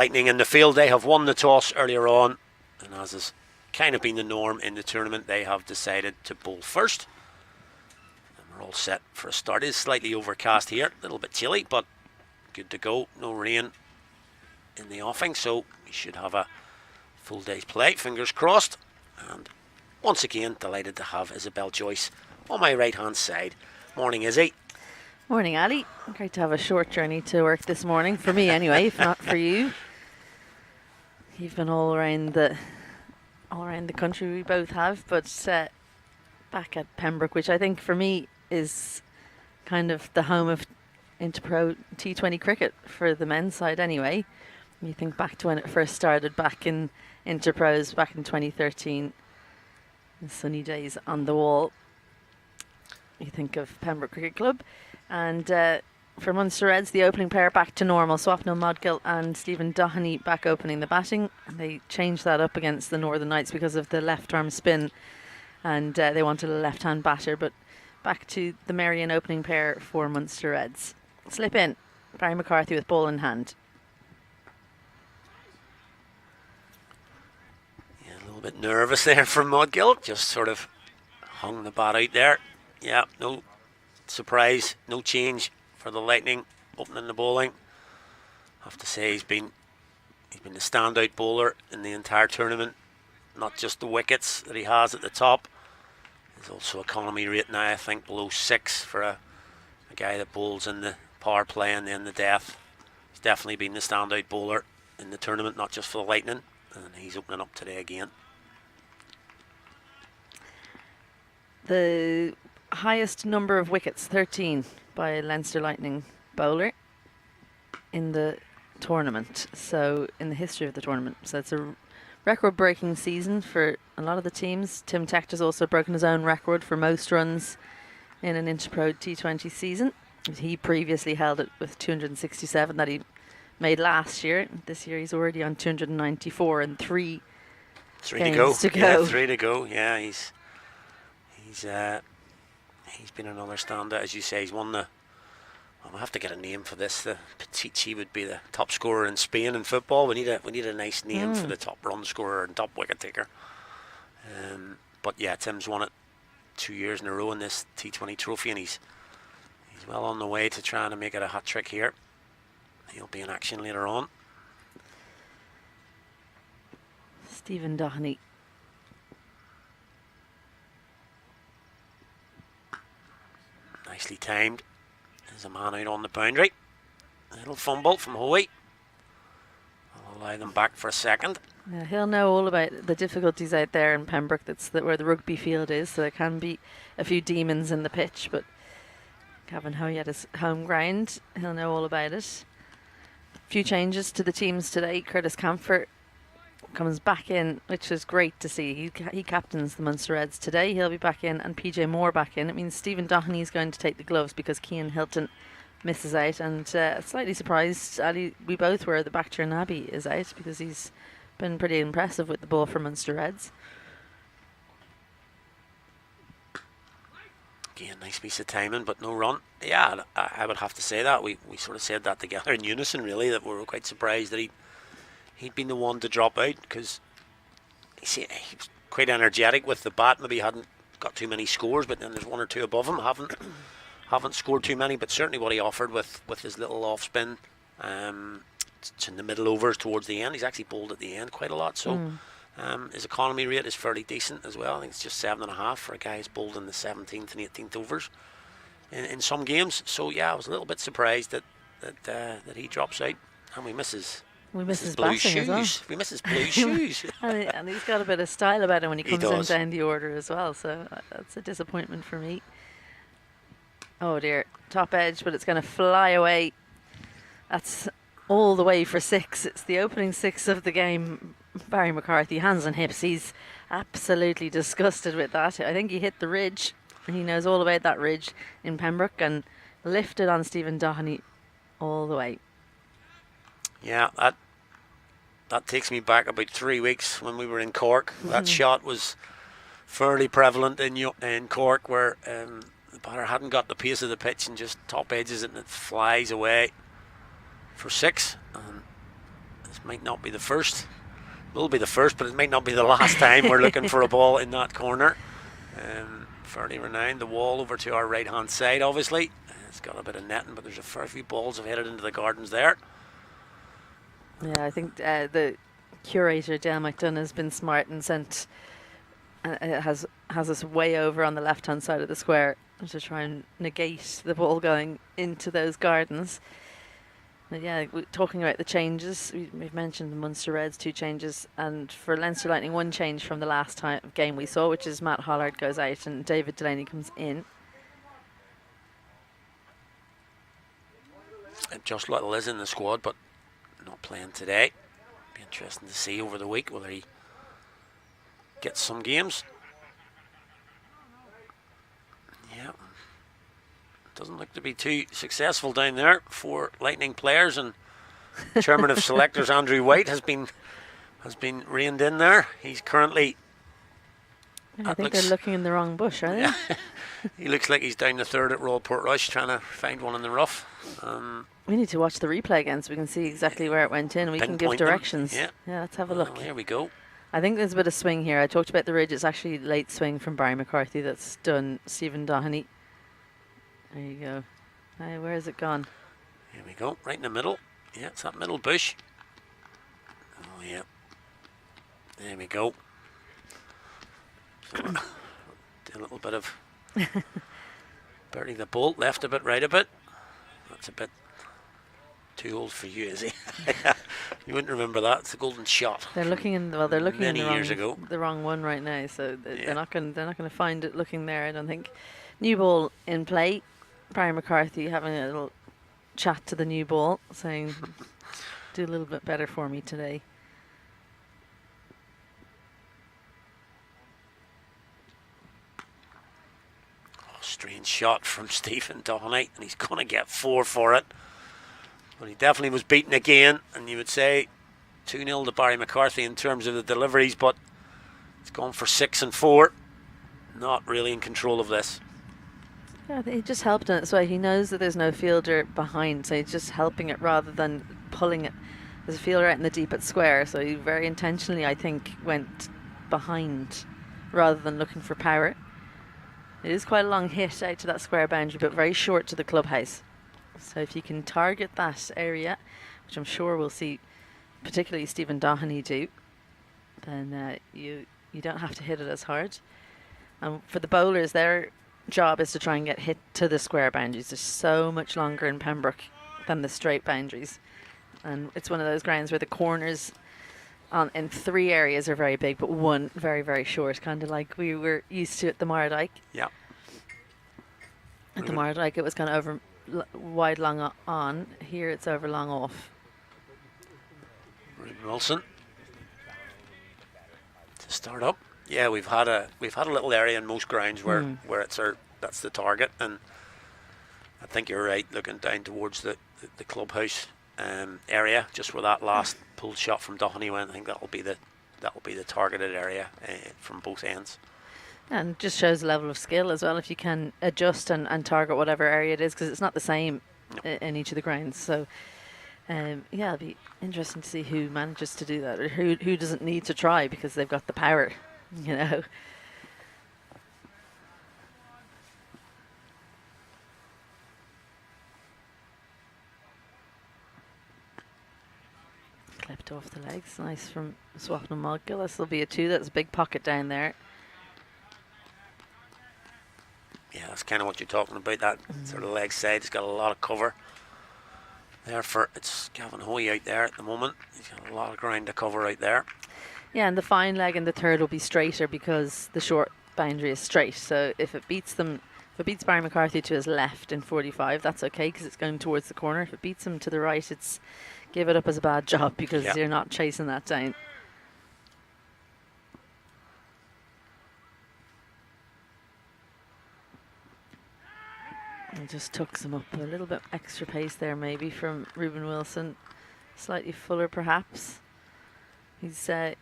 Lightning in the field. They have won the toss earlier on, and as has kind of been the norm in the tournament, they have decided to bowl first. And we're all set for a start. It is slightly overcast here, a little bit chilly, but good to go. No rain in the offing, so we should have a full day's play, fingers crossed. And once again, delighted to have Isabel Joyce on my right hand side. Morning, Izzy. Morning, Ali. Great to have a short journey to work this morning, for me anyway, if not for you. You've been all around the country, we both have, but back at Pembroke, which I think for me is kind of the home of Interpro T20 cricket for the men's side anyway. You think back to when it first started back in Interpros back in 2013, the sunny days on the wall. You think of Pembroke Cricket Club. And for Munster Reds, the opening pair back to normal. Swapnil Modgill and Stephen Doheny back opening the batting. And they changed that up against the Northern Knights because of the left arm spin. And they wanted a left-hand batter. But back to the Marion opening pair for Munster Reds. Slip in. Barry McCarthy with ball in hand. Yeah, a little bit nervous there from Modgill. Just sort of hung the bat out there. Yeah, no surprise, no change for the Lightning opening the bowling. I have to say he's been the standout bowler in the entire tournament. Not just the wickets that he has at the top. There's also economy rate now, I think, below 6 for a guy that bowls in the power play and then the death. He's definitely been the standout bowler in the tournament, not just for the Lightning. And he's opening up today again. The highest number of wickets, 13, by a Leinster Lightning bowler in the tournament. So in the history of the tournament. So it's a record-breaking season for a lot of the teams. Tim Tector's also broken his own record for most runs in an Interpro T20 season. He previously held it with 267 that he made last year. This year he's already on 294 and three games to go. Yeah, 3 to go. Yeah, he's been another standout, as you say. He's won the. Well, we'll have to get a name for this. The Petici would be the top scorer in Spain in football. We need a nice name for the top run scorer and top wicket taker. But yeah, Tim's won it 2 years in a row in this T20 trophy, and he's well on the way to trying to make it a hat trick here. He'll be in action later on. Stephen Doheny. Nicely timed. There's a man out on the boundary. A little fumble from Hoey. I'll allow them back for a second. Yeah, he'll know all about the difficulties out there in Pembroke. That's where the rugby field is, so there can be a few demons in the pitch, but Gavin Hoey at his home ground, he'll know all about it. A few changes to the teams today. Curtis Campher comes back in, which is great to see. He captains the Munster Reds today. He'll be back in, and PJ Moore back in. It means Stephen Doheny is going to take the gloves because Cian Hilton misses out. And slightly surprised, Ali, we both were, that Bachelor Nabi is out because he's been pretty impressive with the ball for Munster Reds. Again, nice piece of timing, but no run. Yeah, I would have to say that. We sort of said that together in unison, really, that we were quite surprised that he'd been the one to drop out, because he was quite energetic with the bat. Maybe he hadn't got too many scores, but then there's one or two above him haven't scored too many. But certainly what he offered with his little off spin, it's in the middle overs towards the end. He's actually bowled at the end quite a lot, so his economy rate is fairly decent as well. I think it's just 7.5 for a guy who's bowled in the 17th and 18th overs in some games. So yeah, I was a little bit surprised that he drops out, and we miss his blue shoes. Well. We miss his blue shoes. and he's got a bit of style about him when he comes in does. down the order as well. So that's a disappointment for me. Oh dear, top edge, but it's going to fly away. That's all the way for 6. It's the opening 6 of the game. Barry McCarthy, hands on hips. He's absolutely disgusted with that. I think he hit the ridge. He knows all about that ridge in Pembroke and lifted on Stephen Doheny all the way. Yeah, that takes me back about 3 weeks when we were in Cork. That shot was fairly prevalent in Cork, where the batter hadn't got the pace of the pitch and just top edges it and it flies away for 6. And as This might not be the first. Will be the first, but it might not be the last time we're looking for a ball in that corner. Fairly renowned. The wall over to our right hand side, obviously. It's got a bit of netting, but there's a fair few balls have headed into the gardens there. Yeah, I think the curator, Dan McDonough, has been smart and sent. It has us way over on the left hand side of the square to try and negate the ball going into those gardens. But yeah, talking about the changes, we've mentioned the Munster Reds 2 changes, and for Leinster Lightning 1 change from the last game we saw, which is Matt Hollard goes out and David Delaney comes in. And Josh Little is in the squad, but not playing today. Be interesting to see over the week whether he gets some games. Yeah. Doesn't look to be too successful down there for Lightning players, and Chairman of Selectors Andrew White has been reined in there. He's currently. I think they're looking in the wrong bush, are they? Yeah. He looks like he's down the third at Royal Portrush trying to find one in the rough. We need to watch the replay again so we can see exactly where it went in. We can give directions. Yeah, let's have a look. Here we go. I think there's a bit of swing here. I talked about the ridge. It's actually late swing from Barry McCarthy that's done Stephen Doheney. There you go. Hey, where has it gone? Here we go, right in the middle. Yeah, it's that middle bush. Oh, yeah. There we go. So, do a little bit of burning the bolt, left a bit, right a bit. That's a bit too old for you, is he? You wouldn't remember that. It's a golden shot. They're looking in. Well, they're looking many in years ago. The wrong one right now. So they're not going. They're not going to find it looking there. I don't think. New ball in play. Brian McCarthy having a little chat to the new ball, saying, "Do a little bit better for me today." Strange shot from Stephen Doheney, and he's going to get 4 for it. But he definitely was beaten again, and you would say 2-0 to Barry McCarthy in terms of the deliveries, but it's gone for 6 and 4. Not really in control of this. Yeah, he just helped in it. So he knows that there's no fielder behind, so he's just helping it rather than pulling it. There's a fielder out in the deep at square, so he very intentionally, I think, went behind rather than looking for power. It is quite a long hit out to that square boundary, but very short to the clubhouse. So if you can target that area, which I'm sure we'll see particularly Stephen Doheney do, then you don't have to hit it as hard. And for the bowlers, their job is to try and get hit to the square boundaries. They're so much longer in Pembroke than the straight boundaries. And it's one of those grounds where the corners in 3 areas are very big, but 1 very, very short, kind of like we were used to at the Mardyke. Yeah. At the Mardyke, it was kind of over wide long on. Here, it's over long off. Ruben Wilson to start up. Yeah, we've had a little area in most grounds where that's the target, and I think you're right. Looking down towards the clubhouse area, just where that last pulled shot from Doheney went, I think that'll be the targeted area from both ends. And just shows a level of skill as well if you can adjust and target whatever area it is, because it's not the same in each of the grounds. So it'll be interesting to see who manages to do that, or who doesn't need to try because they've got the power, you know. Clipped off the legs, nice from Swapna Moggill. This will be a 2. That's a big pocket down there. Yeah, that's kind of what you're talking about, that sort of leg side. It's got a lot of cover there it's Gavin Hoy out there at the moment. He's got a lot of ground to cover out there. Yeah, and the fine leg in the third will be straighter because the short boundary is straight. So if it beats Barry McCarthy to his left in 45, that's okay because it's going towards the corner. If it beats him to the right, it's give it up as a bad job because you're not chasing that down. It just took some up a little bit extra pace there maybe from Ruben Wilson. Slightly fuller perhaps. He started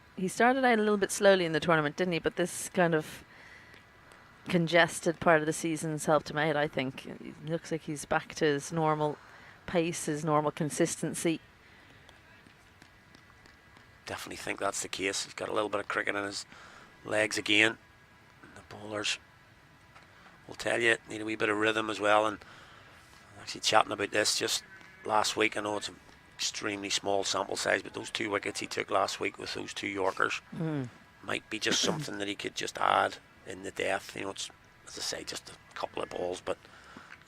out a little bit slowly in the tournament, didn't he? But this kind of congested part of the season's helped him out, I think. It looks like he's back to his normal pace, his normal consistency. definitely think that's the case. He's got a little bit of cricket in his legs again. And the bowlers will tell you need a wee bit of rhythm as well. And actually chatting about this just last week, I know it's an extremely small sample size, but those 2 wickets he took last week with those 2 Yorkers might be just something that he could just add in the death. You know, it's, as I say, just a couple of balls, but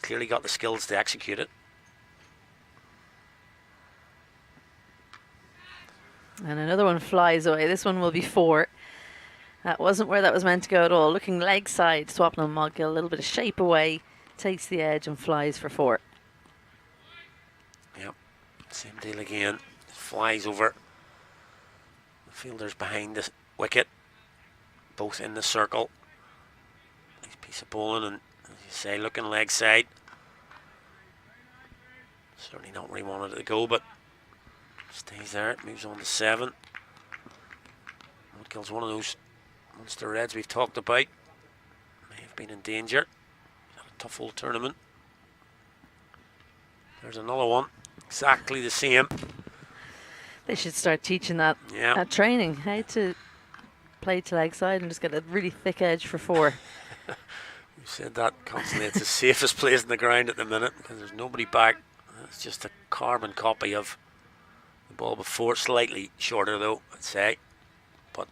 clearly got the skills to execute it. And another one flies away. This one will be 4. That wasn't where that was meant to go at all. Looking leg side, Swapnil Moggill, a little bit of shape away, takes the edge and flies for 4. Yep, same deal again. Flies over. The fielders behind the wicket, both in the circle. Nice piece of bowling, and as you say, looking leg side. Certainly not where he wanted it to go, but stays there. It moves on to 7. Mogill's one of those Munster Reds we've talked about. May have been in danger. Had a tough old tournament. There's another one. Exactly the same. They should start teaching that at training. How to play to leg side and just get a really thick edge for 4. We've said that constantly. It's the safest place in the ground at the minute because there's nobody back. It's just a carbon copy of the ball before. Slightly shorter though, I'd say. But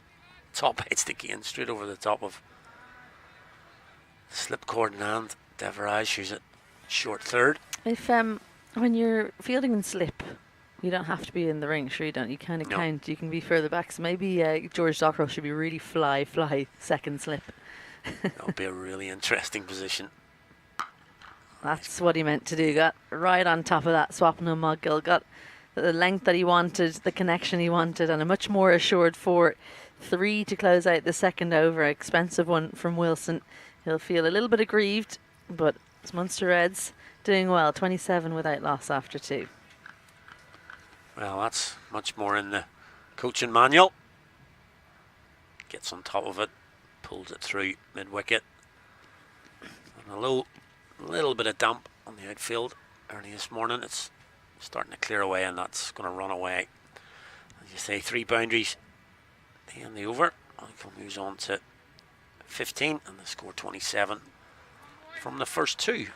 top hits the cane straight over the top of the slipcord in hand. Deverage, who's at short third. If when you're fielding in slip, you don't have to be in the ring. Sure, you don't. You kind of count. You can be further back. So maybe George Dockrell should be really fly second slip. That would be a really interesting position. That's what he meant to do. Got right on top of that. Swapnil Moggill got the length that he wanted, the connection he wanted, and a much more assured 4-3 to close out the second over. Expensive one from Wilson. He'll feel a little bit aggrieved, but it's Munster Reds doing well. 27 without loss after 2. Well, that's much more in the coaching manual. Gets on top of it, pulls it through mid-wicket. And a little bit of damp on the outfield early this morning. It's starting to clear away, and that's going to run away. As you say, 3 boundaries to end the over. Michael moves on to 15, and they score 27 from the first 2.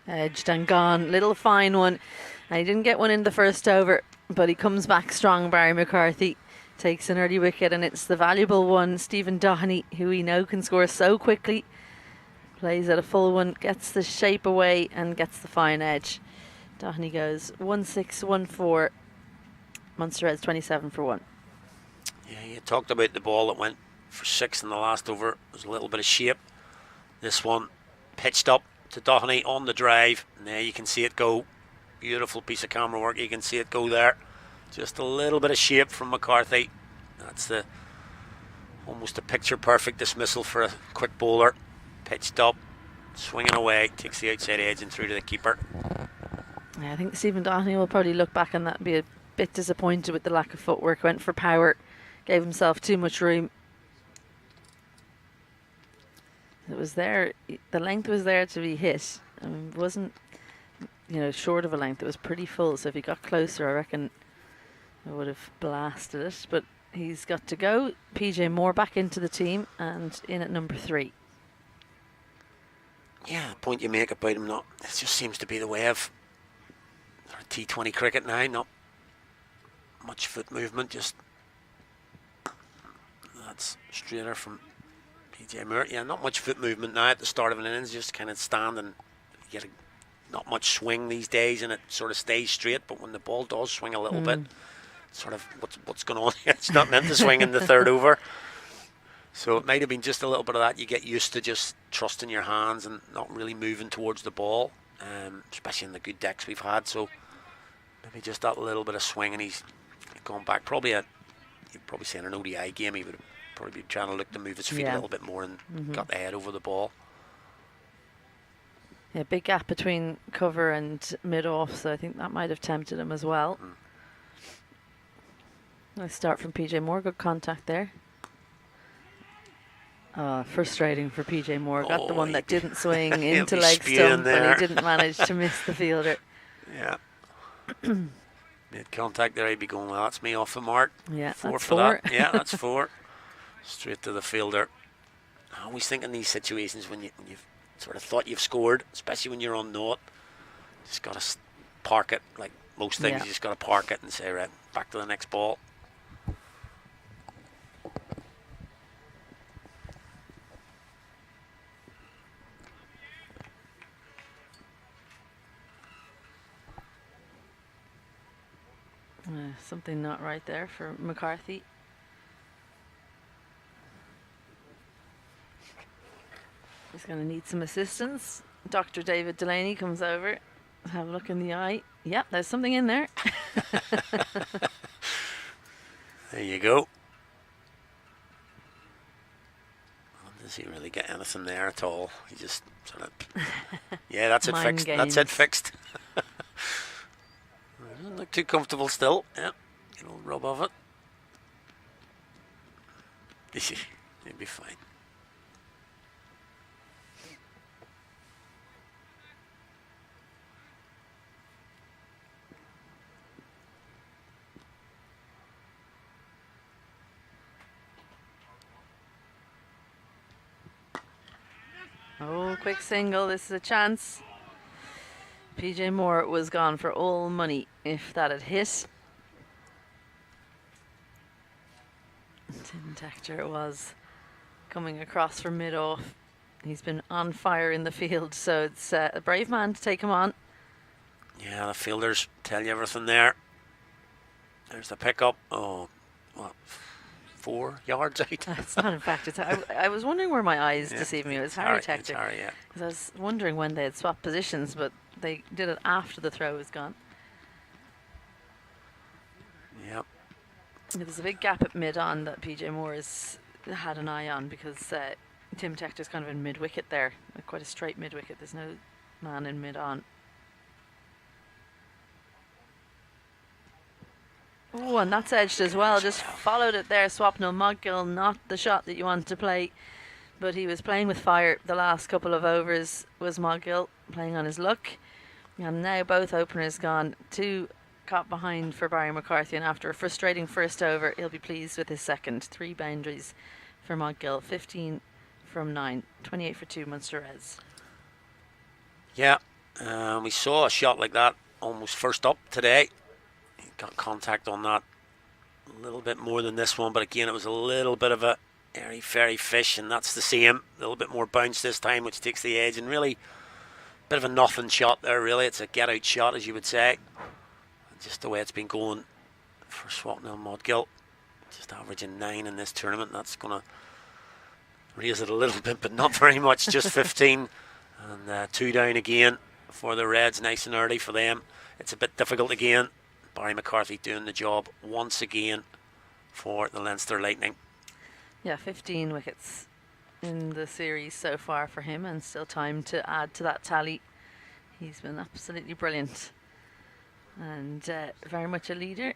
Edged and gone. Little fine one. And he didn't get one in the first over, but he comes back strong. Barry McCarthy takes an early wicket, and it's the valuable one. Stephen Doheney, who we know can score so quickly, plays at a full one, gets the shape away and gets the fine edge. Doheney goes 1-6, 1-4. Munster Reds 27 for 1. Yeah, you talked about the ball that went for 6 in the last over. There's a little bit of shape. This one pitched up to Doheney on the drive, and there you can see it go. Beautiful piece of camera work. You can see it go there. Just a little bit of shape from McCarthy. That's the almost a picture perfect dismissal for a quick bowler. Pitched up, swinging away, takes the outside edge and through to the keeper. Yeah, I think Stephen Doheney will probably look back on that and be a bit disappointed with the lack of footwork. Went for power, gave himself too much room. It was there, the length was there to be hit. I mean, it wasn't, short of a length. It was pretty full, so if he got closer, I reckon I would have blasted it. But he's got to go. PJ Moore back into the team and in at number 3. Yeah, the point you make about him, it just seems to be the way of T20 cricket now. Not much foot movement, just that's straighter from PJ Moore. Yeah, not much foot movement now at the start of an innings, just kind of stand and get not much swing these days, and it sort of stays straight. But when the ball does swing a little bit, sort of what's going on? It's not meant to swing in the third over. So it might have been just a little bit of that. You get used to just trusting your hands and not really moving towards the ball, especially in the good decks we've had. So maybe just that little bit of swing, and he's gone back. You'd probably say in an ODI game, he would probably be trying to look to move his feet a little bit more and got the head over the ball. Yeah, big gap between cover and mid-off, so I think that might have tempted him as well. Nice start from PJ Moore, good contact there. Frustrating for PJ Moore. Got the one that he'd be- didn't swing he'll into be leg spewing stump, there. and he didn't manage to miss the fielder. Yeah. Made contact there, he'd be going, well, that's me off the mark. Yeah, Four that's for 4. that. Yeah, that's 4. Straight to the fielder. I always think in these situations when you've sort of thought you've scored, especially when you're on naught, just got to park it. Like most things, Yeah. you just got to park it and say, right, back to the next ball. Something not right there for McCarthy. He's going to need some assistance. Dr. David Delaney comes over. Have a look in the eye. Yep, there's something in there. There you go. Does he really get anything there at all? He just sort of, yeah, that's it Mind fixed. That's it games. fixed. Doesn't look too comfortable still. Yeah, a little rub of it. He'll be fine. Oh, quick single. This is a chance. PJ Moore was gone for all money if that had hit. Tim Tector was coming across from mid-off. He's been on fire in the field, so it's a brave man to take him on. Yeah, the fielders tell you everything there. There's the pickup. Oh, what? 4 yards out. It's not, in fact. I was wondering where my eyes Yeah, deceived me. It was it's Harry It's Tector. Harry, yeah. Because I was wondering when they had swapped positions, but they did it after the throw was gone. Yep. There's a big gap at mid-on that PJ Moore has had an eye on because Tim Tector's kind of in mid-wicket there. Quite a straight mid-wicket. There's no man in mid-on. Oh, and that's edged as well. Just followed it there. Swapnil Moggill, not the shot that you want to play. But he was playing with fire the last couple of overs, was Moggill, playing on his luck. And now both openers gone. 2 caught behind for Barry McCarthy, and after a frustrating first over, he'll be pleased with his second. 3 boundaries for Moggill, 15 from 9, 28 for 2 Munster Reds. Yeah, we saw a shot like that almost first up today. He got contact on that a little bit more than this one, but again, it was a little bit of a airy-fairy fish, and that's the same. A little bit more bounce this time, which takes the edge, and really a bit of a nothing shot there, really. It's a get-out shot, as you would say. Just the way it's been going for Swapnil Moggill. Just averaging 9 in this tournament. That's going to raise it a little bit, but not very much, just 15. And 2 down again for the Reds, nice and early for them. It's a bit difficult again. Barry McCarthy doing the job once again for the Leinster Lightning. Yeah, 15 wickets in the series so far for him, and still time to add to that tally. He's been absolutely brilliant. And very much a leader.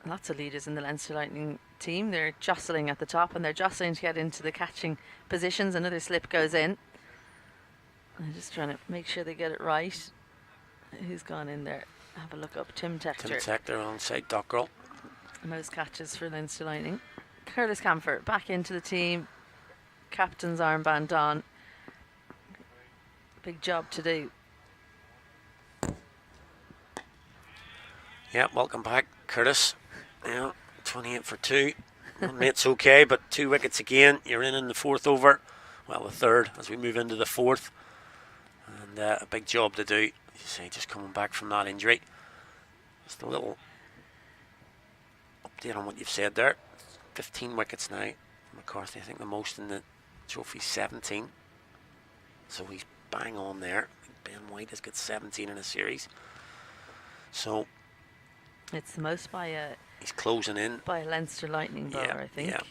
Lots of leaders in the Leinster Lightning team. They're jostling at the top, and they're jostling to get into the catching positions. Another slip goes in. I'm just trying to make sure they get it right. Who's gone in there? Have a look up. Tim Tector. Tim Tector alongside Dockrell. Most catches for Leinster Lightning. Curtis Campher back into the team. Captain's armband on. Big job to do. Yeah, welcome back, Curtis. Yeah, 28 for 2. One mate's okay, but 2 wickets again. You're in the 4th over. Well, the 3rd as we move into the 4th. And a big job to do. As you say, just coming back from that injury. Just a little update on what you've said there. 15 wickets now. McCarthy, I think the most in the trophy, 17. So he's bang on there. Ben White has got 17 in a series. So it's the most by a he's closing in. By a Leinster Lightning bowler, Yeah, I think. yeah.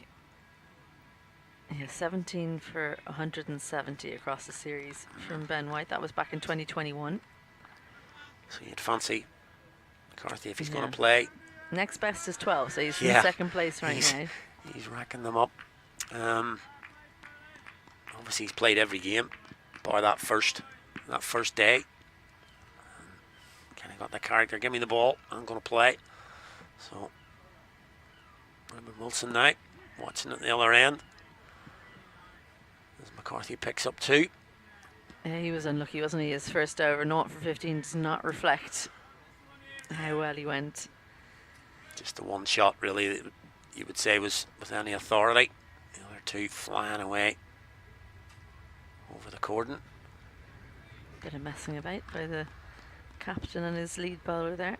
Yeah, 17 for 170 across the series from Ben White. That was back in 2021. So you'd fancy McCarthy if he's going Yeah. to play. Next best is 12, so he's Yeah. in second place right now. He's racking them up. obviously he's played every game, bar that first day. Kind of got the character. Give me the ball. I'm going to play. So Ruben Wilson now watching at the other end. As McCarthy picks up 2. Yeah, he was unlucky, wasn't he? His first over, 0 for 15, does not reflect how well he went. Just the one shot, really, that you would say was with any authority. The other 2 flying away over the cordon. Bit of messing about by the captain and his lead bowler there.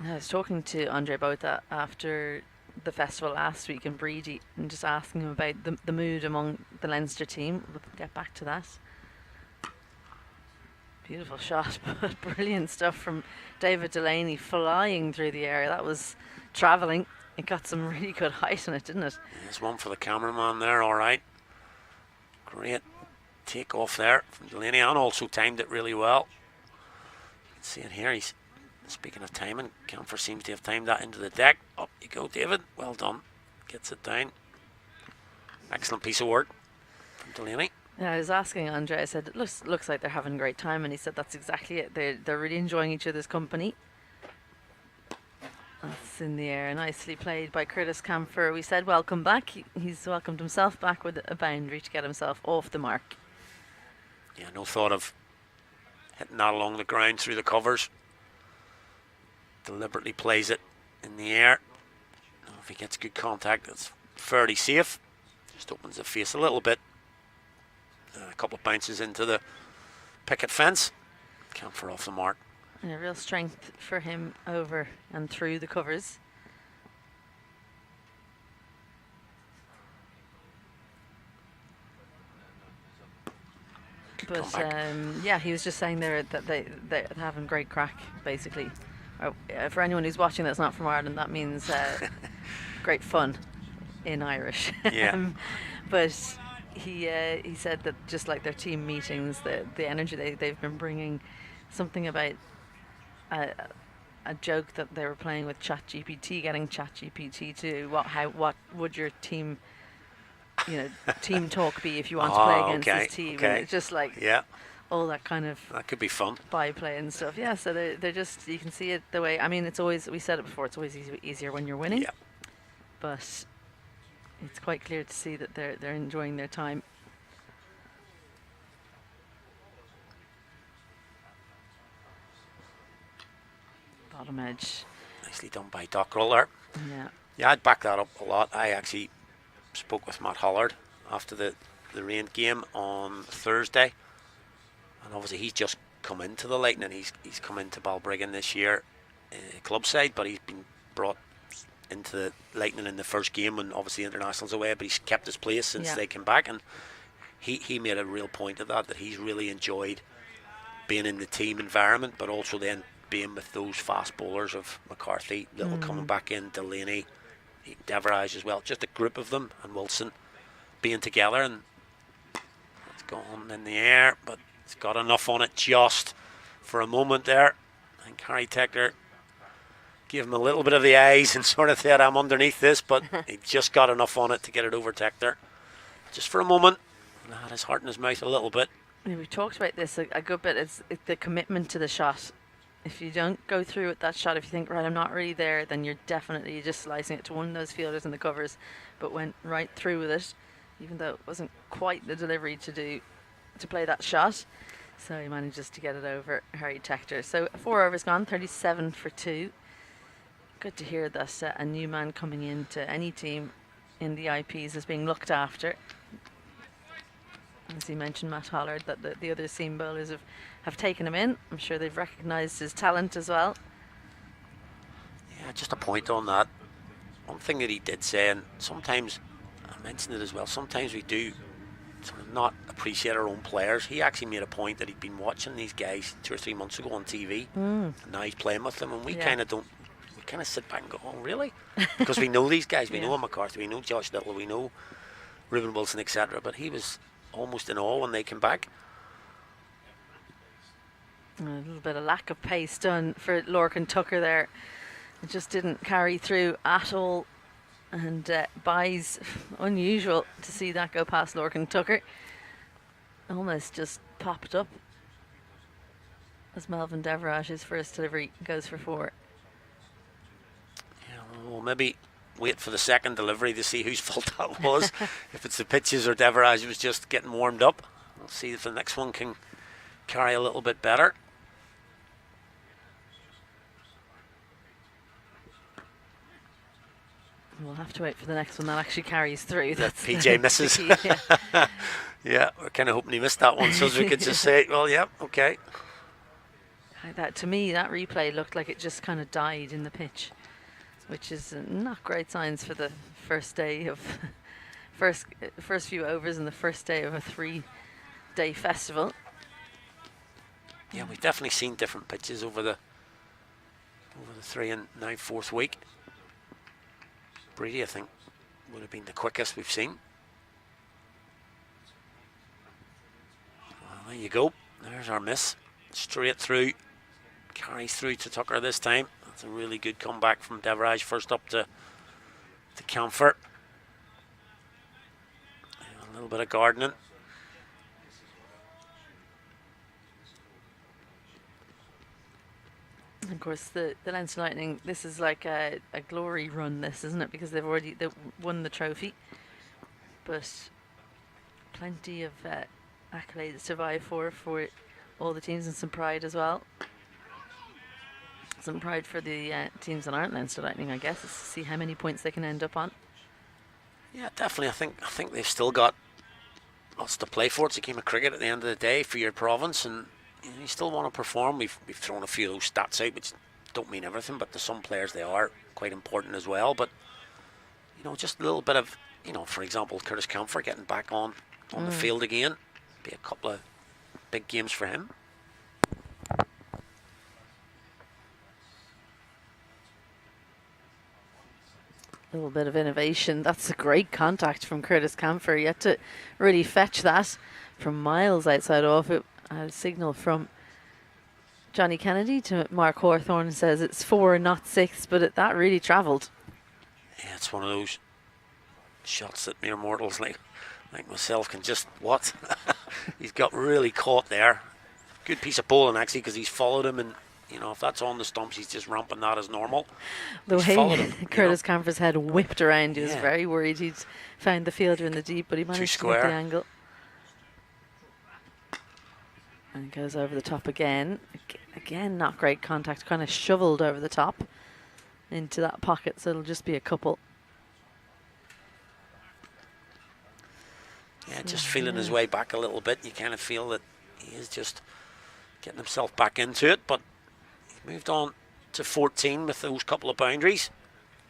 I was talking to Andre about that after the festival last week in Breedy and just asking him about the mood among the Leinster team. We'll get back to that. Beautiful shot, but brilliant stuff from David Delaney flying through the air. That was travelling. It got some really good height on it, didn't it? There's one for the cameraman there, all right. Great take off there from Delaney, and also timed it really well. You can see it here. He's speaking of timing, Campher seems to have timed that into the deck. Up you go, David. Well done. Gets it down. Excellent piece of work from Delaney. Yeah, I was asking Andre, I said, it looks like they're having a great time, and he said that's exactly it. They're really enjoying each other's company. That's in the air. Nicely played by Curtis Campher. We said welcome back. He's welcomed himself back with a boundary to get himself off the mark. Yeah, no thought of hitting that along the ground through the covers. Deliberately plays it in the air. If he gets good contact, it's fairly safe. Just opens the face a little bit. A couple of bounces into the picket fence. Campher off the mark. And a real strength for him over and through the covers. But yeah, he was just saying there that they're having great crack, basically. For anyone who's watching that's not from Ireland, that means great fun in Irish. Yeah. But he said that just like their team meetings, the energy they've been bringing, something about a joke that they were playing with ChatGPT, getting ChatGPT to what would your team, team talk be if you want to play against this team? Okay. And it's just like all that kind of that could be fun byplay and stuff. Yeah, so they're just, you can see it the way. I mean, it's always, we said it before, it's always easier when you're winning. Yeah. But it's quite clear to see that they're enjoying their time. Bottom edge. Nicely done by Dockrell there. Yeah, I'd back that up a lot. I actually spoke with Matt Hollard after the rain game on Thursday, and obviously he's just come into the Lightning. He's come into Balbriggan this year, club side, but he's been brought into the Lightning in the first game when obviously internationals away, but he's kept his place since they came back, and he made a real point of that he's really enjoyed being in the team environment, but also then being with those fast bowlers of McCarthy, Little coming back in, Delaney, Deverage as well, just a group of them, and Wilson being together. And it's gone in the air, but it's got enough on it just for a moment there. I think Harry Tector gave him a little bit of the eyes and sort of said, I'm underneath this, but he just got enough on it to get it over Tector just for a moment, and had his heart in his mouth a little bit. Yeah, we talked about this a good bit. It's the commitment to the shot. If you don't go through with that shot, if you think, right, I'm not really there, then you're definitely just slicing it to one of those fielders in the covers, but went right through with it, even though it wasn't quite the delivery to play that shot. So he manages to get it over Harry Tector. So 4 overs gone, 37 for 2. Good to hear that a new man coming into any team in the IPs is being looked after. As he mentioned, Matt Hollard, that the other seam bowlers have taken him in. I'm sure they've recognised his talent as well. Yeah, just a point on that. One thing that he did say, and sometimes I mentioned it as well, sometimes we do sort of not appreciate our own players. He actually made a point that he'd been watching these guys 2 or 3 months ago on TV, and now he's playing with them, and we kind of don't. We kind of sit back and go, "Oh, really?" Because we know these guys. We know McCarthy. We know Josh Little. We know Ruben Wilson, etc. But he was almost in awe when they came back. A little bit of lack of pace done for Lorcan Tucker there. It just didn't carry through at all. And buys, unusual to see that go past Lorcan Tucker. Almost just popped up as Melvin Deverage's first delivery goes for 4. Yeah, well, maybe wait for the second delivery to see whose fault that was. If it's the pitches or Deverage was just getting warmed up. We'll see if the next one can carry a little bit better. We'll have to wait for the next one that actually carries through. That PJ misses. Yeah. Yeah, we're kind of hoping he missed that one, so we could just say, well, yeah, okay. That, to me, that replay looked like it just kind of died in the pitch, which is not great signs for the first day of first few overs and the first day of a 3-day festival. Yeah, we've definitely seen different pitches over the 3 and now 4th week. Brady, I think, would have been the quickest we've seen. Well, there you go. There's our miss. Straight through. Carries through to Tucker this time. That's a really good comeback from Deverage. First up to Campher. A little bit of gardening. Of course, the Leinster Lightning, this is like a glory run, this, isn't it? Because they've already won the trophy. But plenty of accolades to vie for all the teams, and some pride as well. Some pride for the teams that aren't Leinster Lightning, I guess, is to see how many points they can end up on. Yeah, definitely. I think they've still got lots to play for. It's a game of cricket at the end of the day for your province, and you still want to perform. We've thrown a few of those stats out, which don't mean everything, but to some players they are quite important as well. But just a little bit of, for example, Curtis Campher getting back on the field again. Be a couple of big games for him. A little bit of innovation. That's a great contact from Curtis Campher. You had to really fetch that from miles outside off it. A signal from Johnny Kennedy to Mark Hawthorne says it's 4, not 6, but that really travelled. Yeah, it's one of those shots that mere mortals like myself can just what? He's got really caught there. Good piece of bowling actually, because he's followed him, and if that's on the stumps, he's just ramping that as normal. The he's way Curtis Campher's head whipped around, he was very worried he'd found the fielder in the deep, but he managed to get the angle. And goes over the top again. Again, not great contact. Kind of shoveled over the top into that pocket, so it'll just be a couple. Yeah, just feeling his way back a little bit. You kind of feel that he is just getting himself back into it, but he's moved on to 14 with those couple of boundaries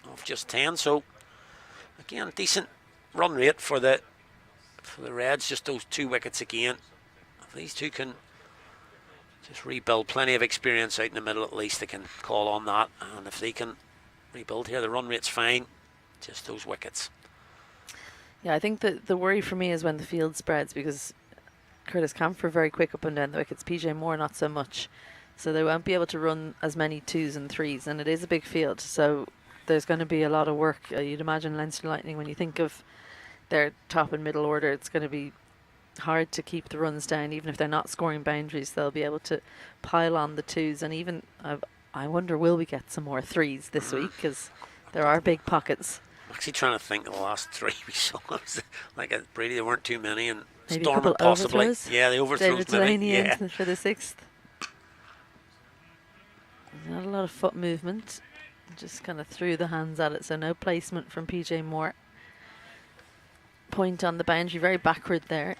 of just 10. So again, decent run rate for the Reds. Just those 2 wickets again. If these two can just rebuild, plenty of experience out in the middle at least, they can call on that. And if they can rebuild here, the run rate's fine. Just those wickets. Yeah, I think that the worry for me is when the field spreads, because Curtis Campher very quick up and down the wickets, PJ Moore not so much. So they won't be able to run as many 2s and 3s, and it is a big field. So there's going to be a lot of work. You'd imagine Leinster Lightning, when you think of their top and middle order, it's going to be hard to keep the runs down. Even if they're not scoring boundaries, they'll be able to pile on the 2s, and even I wonder, will we get some more 3s this week, because there are big pockets. I'm actually trying to think of the last 3 we saw. Like at Brady, there weren't too many, and maybe Stormont possibly. Overthrows. Yeah, the overthrows. David Delaney for the 6th. Not a lot of foot movement, just kind of threw the hands at it, so no placement from PJ Moore. Point on the boundary, very backward there.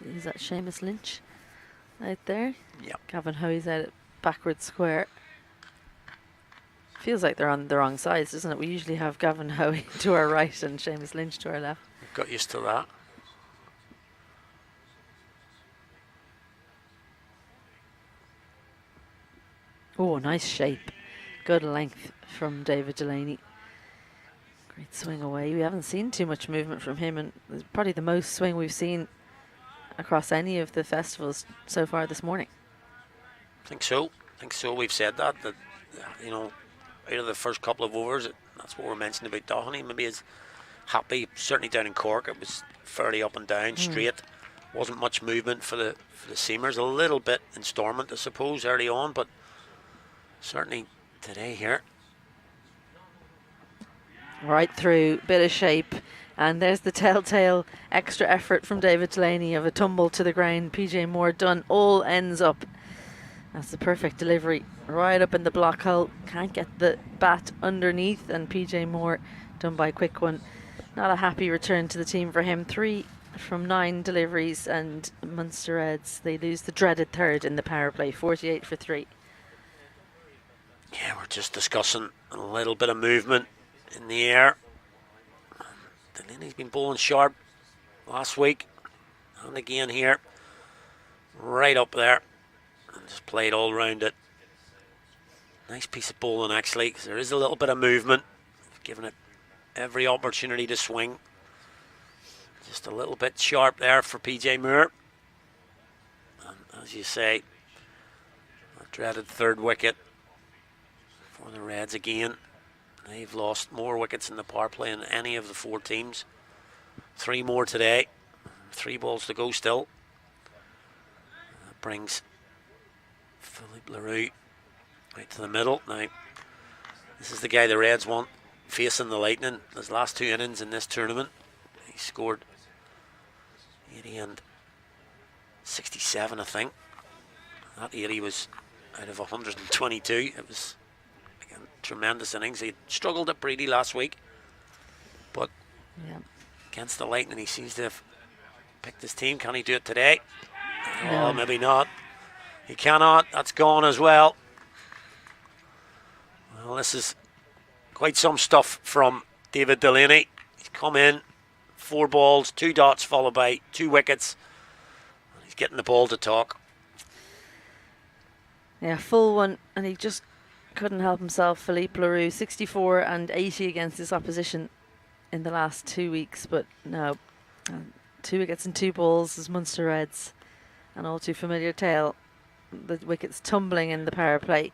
Is that Seamus Lynch out there? Yep. Gavin Hoey's out at backward square. Feels like they're on the wrong sides, doesn't it? We usually have Gavin Hoey to our right and Seamus Lynch to our left. We've got used to that. Oh, nice shape. Good length from David Delaney. Great swing away. We haven't seen too much movement from him, and it's probably the most swing we've seen across any of the festivals so far this morning. I think so. We've said that out of the first couple of overs. That's what we're mentioning about Doherty. Maybe is happy. Certainly down in Cork, it was fairly up and down, straight. Wasn't much movement for the seamers. A little bit in Stormont, I suppose, early on, but certainly today here. Right through, bit of shape, and there's the telltale extra effort from David Delaney of a tumble to the ground. PJ Moore done all ends up. That's the perfect delivery, right up in the block hole. Can't get the bat underneath, and PJ Moore done by a quick one. Not a happy return to the team for him. 3 from 9 deliveries, and Munster Reds, they lose the dreaded third in the power play, 48 for 3. Yeah, we're just discussing a little bit of movement in the air. Delaney's been bowling sharp last week and again here, right up there, and just played all round it. Nice piece of bowling actually, because there is a little bit of movement, giving it every opportunity to swing. Just a little bit sharp there for PJ Moore, and as you say, a dreaded third wicket for the Reds again. They've lost more wickets in the power play than any of the 4 teams. 3 more today. 3 balls to go still. That brings Philippe Leroux right to the middle. Now, this is the guy the Reds want facing the Lightning. His last 2 innings in this tournament, he scored 80 and 67, I think. That 80 was out of 122. It was tremendous innings. He struggled at Brady last week, but against the Lightning he seems to have picked his team. Can he do it today? No. Oh, maybe not. He cannot. That's gone as well. Well, this is quite some stuff from David Delaney. He's come in, 4 balls, 2 dots followed by 2 wickets. He's getting the ball to talk. Yeah, full one, and he just couldn't help himself. Philippe Leroux, 64 and 80 against his opposition in the last 2 weeks, but no, 2 wickets and 2 balls as Munster Reds, an all too familiar tale. The wickets tumbling in the power play,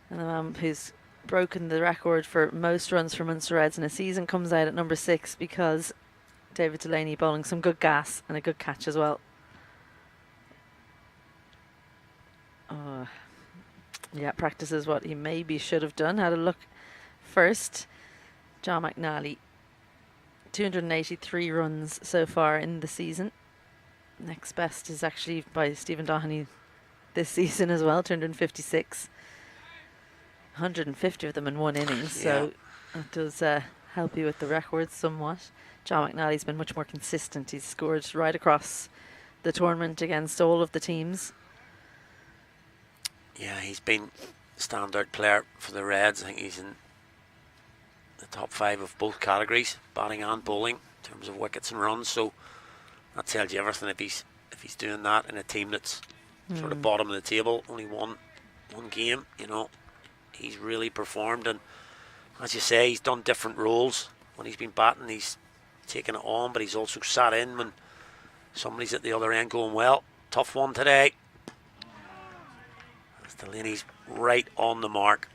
and the man who's broken the record for most runs for Munster Reds in a season comes out at number 6 because David Delaney bowling some good gas and a good catch as well. Yeah, practices what he maybe should have done. Had a look first. John McNally, 283 runs so far in the season. Next best is actually by Stephen Doherty this season as well, 256. 150 of them in 1 innings, so that does help you with the records somewhat. John McNally's been much more consistent. He's scored right across the tournament against all of the teams. Yeah, he's been standout player for the Reds. I think he's in the top 5 of both categories, batting and bowling, in terms of wickets and runs. So that tells you everything if he's doing that in a team that's sort of bottom of the table, only one game. You know, he's really performed, and as you say, he's done different roles. When he's been batting, he's taken it on, but he's also sat in when somebody's at the other end going well. Tough one today. Delaney's right on the mark.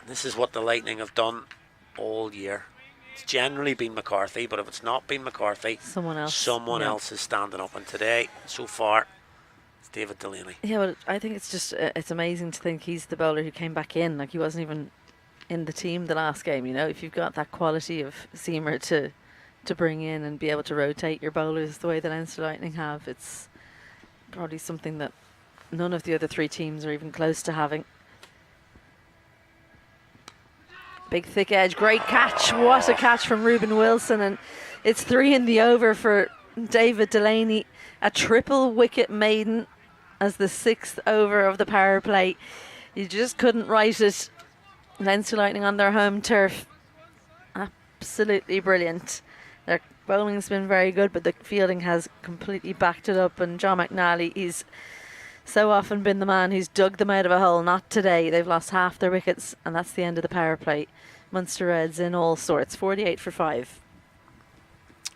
And this is what the Lightning have done all year. It's generally been McCarthy, but if it's not been McCarthy, someone else is standing up. And today, so far, it's David Delaney. Yeah, but I think it's just it's amazing to think he's the bowler who came back in. Like, he wasn't even in the team the last game. You know, if you've got that quality of seamer to bring in and be able to rotate your bowlers the way the Leinster Lightning have, it's probably something that none of the other 3 teams are even close to having. Big thick edge, great catch. What a catch from Reuben Wilson, and it's 3 in the over for David Delaney. A triple wicket maiden as the 6th over of the power play. You just couldn't write it. Leinster Lightning on their home turf. Absolutely brilliant. Their bowling's been very good, but the fielding has completely backed it up, and John McNally, he's so often been the man who's dug them out of a hole. Not today. They've lost half their wickets, and that's the end of the power play. Munster Reds in all sorts, 48 for 5.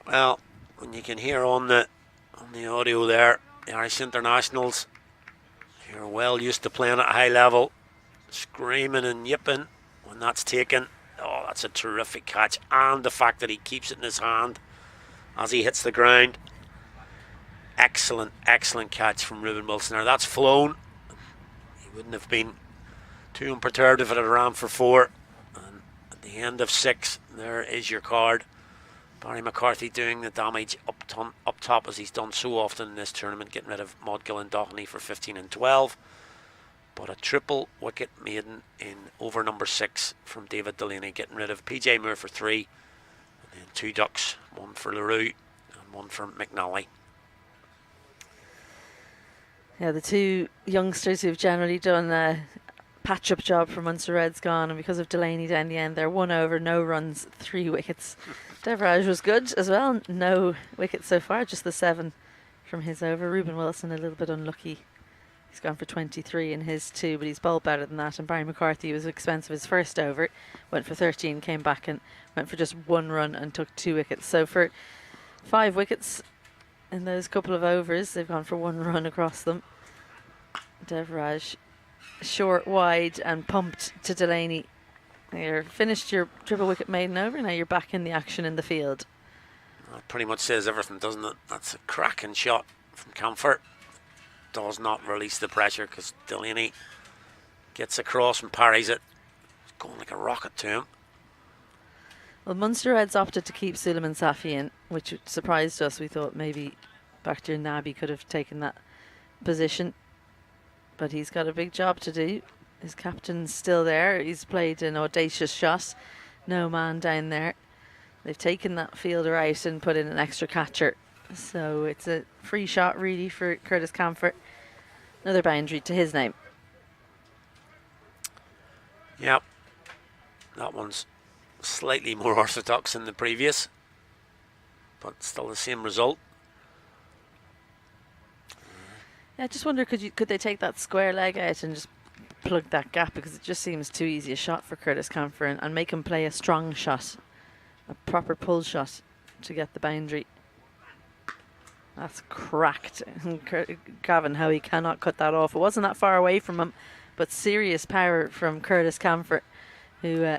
Well, when you can hear on the audio there, the Irish internationals, who are well used to playing at a high level, screaming and yipping when that's taken, oh, that's a terrific catch. And the fact that he keeps it in his hand as he hits the ground. Excellent, excellent catch from Ruben Wilson. Now that's flown. He wouldn't have been too unperturbed if it had ran for 4. And at the end of 6, there is your card. Barry McCarthy doing the damage up top as he's done so often in this tournament, getting rid of Modgill and Doherty for 15 and 12. But a triple wicket maiden in over number 6 from David Delaney, getting rid of PJ Moore for 3, and then 2 ducks, 1 for LaRue and 1 for McNally. Yeah, the 2 youngsters who've generally done a patch-up job for Munster Reds gone, and because of Delaney down the end, they're 1 over, no runs, 3 wickets. Deverage was good as well, no wickets so far, just the 7 from his over. Ruben Wilson a little bit unlucky. He's gone for 23 in his 2, but he's bowled better than that. And Barry McCarthy was expensive his first over, went for 13, came back and went for just 1 run and took 2 wickets. So for 5 wickets in those couple of overs, they've gone for 1 run across them. Deverage short, wide and pumped to Delaney. You're finished your triple wicket maiden over, now you're back in the action in the field. That pretty much says everything, doesn't it? That's a cracking shot from Campher. Does not release the pressure because Delaney gets across and parries it. It's going like a rocket to him. Well, Munster Reds opted to keep Suleiman Safi in, which surprised us. We thought maybe Bakhtir Nabi could have taken that position, but he's got a big job to do. His captain's still there. He's played an audacious shot. No man down there. They've taken that fielder out and put in an extra catcher. So it's a free shot really for Curtis Campher. Another boundary to his name. Yep. That one's slightly more orthodox than the previous, but still the same result. Yeah, I just wonder, could they take that square leg out and just plug that gap, because it just seems too easy a shot for Curtis Campher, and make him play a strong shot, a proper pull shot to get the boundary. That's cracked. Gavin Hoey cannot cut that off. It wasn't that far away from him, but serious power from Curtis Campher, who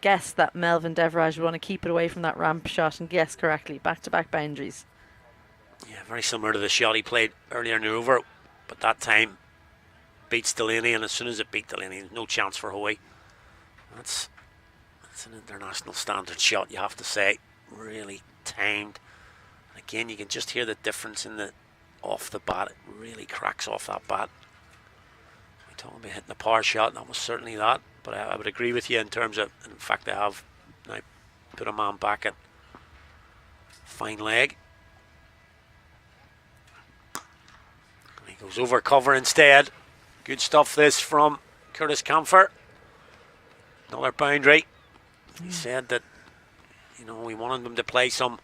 guessed that Melvin Deverage would want to keep it away from that ramp shot and guessed correctly. Back-to-back boundaries. Yeah, very similar to the shot he played earlier in the over, but that time beats Delaney, and as soon as it beat Delaney, no chance for Hoey. That's an international standard shot, you have to say. Really timed. Again, you can just hear the difference in the off the bat. It really cracks off that bat. We're talking about hitting a power shot, and that was certainly that. But I would agree with you in terms of, in fact, they have now put a man back at fine leg. And he goes over cover instead. Good stuff this from Curtis Campher. Another boundary. He said that, you know, we wanted them to play some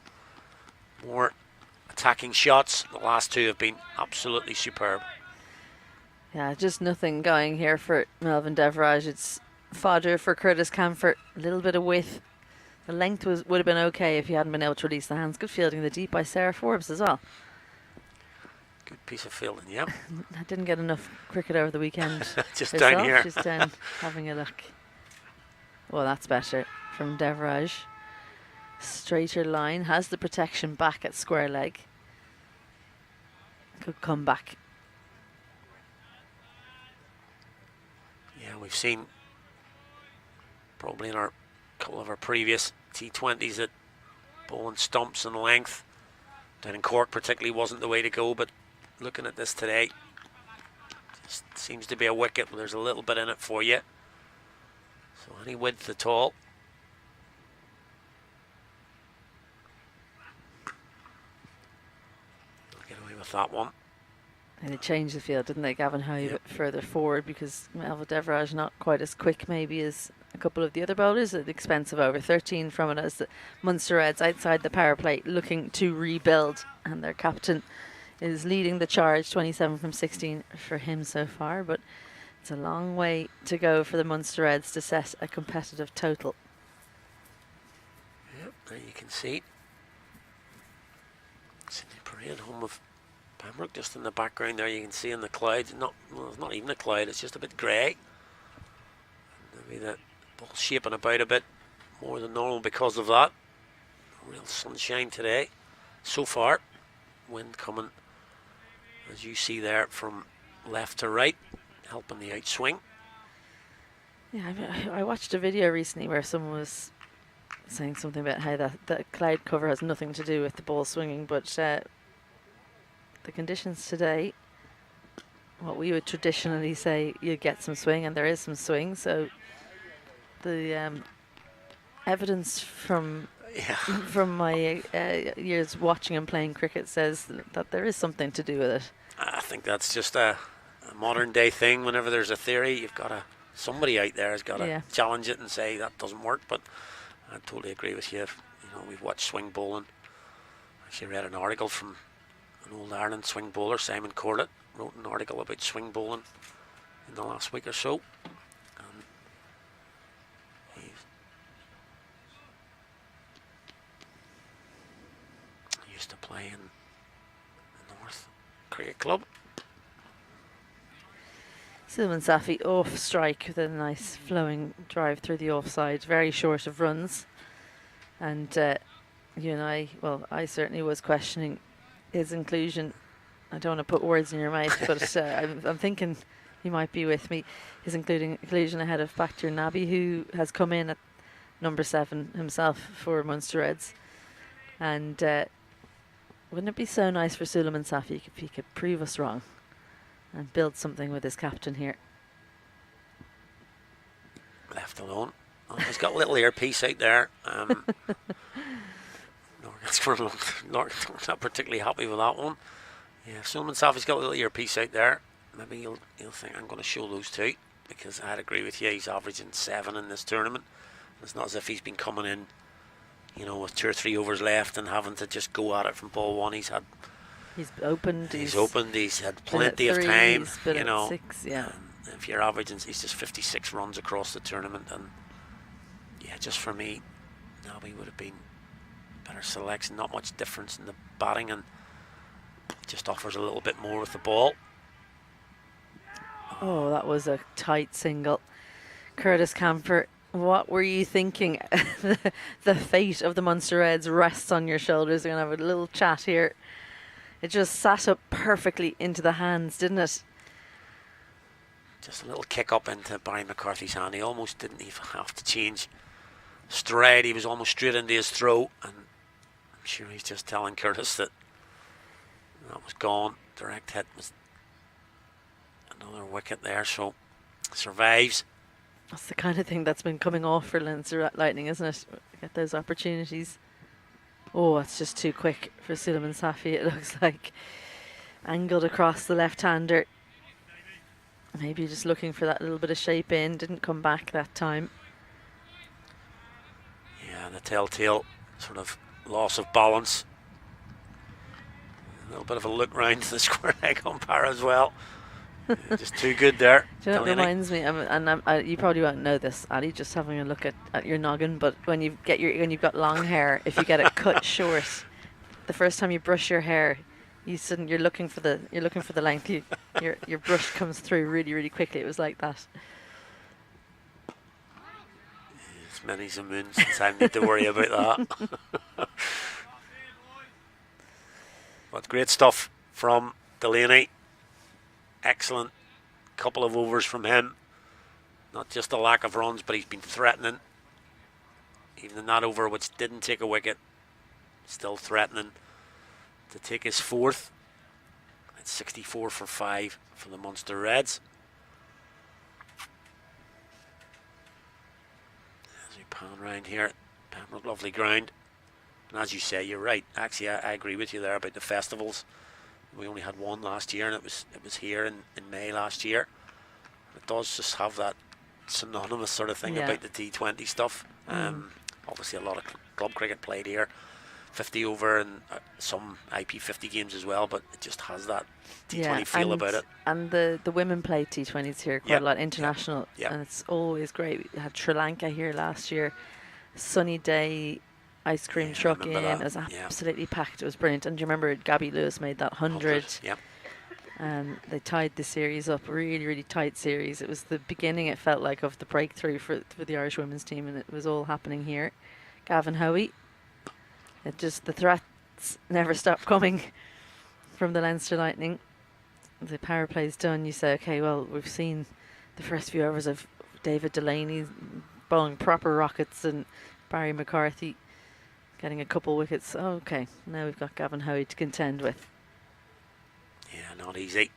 more attacking shots. The last 2 have been absolutely superb. Yeah, just nothing going here for Melvin Deverage. It's fodder for Curtis Campher. A little bit of width. The length would have been okay if he hadn't been able to release the hands. Good fielding in the deep by Sarah Forbes as well. Good piece of fielding, yeah. I didn't get enough cricket over the weekend. Just herself. down here. She's down having a look. Well, that's better from Deverage. Straighter line, has the protection back at square leg. Good comeback. Yeah, we've seen probably in our couple of our previous T20s that bowling stumps and length down in Cork particularly wasn't the way to go, but looking at this today, just seems to be a wicket. There's a little bit in it for you. So any width at all. Get away with that one. And they changed the field, didn't they? Gavin Howe a bit further forward because Melvin Deverage not quite as quick maybe as a couple of the other bowlers at the expense of over 13 from it, as the Munster Reds outside the power play looking to rebuild, and their captain is leading the charge. 27 from 16 for him so far, but it's a long way to go for the Munster Reds to set a competitive total. Yep, there you can see Sydney Parade, home of Pembroke, just in the background there. You can see in the clouds, well, it's not even a cloud, it's just a bit grey. Maybe the Ball shaping about a bit more than normal because of that. Real sunshine today so far. Wind coming, as you see there, from left to right, helping the outswing. Yeah, I watched a video recently where someone was saying something about how that cloud cover has nothing to do with the ball swinging, but the conditions today, what we would traditionally say, you get some swing, and there is some swing. So the evidence from my years watching and playing cricket says that there is something to do with it. I think that's just a modern day thing. Whenever there's a theory, you've got somebody out there has got to challenge it and say that doesn't work. But I totally agree with you. You know, we've watched swing bowling. Actually read an article from an old Ireland swing bowler, Simon Corlett, wrote an article about swing bowling in the last week or so. He used to play in the North Cricket Club. Suleiman Safi off strike with a nice flowing drive through the offside, very short of runs. And you and I certainly was questioning his inclusion. I don't want to put words in your mouth, but I'm thinking he might be with me. His inclusion ahead of Bakhtir Nabi, who has come in at number 7 himself for Munster Reds. And wouldn't it be so nice for Suleiman Safi if he could prove us wrong and build something with his captain here? Left alone. Oh, he's got a little earpiece out there. Not particularly happy with that one. Yeah, Suleiman Safi's got a little earpiece out there. Maybe he'll think I'm going to show those two, because I'd agree with you. He's averaging 7 in this tournament. It's not as if he's been coming in, you know, with 2 or 3 overs left and having to just go at it from ball 1. He's opened. He's had plenty of time. You know, 6, yeah. If you're averaging, he's just 56 runs across the tournament, and yeah, just for me, Nabi would have been better selection. Not much difference in the batting, and just offers a little bit more with the ball. Oh, that was a tight single. Curtis Campher, what were you thinking? The fate of the Munster Reds rests on your shoulders. We're going to have a little chat here. It just sat up perfectly into the hands, didn't it? Just a little kick up into Barry McCarthy's hand. He almost didn't even have to change stride. He was almost straight into his throw, and I'm sure he's just telling Curtis that was gone. Direct hit was another wicket there, so survives. That's the kind of thing that's been coming off for Leinster Lightning, isn't it? Get those opportunities. Oh, it's just too quick for Suleiman Safi, it looks like. Angled across the left-hander. Maybe just looking for that little bit of shape in. Didn't come back that time. Yeah, the telltale sort of loss of balance. A little bit of a look round to the square leg umpire as well. Just too good there. Do you know what reminds me? You probably won't know this, Ali. Just having a look at your noggin. But when you've got long hair, if you get it cut short, the first time you brush your hair, you're looking for the length. Your brush comes through really, really quickly. It was like that. It's many's a moon since I need to worry about that. But great stuff from Delaney. Excellent couple of overs from him. Not just a lack of runs, but he's been threatening. Even in that over, which didn't take a wicket, still threatening to take his 4th. It's 64 for 5 for the Munster Reds. As we pan around here, Pembroke, lovely ground. And as you say, you're right. Actually, I agree with you there about the festivals. We only had one last year, and it was here in May last year. It does just have that synonymous sort of thing about the T20 stuff. Obviously, a lot of club cricket played here, 50 over, and some IP20 games as well. But it just has that T20 feel about it. And the women play T20s here quite a lot, international, and it's always great. We had Sri Lanka here last year, sunny day. Ice cream truck in. It was absolutely packed. It was brilliant. And do you remember Gabby Lewis made that 100? Yep. They tied the series up, really, really tight series. It was the beginning, it felt like, of the breakthrough for the Irish women's team, and it was all happening here. Gavin Hoey, the threats never stopped coming from the Leinster Lightning. The power play's done. You say, okay, well, we've seen the first few hours of David Delaney bowling proper rockets and Barry McCarthy getting a couple wickets. Oh, okay, now we've got Gavin Hoey to contend with. Yeah, not easy.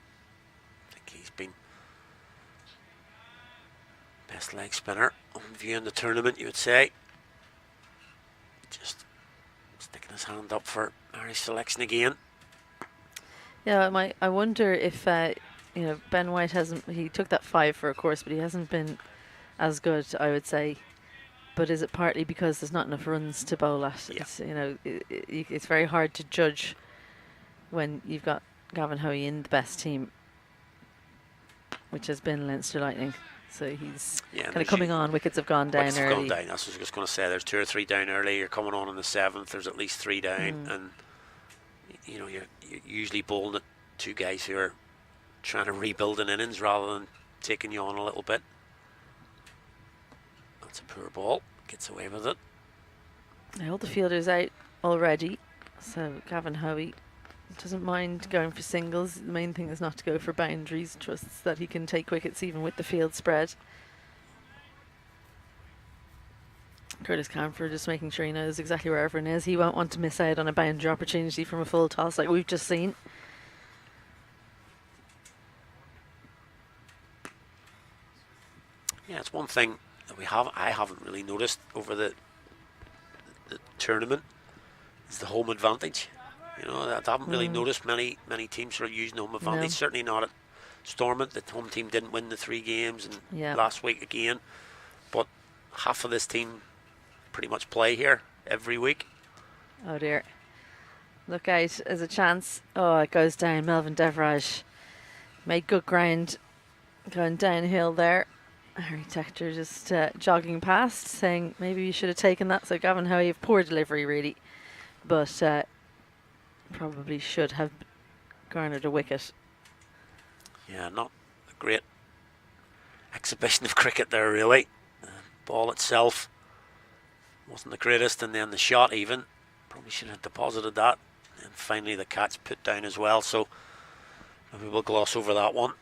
I think he's been best leg spinner on view in the tournament, you would say. Just sticking his hand up for Irish selection again. Yeah, I wonder if Ben White he took that 5 for a course, but he hasn't been as good, I would say. But is it partly because there's not enough runs to bowl at? Yeah. It's very hard to judge when you've got Gavin Hoey in the best team, which has been Leinster Lightning. So he's kind of coming on. Wickets have gone down early. Gone down. That's what I was going to say. There's 2 or 3 down early. You're coming on in the 7th. There's at least 3 down, and you're usually bowling at 2 guys who are trying to rebuild an innings rather than taking you on a little bit. That's a poor ball. Gets away with it. All the fielders out already, so Gavin Hoey doesn't mind going for singles. The main thing is not to go for boundaries. Trusts that he can take wickets even with the field spread. Curtis Campher just making sure he knows exactly where everyone is. He won't want to miss out on a boundary opportunity from a full toss like we've just seen. Yeah, it's one thing that I haven't really noticed over the tournament is the home advantage. I haven't really noticed many teams sort of using home advantage. No. Certainly not at Stormont. The home team didn't win the 3 games, and last week again. But half of this team pretty much play here every week. Oh dear. Look out, as a chance. Oh, it goes down. Melvin Deverage made good ground going downhill there. Harry Tector just jogging past, saying maybe you should have taken that. So Gavin Hoey, poor delivery really, but probably should have garnered a wicket. Yeah, not a great exhibition of cricket there really. The ball itself wasn't the greatest, and then the shot even probably should have deposited that, and finally the catch put down as well. So maybe we'll gloss over that one.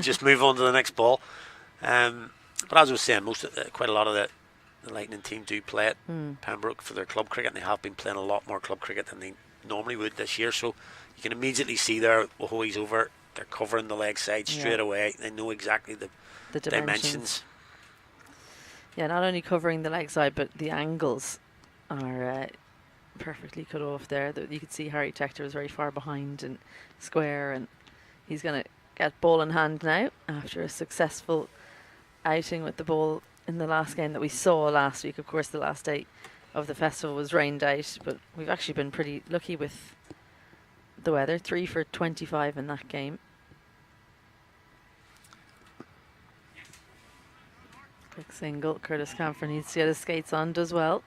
Just move on to the next ball. But as I was saying, quite a lot of the Lightning team do play at Pembroke for their club cricket, and they have been playing a lot more club cricket than they normally would this year. So you can immediately see there, Hoey's over, they're covering the leg side straight away. They know exactly the dimensions. Yeah, not only covering the leg side, but the angles are perfectly cut off there. You could see Harry Tector was very far behind and square, and he's going to get ball in hand now after a successful outing with the ball in the last game that we saw last week. Of course, the last day of the festival was rained out, but we've actually been pretty lucky with the weather. 3 for 25 in that game. Quick single. Curtis Campher needs to get his skates on, does well.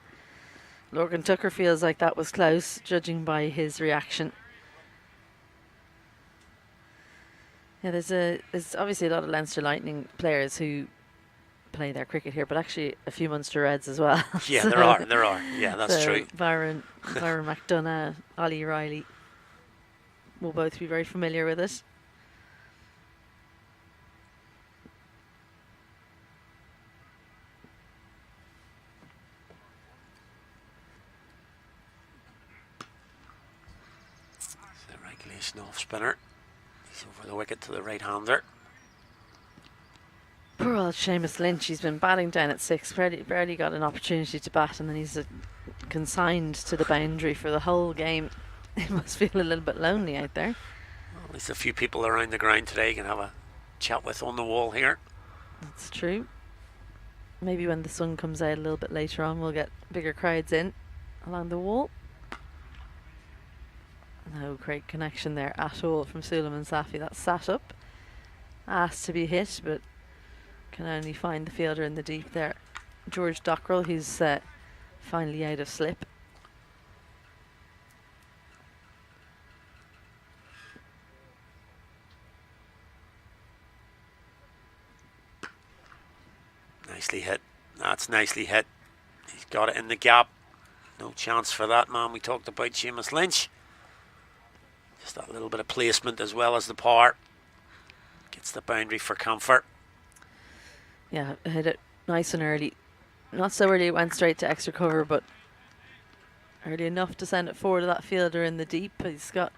Lorcan Tucker feels like that was close, judging by his reaction. Yeah, there's obviously a lot of Leinster Lightning players who play their cricket here, but actually a few Munster Reds as well. Yeah, there are. Yeah, that's true. Byron McDonough, Ollie Riley will both be very familiar with it. The regulation off spinner. He's over the wicket to the right-hander. Poor old Seamus Lynch, he's been batting down at 6, barely got an opportunity to bat, and then he's consigned to the boundary for the whole game. He must feel a little bit lonely out there. Well, at least a few people around the ground today you can have a chat with on the wall here. That's true. Maybe when the sun comes out a little bit later on, we'll get bigger crowds in along the wall. No great connection there at all from Suleiman Safi. That's sat up. Asked to be hit, but can only find the fielder in the deep there. George Dockrell, who's finally out of slip. nicely hit. That's nicely hit. He's got it in the gap. No chance for that man we talked about, Seamus Lynch. Just that little bit of placement as well as the power. Gets the boundary for Campher. Yeah, hit it nice and early. Not so early it went straight to extra cover, but early enough to send it forward to that fielder in the deep. He's got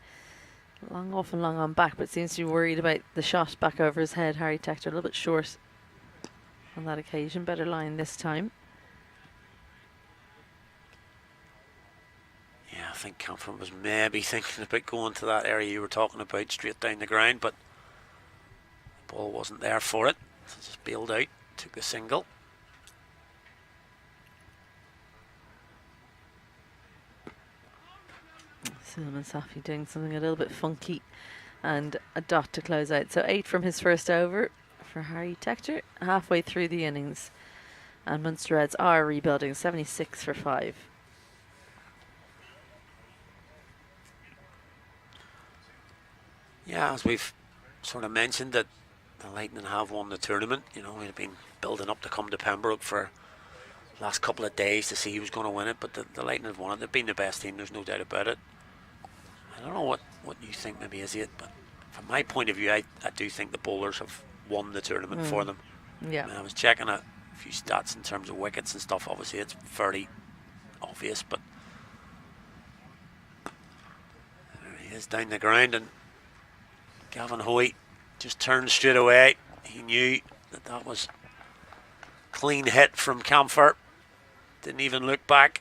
long off and long on back, but seems to be worried about the shot back over his head. Harry Tector a little bit short on that occasion. Better line this time. Yeah, I think Campher was maybe thinking about going to that area you were talking about, straight down the ground, but the ball wasn't there for it. So just bailed out, took the single. Suleiman Safi doing something a little bit funky, and a dot to close out. So 8 from his first over for Harry Tector, halfway through the innings. And Munster Reds are rebuilding, 76 for 5. Yeah, as we've sort of mentioned, that the Lightning have won the tournament. You know, we've been building up to come to Pembroke for the last couple of days to see who was going to win it, but the Lightning have won it. They've been the best team, there's no doubt about it. I don't know what you think maybe is it, but from my point of view, I do think the bowlers have won the tournament for them. Yeah. I mean, I was checking a few stats in terms of wickets and stuff. Obviously, it's very obvious, but there he is down the ground, and Gavin Hoy just turned straight away. He knew that was clean hit from Campher. Didn't even look back.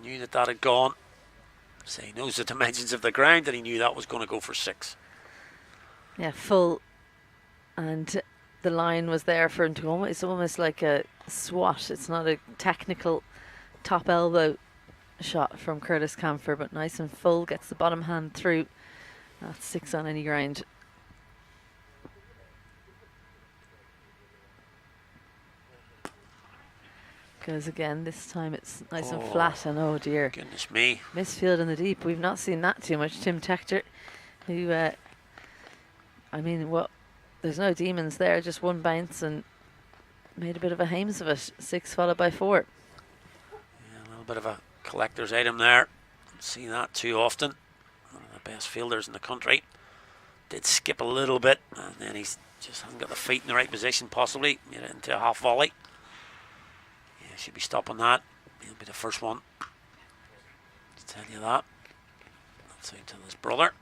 Knew that had gone. So he knows the dimensions of the ground, and he knew that was going to go for 6. Yeah, full. And the line was there for him to go. It's almost like a swat. It's not a technical top elbow shot from Curtis Campher, but nice and full. Gets the bottom hand through. That's 6 on any ground. Goes again. This time it's nice and flat, and oh dear. Goodness me. Misfield in the deep. We've not seen that too much. Tim Tector, who, I mean, what? There's no demons there, just one bounce and made a bit of a hames of it. 6 followed by 4. Yeah, a little bit of a collector's item there. Don't see that too often. One of the best fielders in the country. Did skip a little bit, and then he's just hasn't got the feet in the right position, possibly. Made it into a half volley. Yeah, should be stopping that. He'll be the first one to tell you that. That's out to his brother.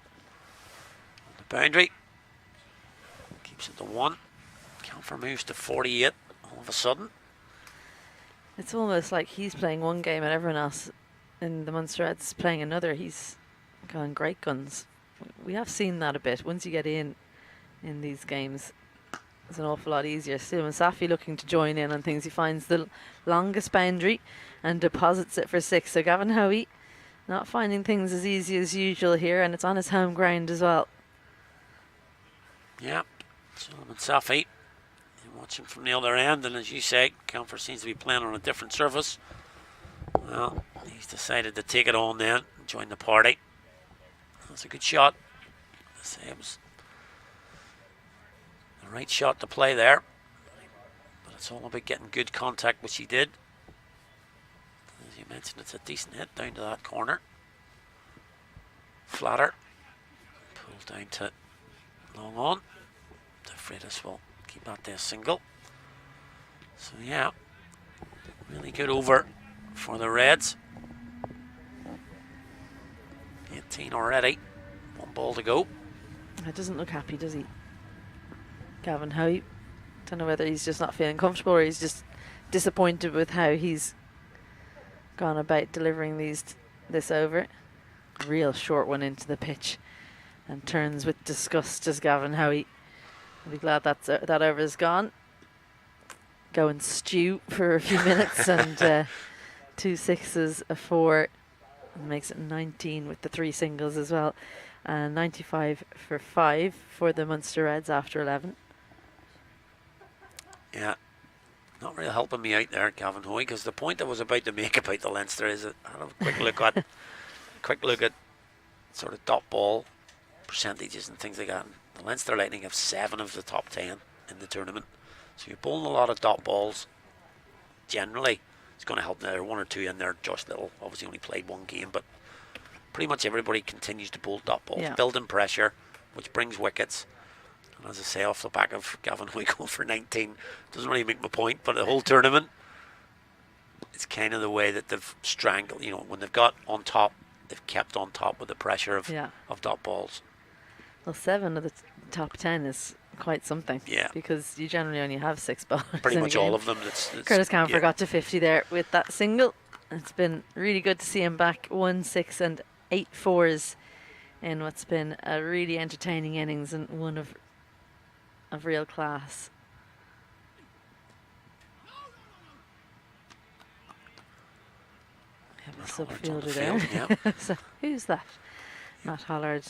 On the boundary. Keeps it to 1. Campher moves to 48 all of a sudden. It's almost like he's playing one game and everyone else in the Munster Reds playing another. He's going great guns. We have seen that a bit. Once you get in these games, it's an awful lot easier. Suleiman Safi looking to join in on things. He finds the longest boundary and deposits it for 6. So Gavin Hoey not finding things as easy as usual here, and it's on his home ground as well. Yeah, Suleiman Safi. You watch him from the other end, and as you say, Campher seems to be playing on a different surface. Well, he's decided to take it on then and join the party. That's a good shot. It was the right shot to play there, but it's all about getting good contact, which he did. As you mentioned, it's a decent hit down to that corner. Flatter. Pulled down to long on. De Freitas will keep that to a single. So yeah, really good over for the Reds. 18 already. 1 ball to go. It doesn't look happy, does he? Gavin Hoey. Don't know whether he's just not feeling comfortable or he's just disappointed with how he's gone about delivering this over. Real short one into the pitch, and turns with disgust as Gavin Hoey. I'll be glad that over is gone. Go and stew for a few minutes, and 2 6s, a 4, and makes it 19 with the 3 singles as well. And 95 for 5 for the Munster Reds after 11. Yeah, not really helping me out there, Gavin Hoey, because the point I was about to make about the Leinster is that I had a quick look at sort of dot ball percentages and things like that. And the Leinster Lightning have 7 of the top 10 in the tournament, so you're bowling a lot of dot balls. generally is going to help. There are one or two in there, Josh Little obviously only played one game, but pretty much everybody continues to bowl dot balls, building pressure, which brings wickets. And as I say, off the back of Gavin Hoy going for 19, doesn't really make my point, but the whole tournament, it's kind of the way that they've strangled, when they've got on top, they've kept on top with the pressure of dot balls. Well, 7 of the top 10 is quite something. Yeah. Because you generally only have 6 bowlers. Pretty much all of them. Curtis Campher got to 50 there with that single. It's been really good to see him back 1 6 and 8 fours in what's been a really entertaining innings and one of real class. Have a subfielder there. So who's that? Matt Hollard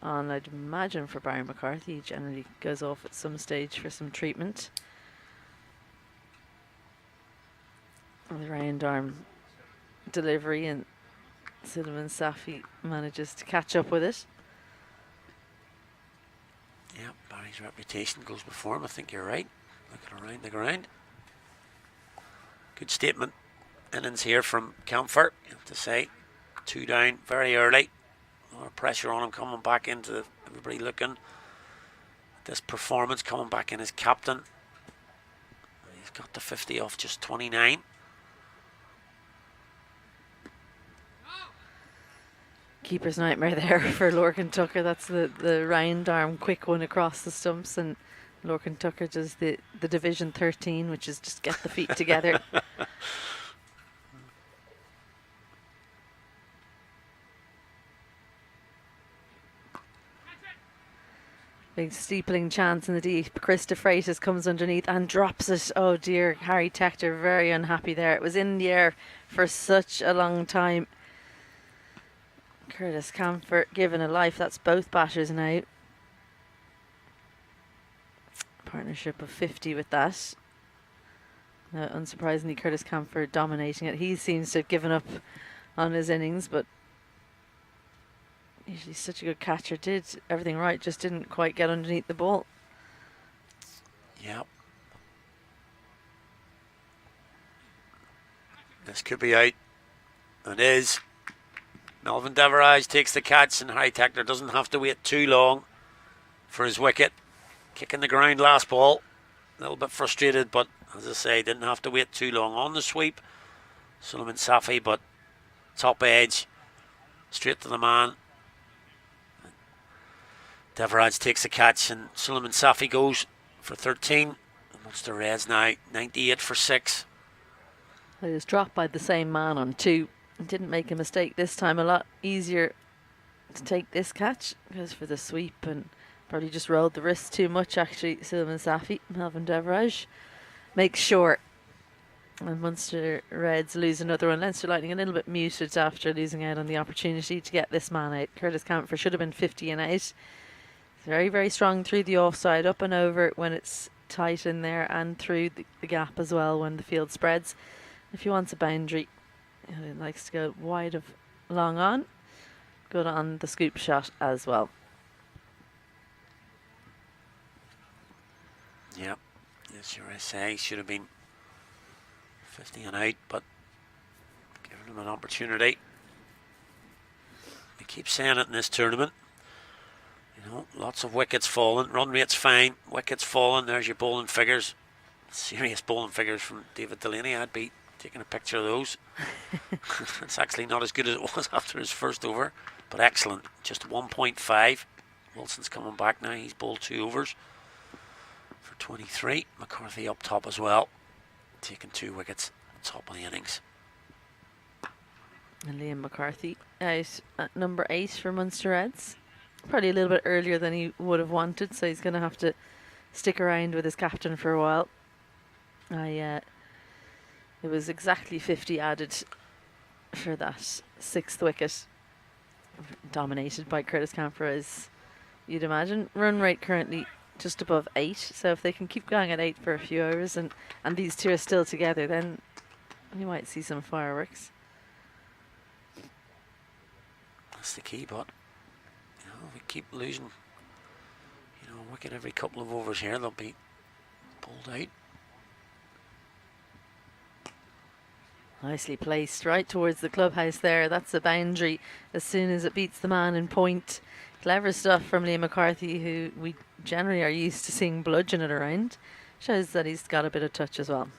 on, I'd imagine, for Barry McCarthy. He generally goes off at some stage for some treatment. The round arm delivery, and Suleiman Safi manages to catch up with it. Yeah, Barry's reputation goes before him. I think you're right. Looking around the ground. Good statement innings here from Campher, you have to say. 2 down very early. A lot of pressure on him coming back into everybody looking at this performance, coming back in as captain. He's got the 50 off just 29. Keeper's nightmare there for Lorcan Tucker. That's the round arm quick one across the stumps, and Lorcan Tucker does the Division 13, which is just get the feet together. Big steepling chance in the deep. Chris DeFreitas comes underneath and drops it. Oh dear, Harry Tector very unhappy there. It was in the air for such a long time. Curtis Campher given a life. That's both batters now. Partnership of 50 with that. Unsurprisingly, Curtis Campher dominating it. He seems to have given up on his innings, but usually such a good catcher, did everything right, just didn't quite get underneath the ball. Yep. This could be out. It is. Melvin Deverage takes the catch, and Harry Tector doesn't have to wait too long for his wicket. Kicking the ground last ball. A little bit frustrated, but as I say, didn't have to wait too long on the sweep. Suleiman Safi, but top edge. Straight to the man. Deverage takes the catch, and Suleiman Safi goes for 13. The Munster Reds now 98 for 6. He was dropped by the same man on 2. Didn't make a mistake this time. A lot easier to take this catch. Goes for the sweep and probably just rolled the wrist too much, actually. Suleiman Safi, Melvin Deverage makes sure. And Munster Reds lose another one. Leinster Lightning a little bit muted after losing out on the opportunity to get this man out. Curtis Campher should have been 50 and out. Very, very strong through the offside, up and over when it's tight in there, and through the gap as well when the field spreads. If he wants a boundary, he likes to go wide of long on. Good on the scoop shot as well. Yep, yes, you're saying should have been 50 and out, but giving him an opportunity. We keep saying it in this tournament. Lots of wickets falling. Run rate's fine. Wickets falling. There's your bowling figures. Serious bowling figures from David Delaney. I'd be taking a picture of those. It's actually not as good as it was after his first over, but excellent. Just 1.5. Wilson's coming back now. He's bowled 2 overs for 23. McCarthy up top as well, taking 2 wickets at top of the innings. And Liam McCarthy out at number 8 for Munster Reds. Probably a little bit earlier than he would have wanted, so he's going to have to stick around with his captain for a while. It was exactly 50 added for that 6th wicket, dominated by Curtis Campher, as you'd imagine. Run rate currently just above 8, so if they can keep going at 8 for a few hours, and these two are still together, then you might see some fireworks. That's the key, but we keep losing, a wicket every couple of overs here, they'll be pulled out. Nicely placed, right towards the clubhouse there. That's the boundary as soon as it beats the man in point. Clever stuff from Liam McCarthy, who we generally are used to seeing bludgeon it around. Shows that he's got a bit of touch as well.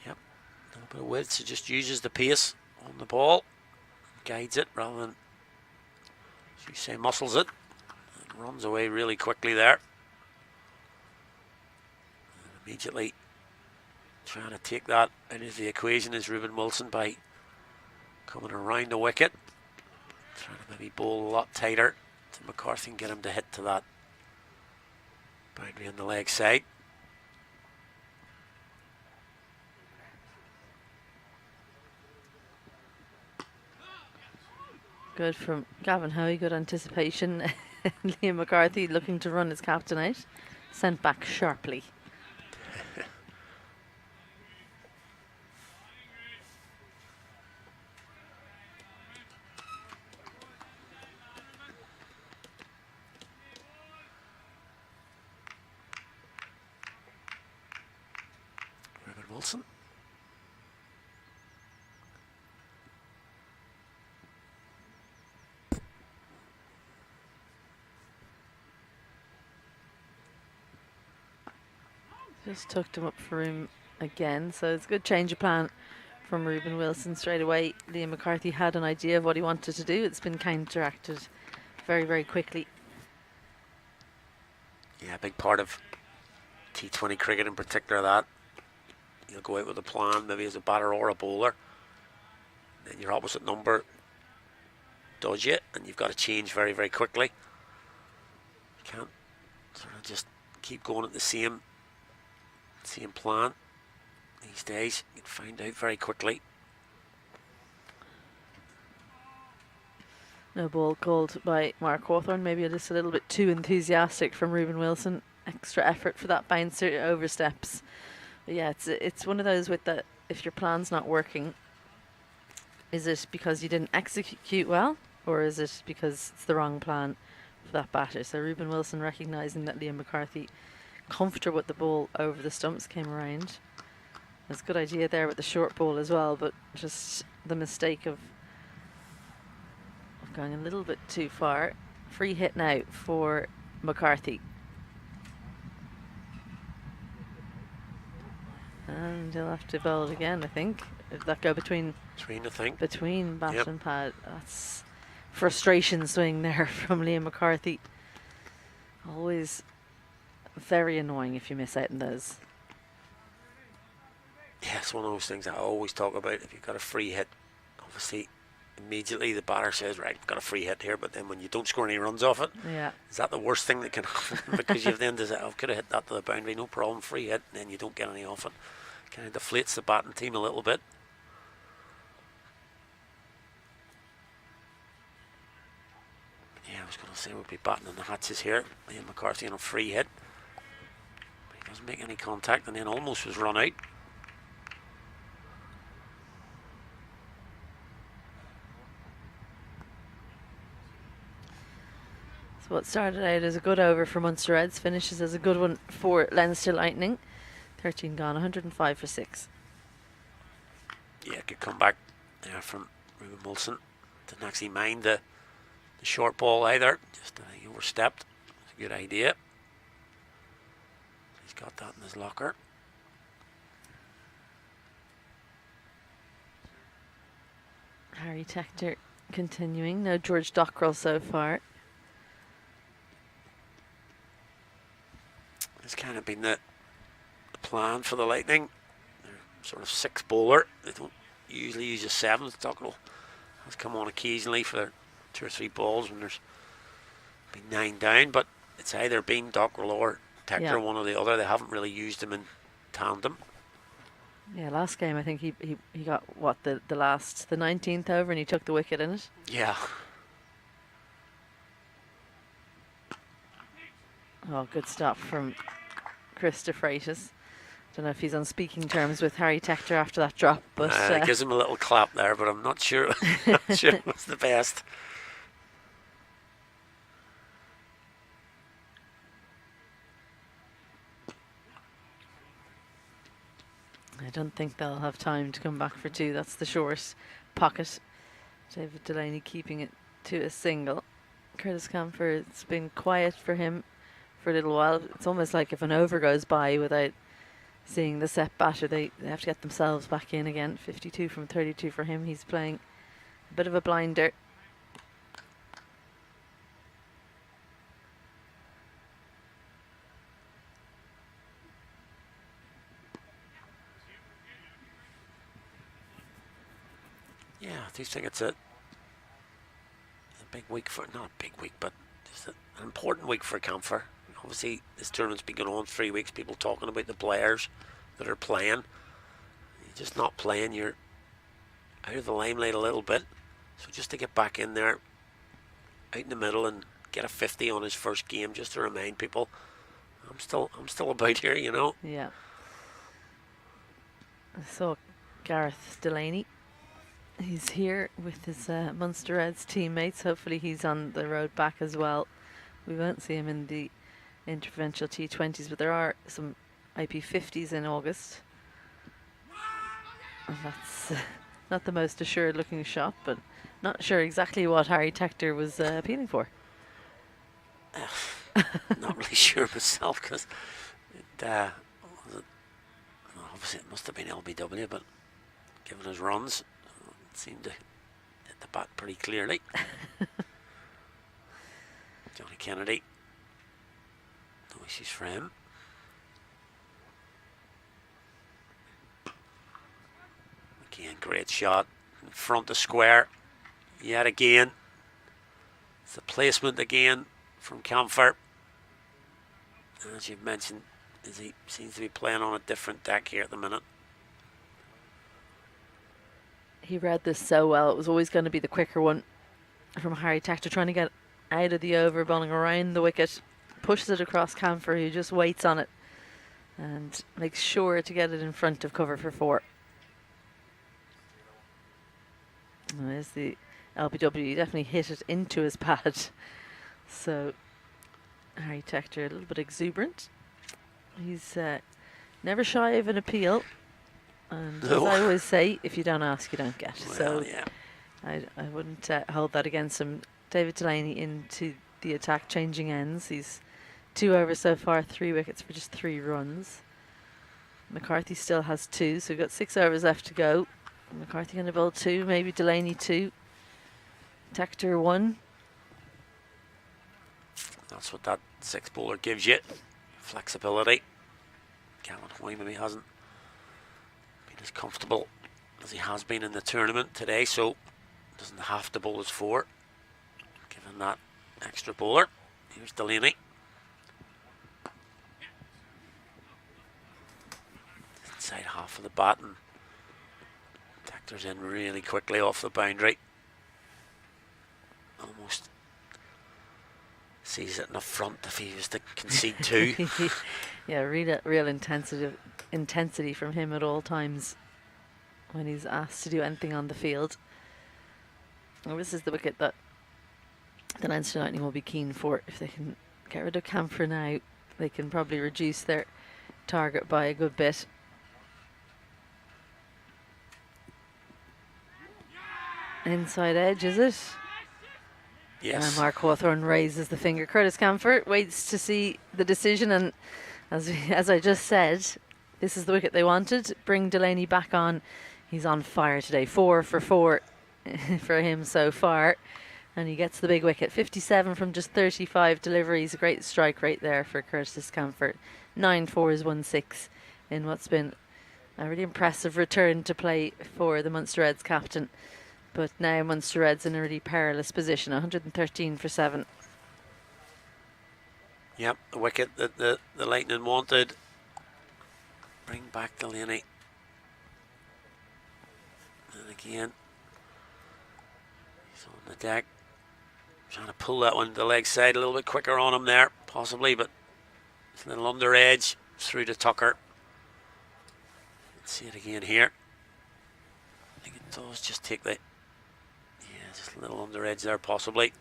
Yep, a little bit of width, so just uses the pace on the ball, guides it rather than, as you say, muscles it. And runs away really quickly there. And immediately trying to take that out of the equation is Reuben Wilson by coming around the wicket. Trying to maybe bowl a lot tighter to McCarthy and get him to hit to that boundary on the leg side. Good from Gavin Hoey, good anticipation. Liam McCarthy looking to run his captain out. Sent back sharply. Reuben Wilson. Just tucked him up for room again, so it's a good change of plan from Reuben Wilson straight away. Liam McCarthy had an idea of what he wanted to do. It's been counteracted very, very quickly. Yeah, a big part of T20 cricket in particular, that you'll go out with a plan, maybe as a batter or a bowler, then your opposite number does you, and you've got to change very, very quickly. You can't sort of just keep going at the same plan these days. You can find out very quickly. No ball called by Mark Hawthorne. Maybe just a little bit too enthusiastic from Reuben Wilson. Extra effort for that bouncer, oversteps. But yeah, it's one of those with that, if your plan's not working, is it because you didn't execute well, or is it because it's the wrong plan for that batter? So Reuben Wilson recognising that Liam McCarthy, comfortable with the ball over the stumps, came around. There's a good idea there with the short ball as well, but just the mistake of going a little bit too far. Free hit now for McCarthy. And he'll have to bowl it again, I think. If that go between bat Yep. and pad. That's frustration swing there from Liam McCarthy. Always very annoying if you miss out on those. Yeah, it's one of those things I always talk about. If you've got a free hit, obviously immediately the batter says, right, I've got a free hit here, but then when you don't score any runs off it, yeah, is that the worst thing that can happen? Because you've then decided, I could have hit that to the boundary, no problem, free hit, and then you don't get any off it. Kind of deflates the batting team a little bit. Yeah, I was going to say we'll be batting in the hatches here. Liam McCarthy on a free hit. But he doesn't make any contact and then almost was run out. So what started out as a good over for Munster Reds finishes as a good one for Leinster Lightning. 13 gone, 105 for 6. Yeah, good comeback there from Reuben Wilson. Didn't actually mind the short ball either. Just he overstepped. It's a good idea. He's got that in his locker. Harry Tector continuing. No George Dockrell so far. It's kind of been the plan for the Lightning. They're sort of 6 bowler. They don't usually use a 7. Dockrell has come on occasionally for 2 or 3 balls when there's been 9 down, but it's either been Dockrell or Tector, one or the other. They haven't really used them in tandem. Yeah, last game I think he got what the 19th over, and he took the wicket in it. Yeah. Oh, good stop from Chris de Freitas. Don't know if he's on speaking terms with Harry Tector after that drop, but gives him a little clap there, but I'm not sure. Not sure it was the best. I don't think they'll have time to come back for two. That's the short pocket. David Delaney keeping it to a single. Curtis Campher, it's been quiet for him for a little while. It's almost like if an over goes by without seeing the set batter, they have to get themselves back in again. 52 from 32 for him. He's playing a bit of a blinder. Yeah, I do think it's a big week for, not a big week, but just an important week for Campher. Obviously, this tournament's been going on 3 weeks. People talking about the players that are playing. You're just not playing. You're out of the limelight a little bit. So just to get back in there, out in the middle, and get a 50 on his first game, just to remind people, I'm still about here, you know. Yeah. I saw Gareth Delaney. He's here with his Munster Reds teammates. Hopefully he's on the road back as well. We won't see him in the interprovincial T20s, but there are some IP50s in August. And that's not the most assured looking shot, but not sure exactly what Harry Tector was appealing for. Not really sure myself, because obviously it must have been LBW, but given his runs, it seemed to hit the bat pretty clearly. Johnny Kennedy, no issues for him. Again, great shot in front of square yet again. It's the placement again from Campher. As you've mentioned, he seems to be playing on a different deck here at the minute. He read this so well. It was always going to be the quicker one from Harry Tector, trying to get out of the over, bowling around the wicket, pushes it across Campher, who just waits on it and makes sure to get it in front of cover for four. And there's the LBW. He definitely hit it into his pad. So Harry Tector, a little bit exuberant. He's never shy of an appeal. And No. as I always say, if you don't ask, you don't get. Well, so yeah. I wouldn't hold that against him. David Delaney into the attack, changing ends. He's 2 overs so far, 3 wickets for just 3 runs. McCarthy still has 2, so we've got 6 overs left to go. McCarthy going to bowl 2, maybe Delaney 2. Tector 1. That's what that 6 bowler gives you. Flexibility. Gavin Hoy maybe hasn't been as comfortable as he has been in the tournament today, so doesn't have to bowl his 4. Given that extra bowler. Here's Delaney. Inside half of the bat, and Tector's in really quickly off the boundary. Almost sees it in the front if he was to concede 2. Yeah, real intensity from him at all times when he's asked to do anything on the field. Well, this is the wicket that the Leinster Lightning will be keen for. If they can get rid of Campher now, they can probably reduce their target by a good bit. Inside edge, is it? Yes. And Mark Hawthorne raises the finger. Curtis Campher waits to see the decision, and as I just said, this is the wicket they wanted. Bring Delaney back on. He's on fire today. 4 for 4 for him so far. And he gets the big wicket. 57 from just 35 deliveries. A great strike rate there for Curtis Campher. 9 fours, 1 6 in what's been a really impressive return to play for the Munster Reds captain. But now Munster Reds in a really perilous position. 113 for 7. Yep, the wicket that the Lightning wanted. Bring back Delaney. And again, he's on the deck. Trying to pull that one to the leg side, a little bit quicker on him there, possibly, but it's a little under edge through to Tucker. Let's see it again here. I think it does just take the, yeah, just a little under edge there, possibly.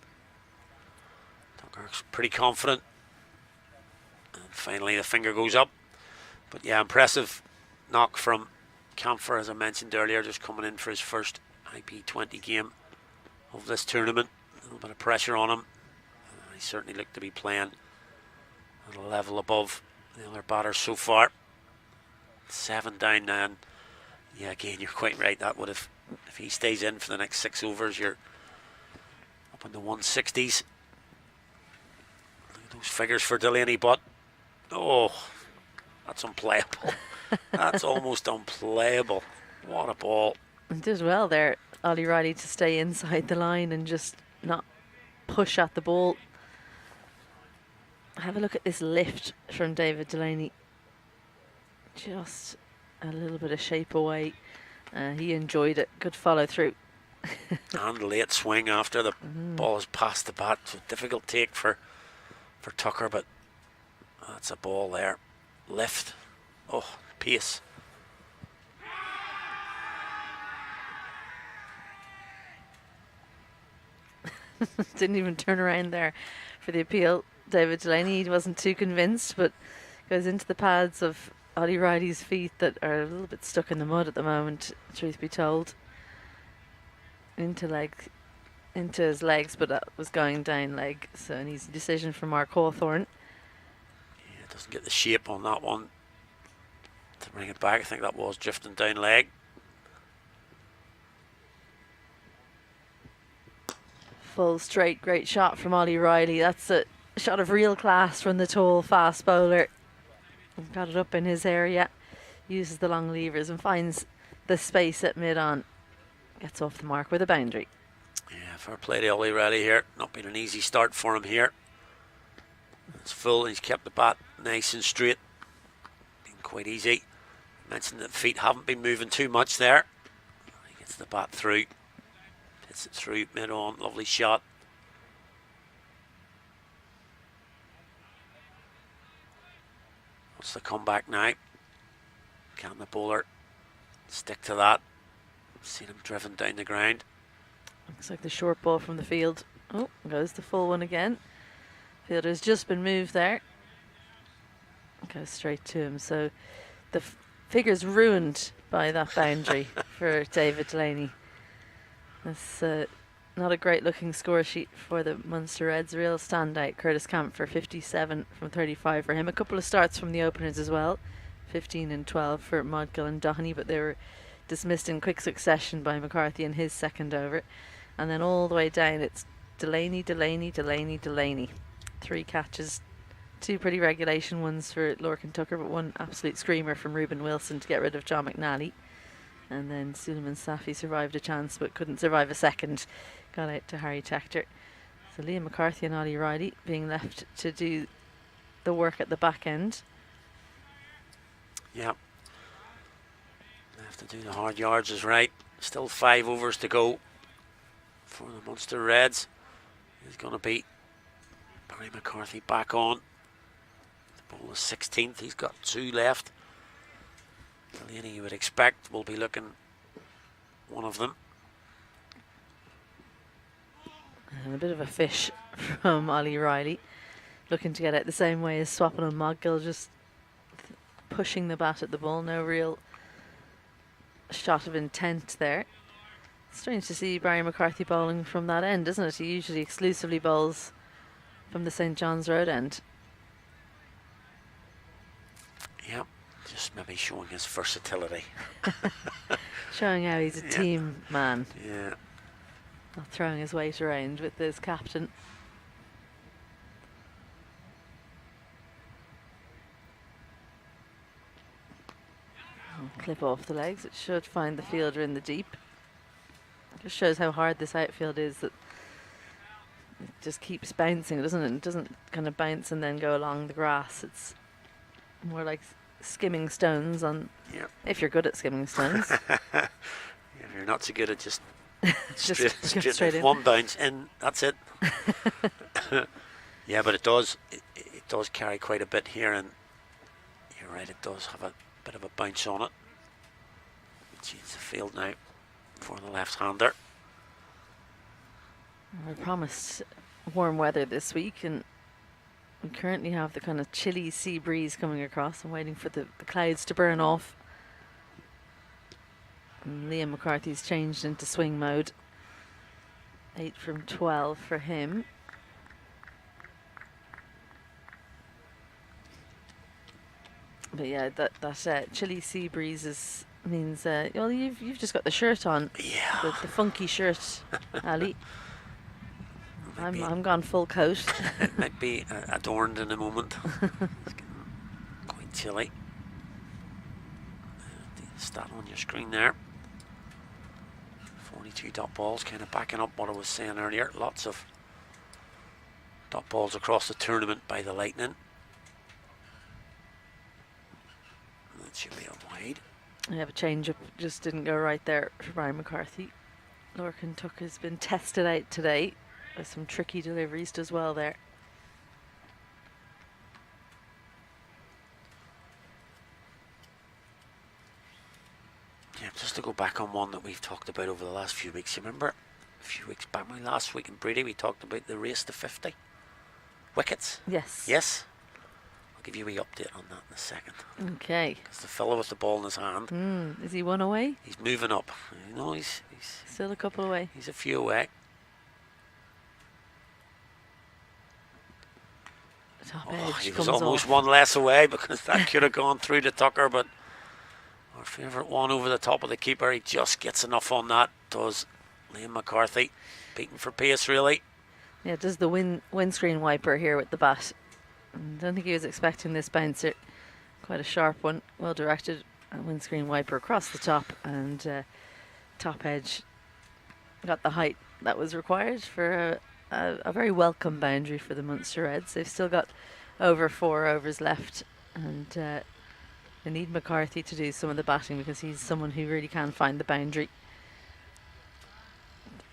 Tucker's pretty confident. And finally the finger goes up. But yeah, impressive knock from Campher, as I mentioned earlier, just coming in for his first IP20 game of this tournament. A little bit of pressure on him. He certainly looked to be playing at a level above the other batters so far. 7 down now, and yeah, again, you're quite right. That would have, if he stays in for the next 6 overs, you're up in the 160s. Look at those figures for Delaney, but oh, that's unplayable. That's almost unplayable. What a ball. He did well there, Ollie Riley, to stay inside the line and just not push at the ball. Have a look at this lift from David Delaney. Just a little bit of shape away. He enjoyed it. Good follow through. And late swing after the ball has passed the bat. So difficult take for Tucker, but that's a ball there. Lift. Oh, pace. Didn't even turn around there for the appeal. David Delaney, he wasn't too convinced, but goes into the pads of Ollie Riley's feet that are a little bit stuck in the mud at the moment, truth be told. Into his legs, but that was going down leg, so an easy decision for Mark Hawthorne. Yeah, doesn't get the shape on that one to bring it back. I think that was drifting down leg. Full straight, great shot from Ollie Riley. That's a shot of real class from the tall, fast bowler. Got it up in his area, uses the long levers and finds the space at mid-on. Gets off the mark with a boundary. Yeah, fair play to Ollie Riley here. Not been an easy start for him here. It's full, he's kept the bat nice and straight. Been quite easy. Mentioned that feet haven't been moving too much there. He gets the bat through. Hits it through mid-on, lovely shot. What's the comeback now? Can the bowler stick to that? Seen him driven down the ground. Looks like the short ball from the field. Oh, goes the full one again. Fielder's just been moved there. Goes straight to him. So the figure's ruined by that boundary for David Delaney. That's not a great looking score sheet for the Munster Reds. Real standout, Curtis Campher, 57 from 35 for him. A couple of starts from the openers as well, 15 and 12 for Modgill and Doheny, but they were dismissed in quick succession by McCarthy in his second over. And then all the way down it's Delaney, Delaney, Delaney, Delaney. 3 catches, 2 pretty regulation ones for Lorcan Tucker, but 1 absolute screamer from Reuben Wilson to get rid of John McNally. And then Suleiman Safi survived a chance but couldn't survive a second. Got out to Harry Tector. So Liam McCarthy and Ollie Riley being left to do the work at the back end. Yeah. They have to do the hard yards is right. Still 5 overs to go for the Munster Reds. He's going to beat Barry McCarthy back on. The ball is 16th. He's got 2 left. Delaney, you would expect, will be looking one of them. And a bit of a fish from Ollie Riley. Looking to get out the same way as Swapping and Modgill, just pushing the bat at the ball. No real shot of intent there. Strange to see Barry McCarthy bowling from that end, isn't it? He usually exclusively bowls from the St John's Road end. Yep, just maybe showing his versatility. Showing how he's a team man. Yeah. Not throwing his weight around with his captain. Clip off the legs. It should find the fielder in the deep. Just shows how hard this outfield is, that it just keeps bouncing, doesn't it? It doesn't kind of bounce and then go along the grass. It's more like skimming stones on, if you're good at skimming stones. If you're not so good at just straight in. One bounce in, that's it. Yeah, but it does carry quite a bit here, and you're right, it does have a bit of a bounce on it. Change the field now for the left-hander. We're promised warm weather this week, and we currently have the kind of chilly sea breeze coming across. I'm waiting for the clouds to burn off. And Liam McCarthy's changed into swing mode. 8 from 12 for him. But yeah, that chilly sea breeze means well, you've just got the shirt on. Yeah. The funky shirt, Ali. Maybe I'm gone full coat. it might be adorned in a moment. It's getting quite chilly. The stat on your screen there. 42 dot balls, kind of backing up what I was saying earlier. Lots of dot balls across the tournament by the Lightning. That should be a wide. I have a change up, just didn't go right there for Brian McCarthy. Lorcan Tuck has been tested out today with some tricky deliveries, does well there. Yeah, just to go back on one that we've talked about over the last few weeks. You remember a few weeks back, my last week in Brady, we talked about the race to 50 wickets. Yes. Yes. I'll give you a wee update on that in a second. Okay. Because the fellow with the ball in his hand. Is he one away? He's moving up. You know, he's Still a couple away. He's a few away. Top edge He comes was almost off. one less away because that could have gone through to Tucker, but our favourite one over the top of the keeper, he just gets enough on that, does Liam McCarthy. Beating for pace, really. Yeah, does the windscreen wiper here with the bat. I don't think he was expecting this bouncer. Quite a sharp one, well directed. A windscreen wiper across the top, and top edge got the height that was required for a very welcome boundary for the Munster Reds. They've still got over 4 overs left, and they need McCarthy to do some of the batting because he's someone who really can find the boundary.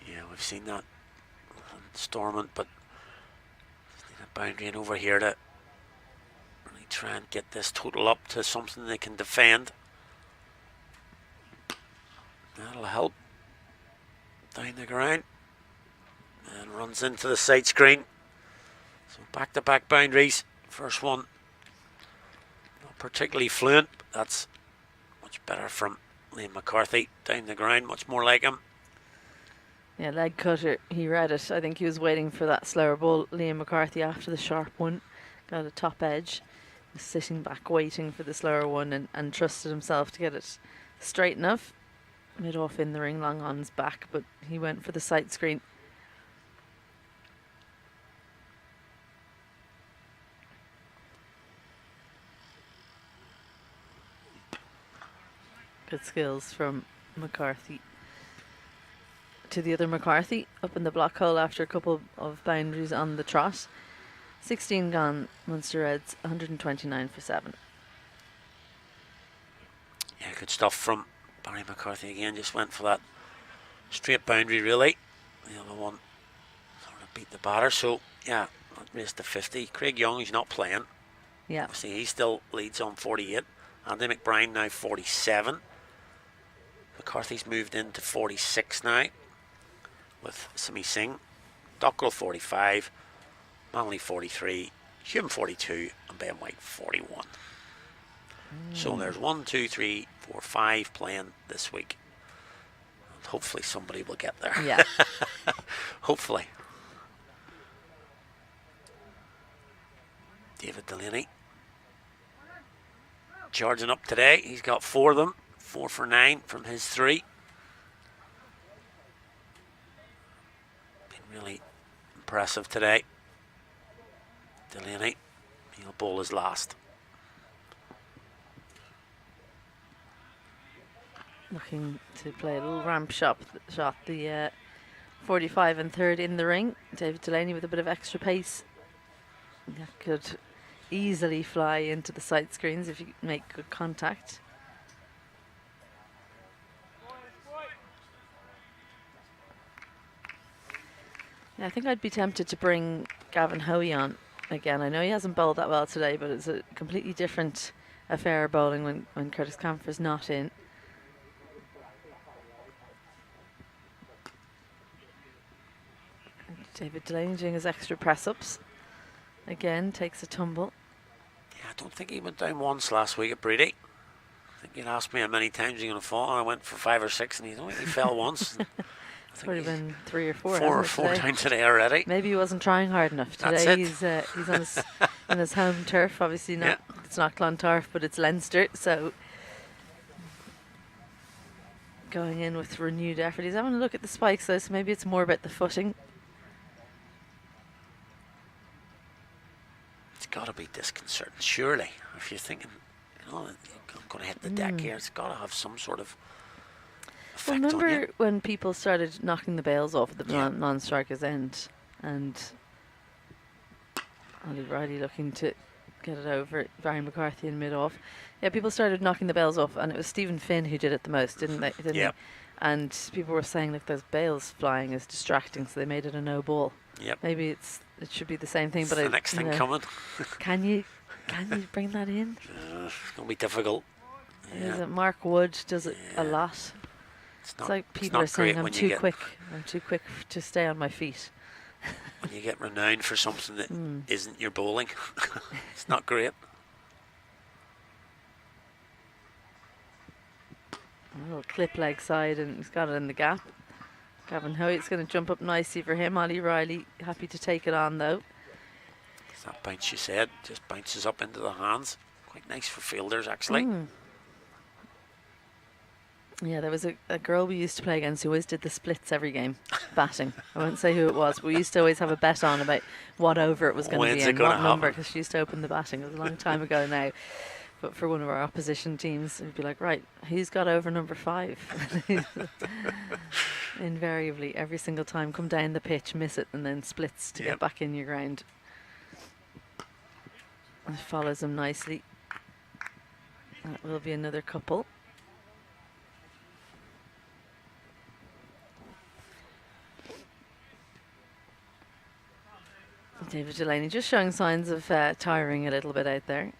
Yeah, we've seen that Stormont, but a boundary in over here to really try and get this total up to something they can defend. That'll help. Down the ground and runs into the side screen. So back-to-back boundaries. First one not particularly fluent, but that's much better from Liam McCarthy. Down the ground, much more like him. Yeah, leg cutter, he read it. I think he was waiting for that slower ball. Liam McCarthy after the sharp one got a top edge, was sitting back waiting for the slower one, and trusted himself to get it straight enough. Mid off in the ring, long on's back, but he went for the sight screen. Good skills from McCarthy. To the other McCarthy, up in the block hole after a couple of boundaries on the trot. 16 gone, Munster Reds, 129 for 7. Yeah, good stuff from Barry McCarthy again. Just went for that straight boundary, really. The other one sort of beat the batter. So, yeah, race to 50. Craig Young is not playing. Yeah. Obviously, he still leads on 48. Andy McBride now 47. McCarthy's moved into 46 now with Simi Singh. Dockrell 45. Manley 43. Hume 42. And Ben White 41. So there's 1, 2, 3, 4, 5 playing this week. And hopefully somebody will get there. Yeah. Hopefully. David Delaney charging up today. He's got 4 of them. 4 for 9 from his 3. Been really impressive today. Delaney. He'll bowl his last. Looking to play a little ramp shot, the 45 and third in the ring. David Delaney with a bit of extra pace. That could easily fly into the sight screens if you make good contact. Yeah, I think I'd be tempted to bring Gavin Hoey on again. I know he hasn't bowled that well today, but it's a completely different affair bowling when Curtis Campher's not in. David Delaney doing his extra press-ups. Again, takes a tumble. Yeah, I don't think he went down once last week at Brady. I think you'd asked me how many times you're going to fall, and I went for 5 or 6, and he fell once. It's probably been 3 or 4. Four times today already. Maybe he wasn't trying hard enough That's today. it. He's on his on his home turf. Obviously, not it's not Clontarf, but it's Leinster. So going in with renewed effort. He's having a look at the spikes though, so maybe it's more about the footing. It's got to be disconcerting, surely. If you're thinking, I'm going to hit the deck here, it's got to have some sort of effect on you. Remember when people started knocking the bails off at the non-striker's end, and Ollie Riley looking to get it over Barry McCarthy in mid-off. Yeah, people started knocking the bails off, and it was Stephen Finn who did it the most, didn't they? He? And people were saying, look, those bails flying is distracting, so they made it a no ball. Yep. Maybe it should be the same thing, it's but the next thing coming. Can you bring that in? It's going to be difficult. Is it Mark Wood does it a lot? It's like people are saying I'm too quick to stay on my feet. When you get renowned for something that isn't your bowling, it's not great. A little clip leg side, and he's got it in the gap. Gavin Hoyt's going to jump up nicely for him. Ollie Riley happy to take it on though. That bounce you said just bounces up into the hands. Quite nice for fielders actually. Yeah, there was a girl we used to play against who always did the splits every game, batting. I won't say who it was, but we used to always have a bet on about what over it was going to be and what number, because she used to open the batting. It was a long time ago now. But for one of our opposition teams, we'd be like, right, who's got over number 5? Invariably, every single time, come down the pitch, miss it, and then splits to get back in your ground. And follows him nicely. That will be another couple. David Delaney just showing signs of tiring a little bit out there.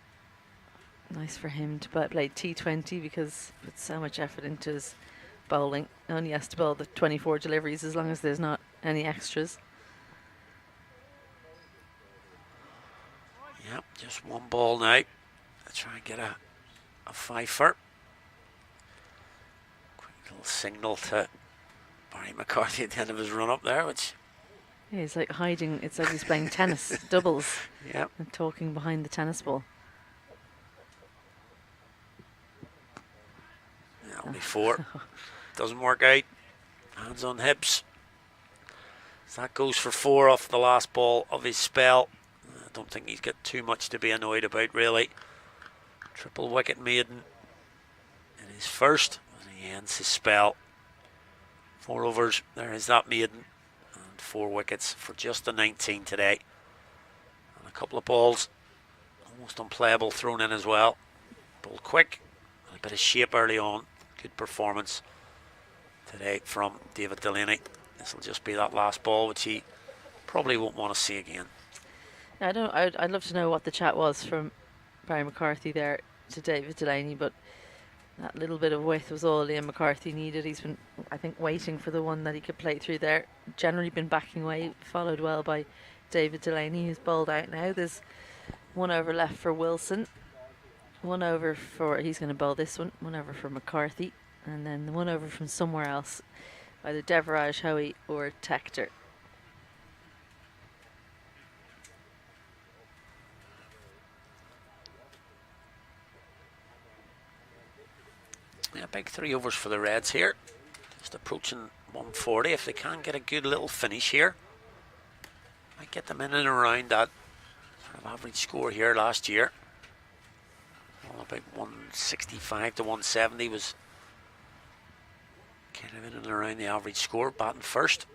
Nice for him to play T20 because he puts so much effort into his bowling. Only has to bowl the 24 deliveries as long as there's not any extras. Yep, just one ball now. Let's try and get a fifer. Quick little signal to Barry McCarthy at the end of his run up there, which... Yeah, he's like hiding. It's like he's playing tennis, doubles. Yep. And talking behind the tennis ball. That'll be 4. Doesn't work out. Hands on hips. So that goes for 4 off the last ball of his spell. I don't think he's got too much to be annoyed about, really. Triple wicket maiden in his first, and he ends his spell. 4 overs. There is that maiden. 4 wickets for just the 19 today. And a couple of balls almost unplayable thrown in as well. Ball quick, a bit of shape early on. Good performance today from David Delaney. This will just be that last ball, which he probably won't want to see again. I'd love to know what the chat was from Barry McCarthy there to David Delaney, but that little bit of width was all Liam McCarthy needed. He's been, I think, waiting for the one that he could play through there. Generally been backing away, followed well by David Delaney, who's bowled out now. There's 1 over left for Wilson. 1 over for, he's going to bowl this one. 1 over for McCarthy. And then the 1 over from somewhere else, either Devaraj, Hoey or Tector. Yeah, big 3 overs for the Reds here. Just approaching 140. If they can get a good little finish here, might get them in and around that sort of average score here last year. All about 165 to 170 was kind of in and around the average score, batting first.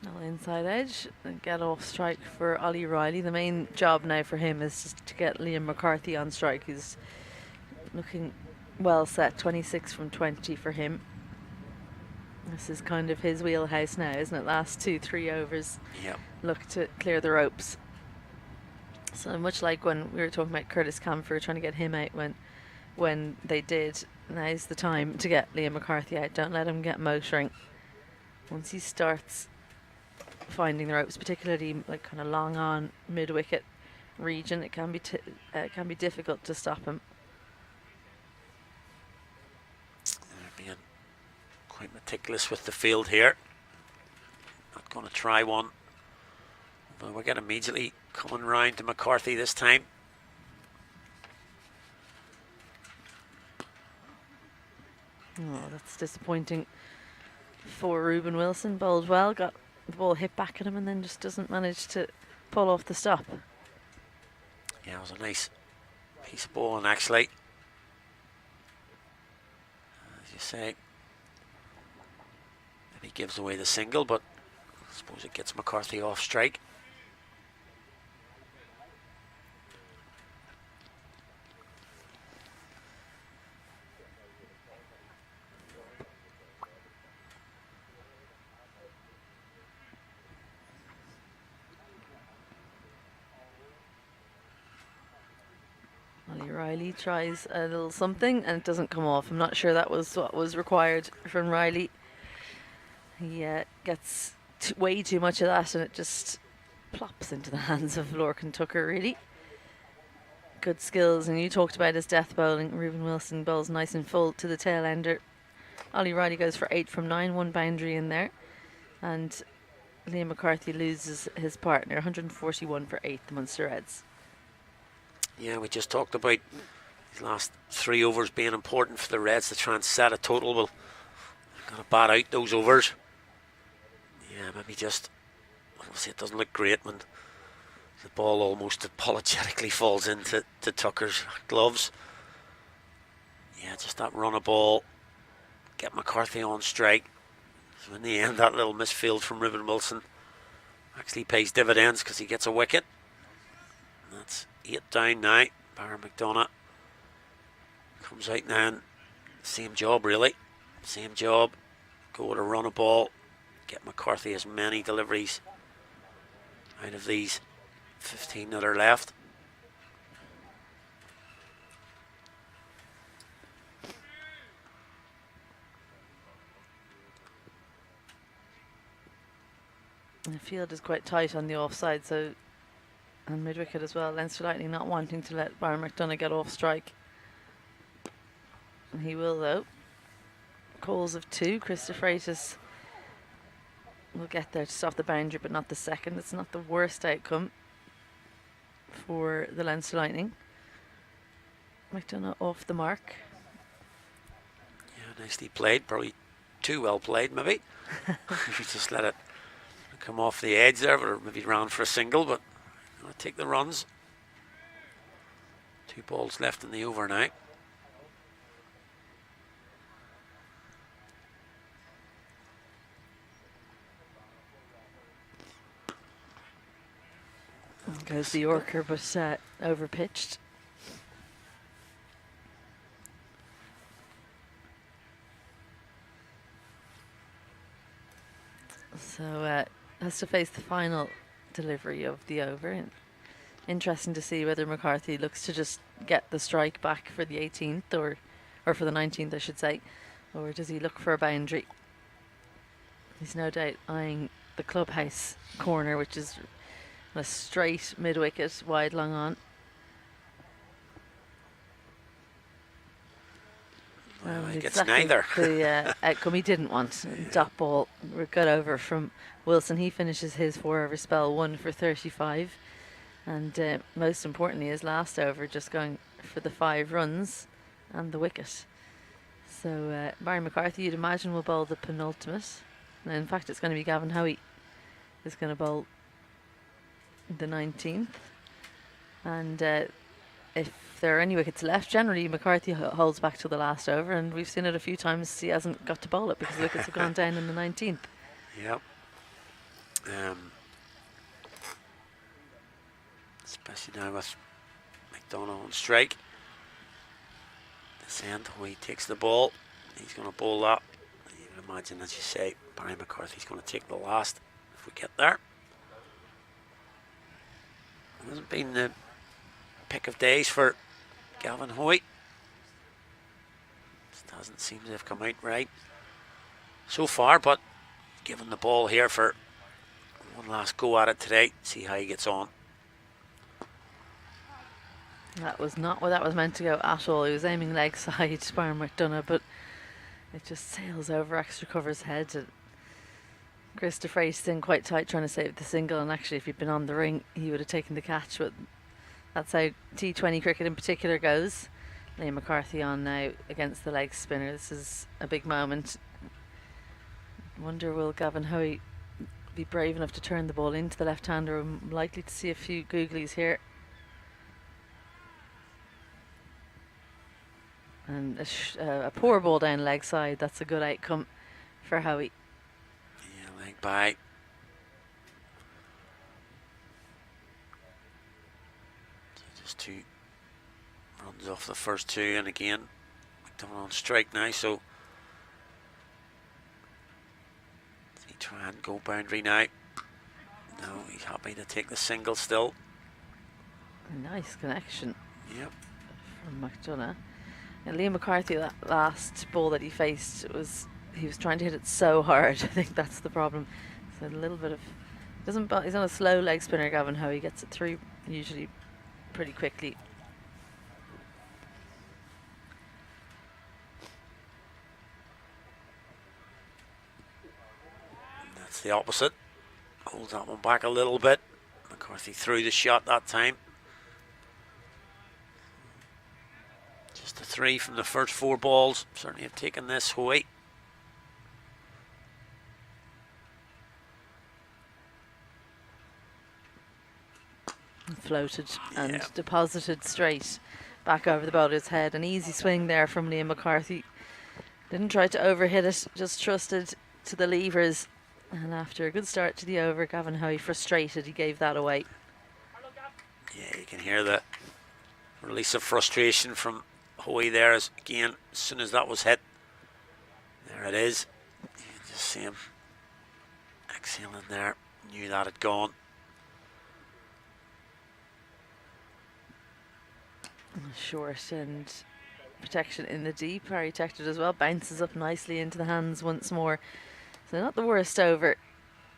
Little inside edge, and get off strike for Ollie Riley. The main job now for him is just to get Liam McCarthy on strike. He's looking well set, 26 from 20 for him. This is kind of his wheelhouse now, isn't it? Last 2-3 overs. Yep. Look to clear the ropes. So much like when we were talking about Curtis Campher, trying to get him out when they did. Now's the time to get Liam McCarthy out. Don't let him get motoring. Once he starts finding the ropes, particularly like kind of long on mid-wicket, region, it can be difficult to stop him. They're being quite meticulous with the field here. Not going to try one. But we're getting immediately coming round to McCarthy this time. Oh, that's disappointing for Reuben Wilson. Bowled well, got the ball hit back at him and then just doesn't manage to pull off the stop. Yeah, it was a nice piece of bowling actually. As you say, maybe gives away the single, but I suppose it gets McCarthy off strike. Riley tries a little something and it doesn't come off. I'm not sure that was what was required from Riley. He gets way too much of that and it just plops into the hands of Lorcan Tucker, really. Good skills, and you talked about his death bowling. Reuben Wilson bowls nice and full to the tail ender. Ollie Riley goes for 8 from 9, one boundary in there. And Liam McCarthy loses his partner, 141 for 8, the Munster Reds. Yeah, we just talked about these last 3 overs being important for the Reds to try and set a total. Well, got to bat out those overs. Yeah, maybe just, obviously it doesn't look great when the ball almost apologetically falls into Tucker's gloves. Yeah, just that run of ball, get McCarthy on strike. So in the end, that little misfield from Reuben Wilson actually pays dividends because he gets a wicket. And that's 8 down now. Barry McDonough comes out now and same job really. Same job. Go to run a ball. Get McCarthy as many deliveries out of these 15 that are left. The field is quite tight on the offside, so, and mid-wicket as well. Leinster Lightning not wanting to let Barry McDonough get off strike. And he will, though. Calls of 2. Chris de Freitas will get there to stop the boundary, but not the second. It's not the worst outcome for the Leinster Lightning. McDonough off the mark. Yeah, nicely played. Probably too well played, maybe. If you just let it come off the edge there, or maybe round for a single, but I'll take the runs. 2 balls left in the over now. Goes the Yorker, but over pitched. So has to face the final delivery of the over. And interesting to see whether McCarthy looks to just get the strike back for the 18th or for the 19th, I should say, or does he look for a boundary? He's no doubt eyeing the clubhouse corner, which is a straight mid-wicket, wide long on. Well, he gets exactly neither. The outcome he didn't want. Dot ball got over from Wilson. He finishes his 4-over spell 1 for 35. And most importantly, his last over just going for the 5 runs and the wicket. So Barry McCarthy, you'd imagine, will bowl the penultimate. And in fact, it's going to be Gavin Howie who's going to bowl the 19th. And if there are any wickets left, generally McCarthy holds back till the last over, and we've seen it a few times he hasn't got to bowl it because the wickets have gone down in the 19th. Yep. Especially now with McDonough on strike. This end, he takes the ball. He's going to bowl that. You would imagine, as you say, Barry McCarthy's going to take the last if we get there. It hasn't been the pick of days for Gavin Hoyt. Just doesn't seem to have come out right so far, but given the ball here for one last go at it today, see how he gets on. That was not where that was meant to go at all. He was aiming leg side, Byron McDonough, but it just sails over extra cover's head. And Chris de Vrees in quite tight trying to save the single, and actually if he'd been on the ring he would have taken the catch, but that's how T20 cricket in particular goes. Liam McCarthy on now against the leg spinner. This is a big moment. Wonder will Gavin Hoey be brave enough to turn the ball into the left-hander? I'm likely to see a few googlies here. And a poor ball down leg side. That's a good outcome for Hoey. Yeah, leg by. Just 2 runs off the first 2, and again McDonough on strike now, so does he try and go boundary now? No, he's happy to take the single still. A nice connection. Yep. From McDonough. And Liam McCarthy, that last ball that he faced, he was trying to hit it so hard. I think that's the problem. So a little bit of he's on a slow leg spinner, Gavin Hoey gets it through usually pretty quickly. And that's the opposite. Holds that one back a little bit. McCarthy threw the shot that time. Just a 3 from the first 4 balls. Certainly have taken this Hoey. Floated and deposited straight back over the bowler's head. An easy swing there from Liam McCarthy. Didn't try to overhit it, just trusted to the levers. And after a good start to the over, Gavin Hoey frustrated, he gave that away. Yeah, you can hear the release of frustration from Hoey there, as again, as soon as that was hit, there it is. You can just see him exhaling there, knew that had gone. Short and protection in the deep, very protected as well, bounces up nicely into the hands once more. So not the worst over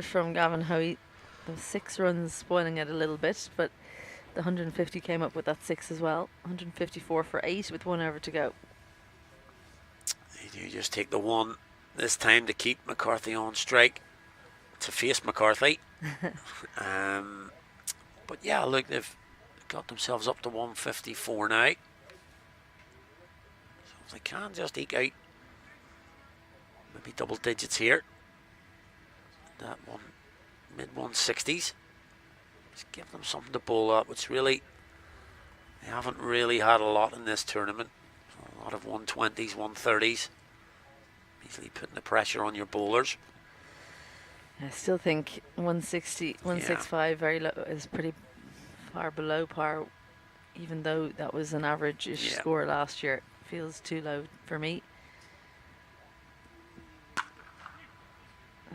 from Gavin Hoey. The 6 runs spoiling it a little bit, but the 150 came up with that 6 as well. 154 for 8 with 1 over to go. You just take the 1 this time to keep McCarthy on strike, to face McCarthy. But yeah, look, they've got themselves up to 154 now. So if they can just eke out maybe double digits here, that one mid 160s, just give them something to bowl up. It's really, they haven't really had a lot in this tournament. A lot of 120s, 130s, easily putting the pressure on your bowlers. I still think 160, 165 very low is pretty far below par, even though that was an average-ish score last year. Feels too low for me.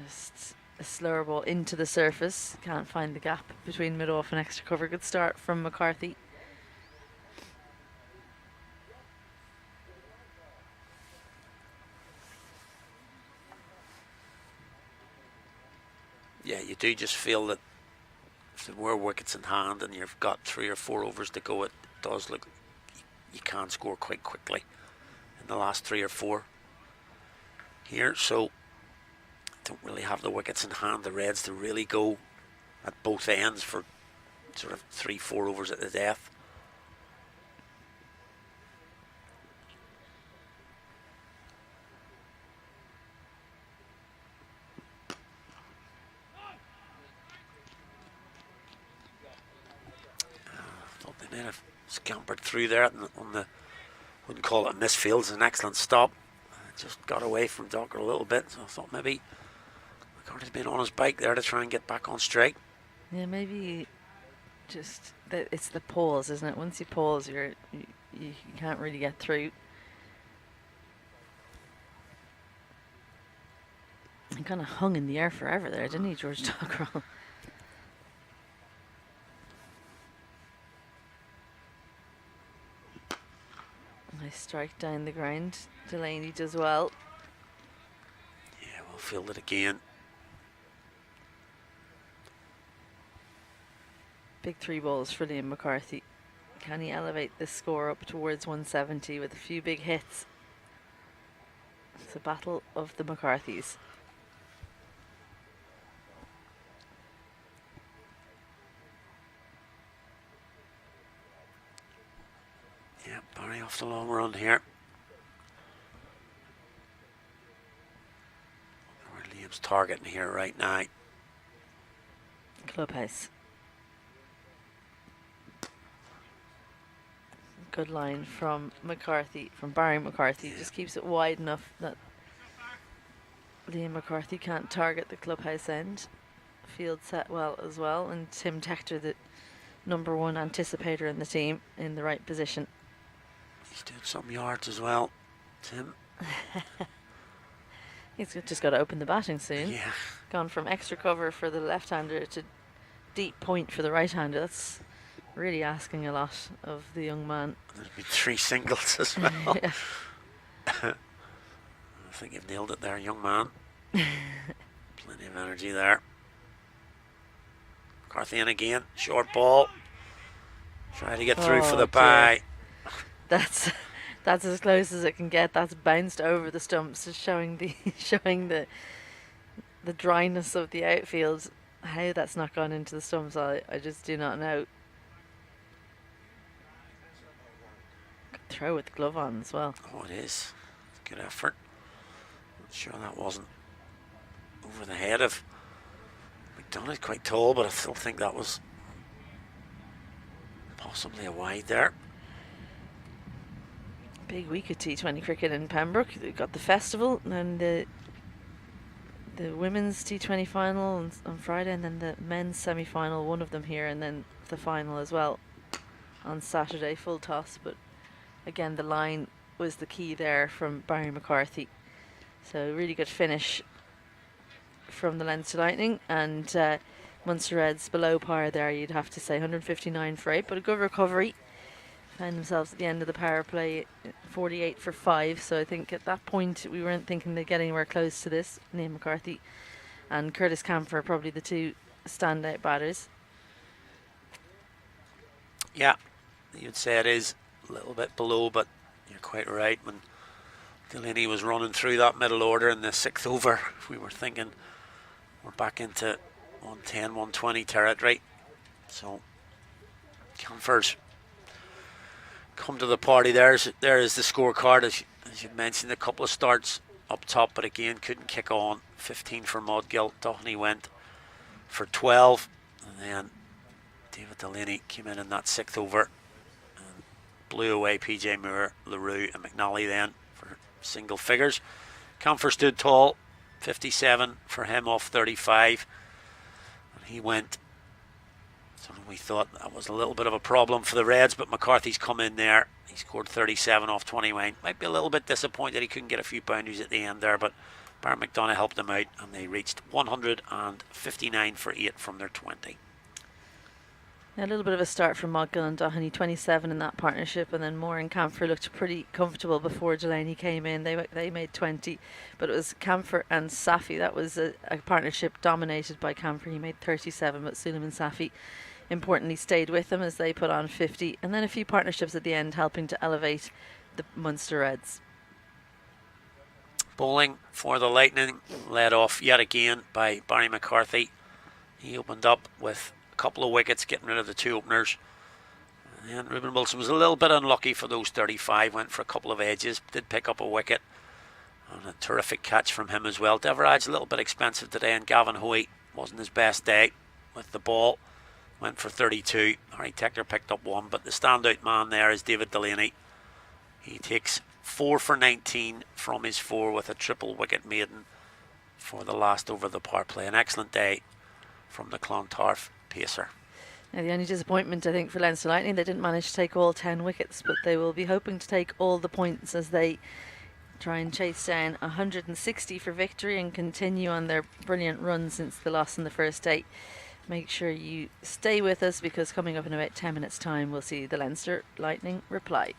Just a slower ball into the surface. Can't find the gap between mid-off and extra cover. Good start from McCarthy. Yeah, you do just feel that if there were wickets in hand and you've got 3 or 4 overs to go, it does look you can score quite quickly in the last 3 or 4 here. So don't really have the wickets in hand, the Reds, to really go at both ends for sort of 3-4 overs at the death. Thought they may have scampered through there on the, wouldn't call it a misfield, it's an excellent stop. Just got away from Docker a little bit, so I thought maybe McCarthy's been on his bike there to try and get back on strike. Yeah, maybe just it's the pause, isn't it? Once you pause, you can't really get through. He kind of hung in the air forever there, didn't he, George Dockrell? Nice strike down the ground. Delaney does well. Yeah, we'll field it again. Big 3 balls for Liam McCarthy. Can he elevate this score up towards 170 with a few big hits? It's a battle of the McCarthys. Yeah, Barry off the long run here. Liam's targeting here right now. Clubhouse. Good line from McCarthy, from Barry McCarthy. Yeah. Just keeps it wide enough that Liam McCarthy can't target the clubhouse end. Field set well as well, and Tim Tector, the number one anticipator in the team, in the right position. He's doing some yards as well, Tim. He's just got to open the batting soon. Yeah. Gone from extra cover for the left-hander to deep point for the right-hander. That's really asking a lot of the young man. There's been 3 singles as well. Yeah. I think you've nailed it there, young man. Plenty of energy there. McCarthy in again. Short ball. Trying to get through for the bye. That's as close as it can get. That's bounced over the stumps, just showing the dryness of the outfield. How that's not gone into the stumps, I just do not know. Good throw with the glove on as well. Oh, it is. Good effort. Not sure that wasn't over the head of McDonagh. Quite tall, but I still think that was possibly a wide there. Big week of T20 cricket in Pembroke. They've got the festival and the women's T20 final on Friday, and then the men's semi-final, one of them here, and then the final as well on Saturday, full toss. But again, the line was the key there from Barry McCarthy. So really good finish from the Leinster Lightning, and Munster Reds below par there, you'd have to say. 159 for 8, but a good recovery. Found themselves at the end of the power play 48 for 5, so I think at that point we weren't thinking they'd get anywhere close to this. Liam McCarthy and Curtis Campher are probably the two standout batters. Yeah, you'd say it is a little bit below, but you're quite right. When Delaney was running through that middle order in the 6th over, we were thinking we're back into 110, 120 territory. So Campher's come to the party. There is the scorecard, as you mentioned. A couple of starts up top, but again couldn't kick on. 15 for Mudgill. Dohney went for 12, and then David Delaney came in that 6th over and blew away PJ Moore, LaRue and McNally then for single figures. Campher stood tall, 57 for him off 35, and he went. So we thought that was a little bit of a problem for the Reds, but McCarthy's come in there. He scored 37 off 21. Might be a little bit disappointed he couldn't get a few boundaries at the end there, but Barry McDonagh helped them out, and they reached 159 for 8 from their 20. A little bit of a start from Mudgill and Dohney, 27 in that partnership, and then Moore and Campher looked pretty comfortable before Delaney came in. They made 20, but it was Campher and Safi. That was a partnership dominated by Campher. He made 37, but Suleiman Safi importantly stayed with them as they put on 50, and then a few partnerships at the end helping to elevate the Munster Reds. Bowling for the Lightning, led off yet again by Barry McCarthy. He opened up with a couple of wickets, getting rid of the 2 openers. And Reuben Wilson was a little bit unlucky for those 35, went for a couple of edges, did pick up a wicket, and a terrific catch from him as well. Deverage a little bit expensive today, and Gavin Hoey wasn't his best day with the ball. Went for 32. Harry Tector picked up 1, but the standout man there is David Delaney. He takes 4 for 19 from his 4 with a triple wicket maiden for the last over the power play. An excellent day from the Clontarf pacer. Now, the only disappointment, I think, for Leinster Lightning, they didn't manage to take all 10 wickets, but they will be hoping to take all the points as they try and chase down 160 for victory and continue on their brilliant run since the loss in the first day. Make sure you stay with us, because coming up in about 10 minutes time we'll see the Leinster Lightning reply.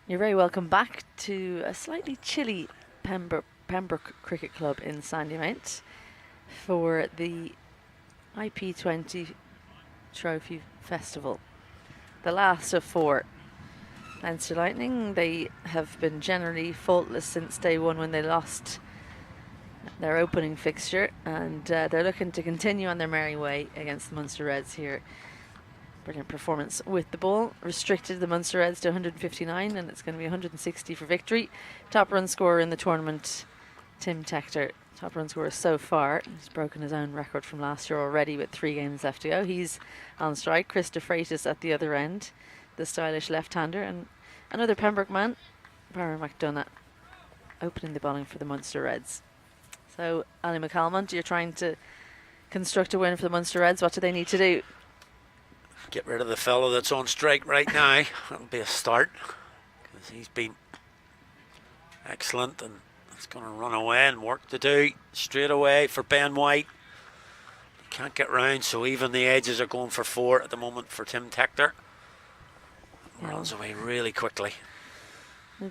You're very welcome back to a slightly chilly Pembroke Cricket Club in Sandymount for the IP20 Trophy Festival. The last of 4. Leinster Lightning, they have been generally faultless since day one when they lost their opening fixture, and they're looking to continue on their merry way against the Munster Reds here. Brilliant performance with the ball. Restricted the Munster Reds to 159, and it's going to be 160 for victory. Top run scorer in the tournament, Tim Tector. Top run scorer so far. He's broken his own record from last year already with 3 games left to go. He's on strike. Chris de Freitas at the other end, the stylish left-hander, and another Pembroke man, Barry McDonough, opening the bowling for the Munster Reds. So, Ali McCalmont, you're trying to construct a win for the Munster Reds. What do they need to do? Get rid of the fellow that's on strike right now. That'll be a start, because he's been excellent, and it's going to run away and work to do straight away for Ben White. He can't get round, so even the edges are going for 4 at the moment for Tim Tector. Runs away really quickly.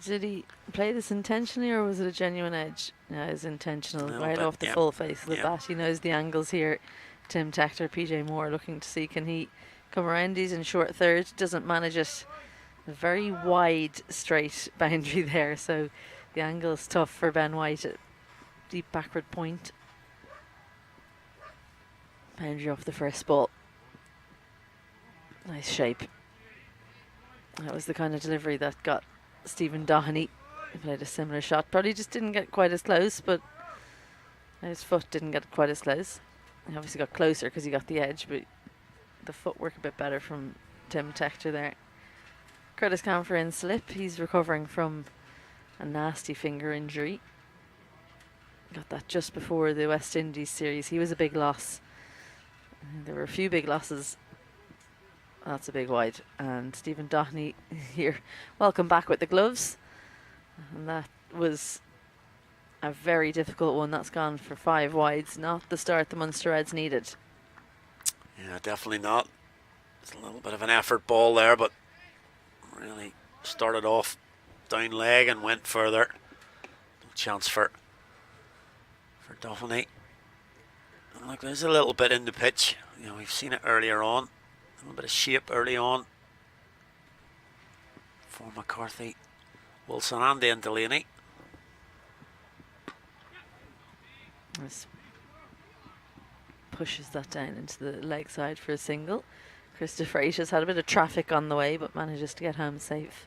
Did he play this intentionally, or was it a genuine edge? No, it was intentional, right off the full face of the bat. He knows the angles here. Tim Tector, PJ Moore looking to see, can he come around? He's in short third, doesn't manage it. A very wide straight boundary there, so the angle is tough for Ben White at deep backward point. Boundary off the first ball. Nice shape. That was the kind of delivery that got Stephen Doheney. He played a similar shot. Probably just didn't get quite as close, but his foot didn't get quite as close. He obviously got closer because he got the edge, but the footwork a bit better from Tim Tector there. Curtis Campher in slip. He's recovering from a nasty finger injury. Got that just before the West Indies series. He was a big loss. There were a few big losses. That's a big wide. And Stephen Doheney here. Welcome back with the gloves. And that was a very difficult one. That's gone for 5 wides. Not the start the Munster Reds needed. Yeah, definitely not. It's a little bit of an effort ball there, but really started off down leg and went further. No chance for Doheney. And look, there's a little bit in the pitch. You know, we've seen it earlier on. A little bit of shape early on for McCarthy, Wilson, and then Delaney. This pushes that down into the leg side for a single. Chris de Freitas had a bit of traffic on the way, but manages to get home safe.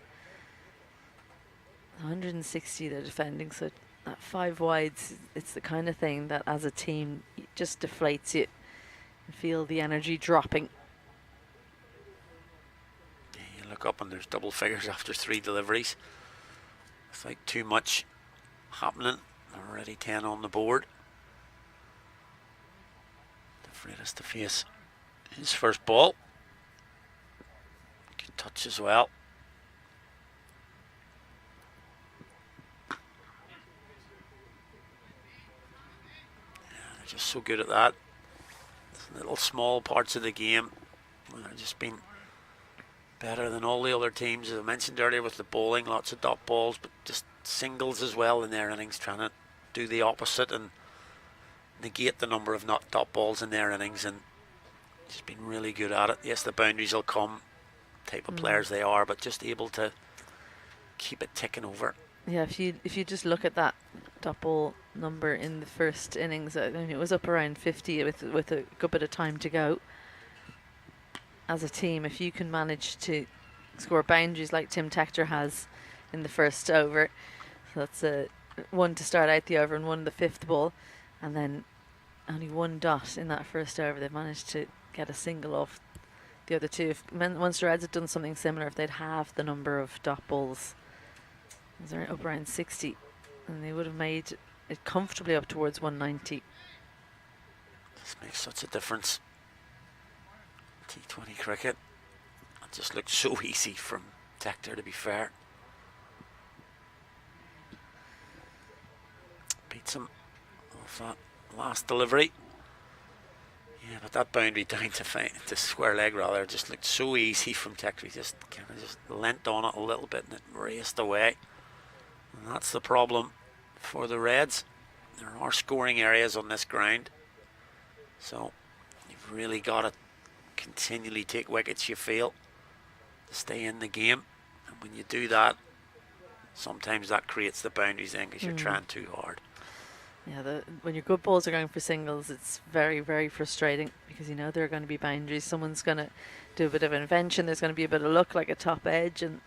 160 they're defending, so at 5 wides, it's the kind of thing that as a team it just deflates you. You feel the energy dropping. You look up and there's double figures after 3 deliveries. It's like too much happening. Already 10 on the board. De Freitas to face his first ball. Good touch as well. Yeah, they're just so good at that. Little small parts of the game. They've just been better than all the other teams. As I mentioned earlier with the bowling, lots of dot balls, but just singles as well in their innings, trying to do the opposite and negate the number of not dot balls in their innings, and just been really good at it. Yes, the boundaries will come, type of players they are, but just able to keep it ticking over. Yeah, if you just look at that dot ball number in the first innings, I mean, it was up around 50 with a good bit of time to go. As a team, if you can manage to score boundaries like Tim Tector has in the first over, so that's one to start out the over and one the 5th ball, and then only 1 dot in that first over, they've managed to get a single off the other 2. If Munster Reds had done something similar, if they'd halved the number of dot balls, they're up around 60, and they would have made it comfortably up towards 190. This makes such a difference. T20 cricket, it just looks so easy from Tector, to be fair. Beats him off that last delivery. Yeah, but that boundary down to square leg rather just looked so easy from Tector. He just kind of just leant on it a little bit and it raced away. And that's the problem for the Reds. There are scoring areas on this ground, so you've really got to continually take wickets, you feel, to stay in the game. And when you do that, sometimes that creates the boundaries then because you're trying too hard. Yeah, when your good balls are going for singles, it's very, very frustrating because you know there are going to be boundaries. Someone's going to do a bit of invention. There's going to be a bit of luck, like a top edge, and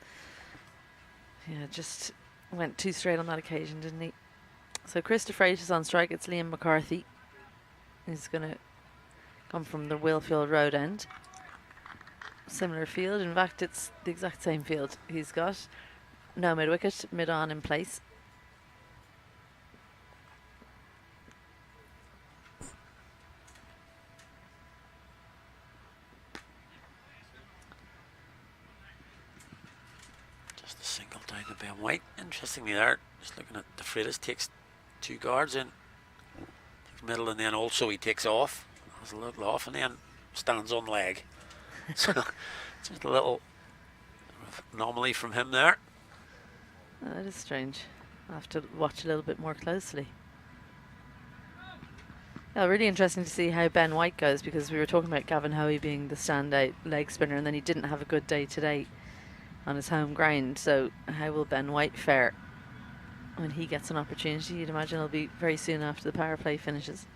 yeah, just went too straight on that occasion, didn't he? So Chris de Freitas on strike. It's Liam McCarthy. He's going to come from the Willfield Road end. Similar field. In fact, it's the exact same field. He's got no mid-wicket, mid-on in place. Just a single down to Ben White. Interestingly there, just looking at de Freitas, takes 2 guards in. Takes middle and then also he takes off. Has a little off and then stands on leg. So just a little anomaly from him there. That is strange. I'll have to watch a little bit more closely. Yeah, really interesting to see how Ben White goes because we were talking about Gavin Hoey being the standout leg spinner and then he didn't have a good day today on his home ground. So how will Ben White fare when he gets an opportunity? You'd imagine it'll be very soon after the power play finishes.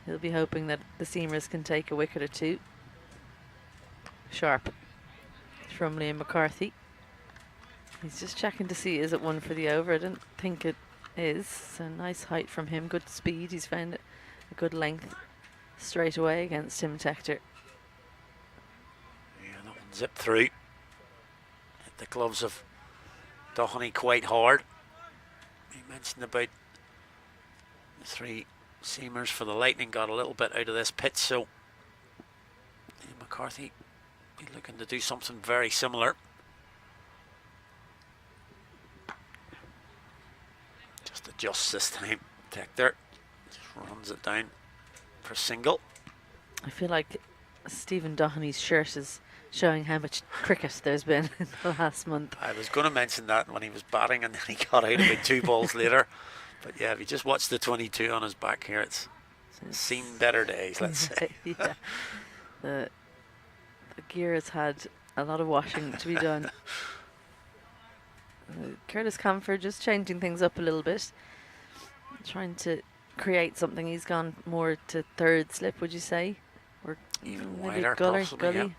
He'll be hoping that the seamers can take a wicket or two. Sharp from Liam McCarthy. He's just checking to see is it one for the over. I don't think it is. So nice height from him, good speed. He's found a good length straight away against Tim Tector. Yeah, that one zipped through. Hit the gloves of Doheny quite hard. He mentioned about the 3 seamers for the Lightning got a little bit out of this pitch, so Liam McCarthy be looking to do something very similar. Just adjusts this time. Tector just runs it down for single. I feel like Stephen Doheny's shirt is showing how much cricket there's been in the last month. I was going to mention that when he was batting and then he got out about 2 balls later. But yeah, if you just watch the 22 on his back here, it's seen better days, let's say. Yeah. The gear has had a lot of washing to be done. Curtis Campher just changing things up a little bit, trying to create something. He's gone more to third slip, would you say? Or even maybe wider, gully, possibly, yeah.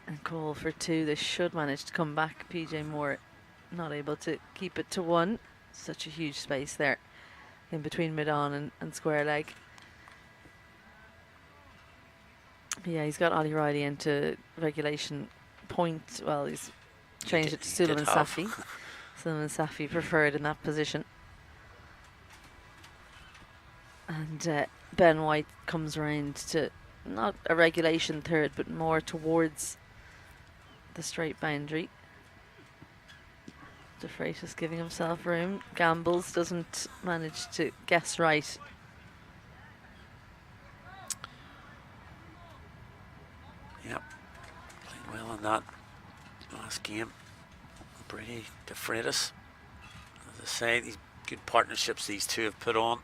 And call for 2. They should manage to come back. PJ Moore not able to keep it to 1. Such a huge space there in between mid-on and square leg. Yeah, he's got Ollie Riley into regulation point. Well, he's changed it to Suleiman Safi. Suleiman Safi preferred in that position. And Ben White comes around to not a regulation third, but more towards the straight boundary. De Freitas giving himself room. Gambles, doesn't manage to guess right. Yep, played well in that last game. Brady, de Freitas. As I say, these good partnerships these two have put on.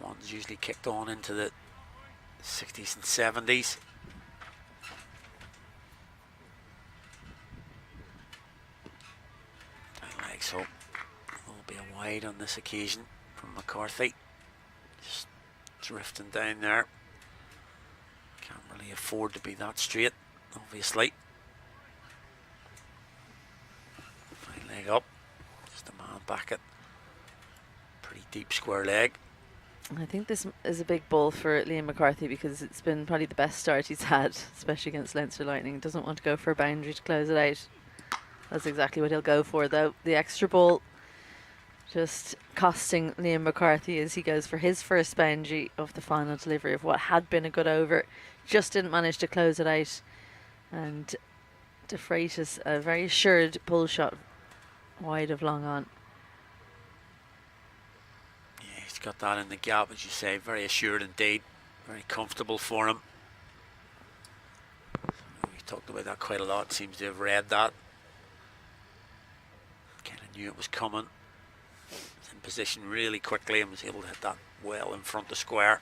One's usually kicked on into the 60s and 70s. Down leg, so it will be a wide on this occasion from McCarthy. Just drifting down there. Can't really afford to be that straight, obviously. Fine leg up. Just a man back at pretty deep square leg. I think this is a big ball for Liam McCarthy because it's been probably the best start he's had, especially against Leinster Lightning. He doesn't want to go for a boundary to close it out. That's exactly what he'll go for, though. The extra ball just costing Liam McCarthy as he goes for his first boundary of the final delivery of what had been a good over. Just didn't manage to close it out. And de Freitas, a very assured pull shot wide of long on. He's got that in the gap, as you say, very assured indeed, very comfortable for him. We talked about that quite a lot, seems to have read that. Kind of knew it was coming. Was in position really quickly and was able to hit that well in front of square.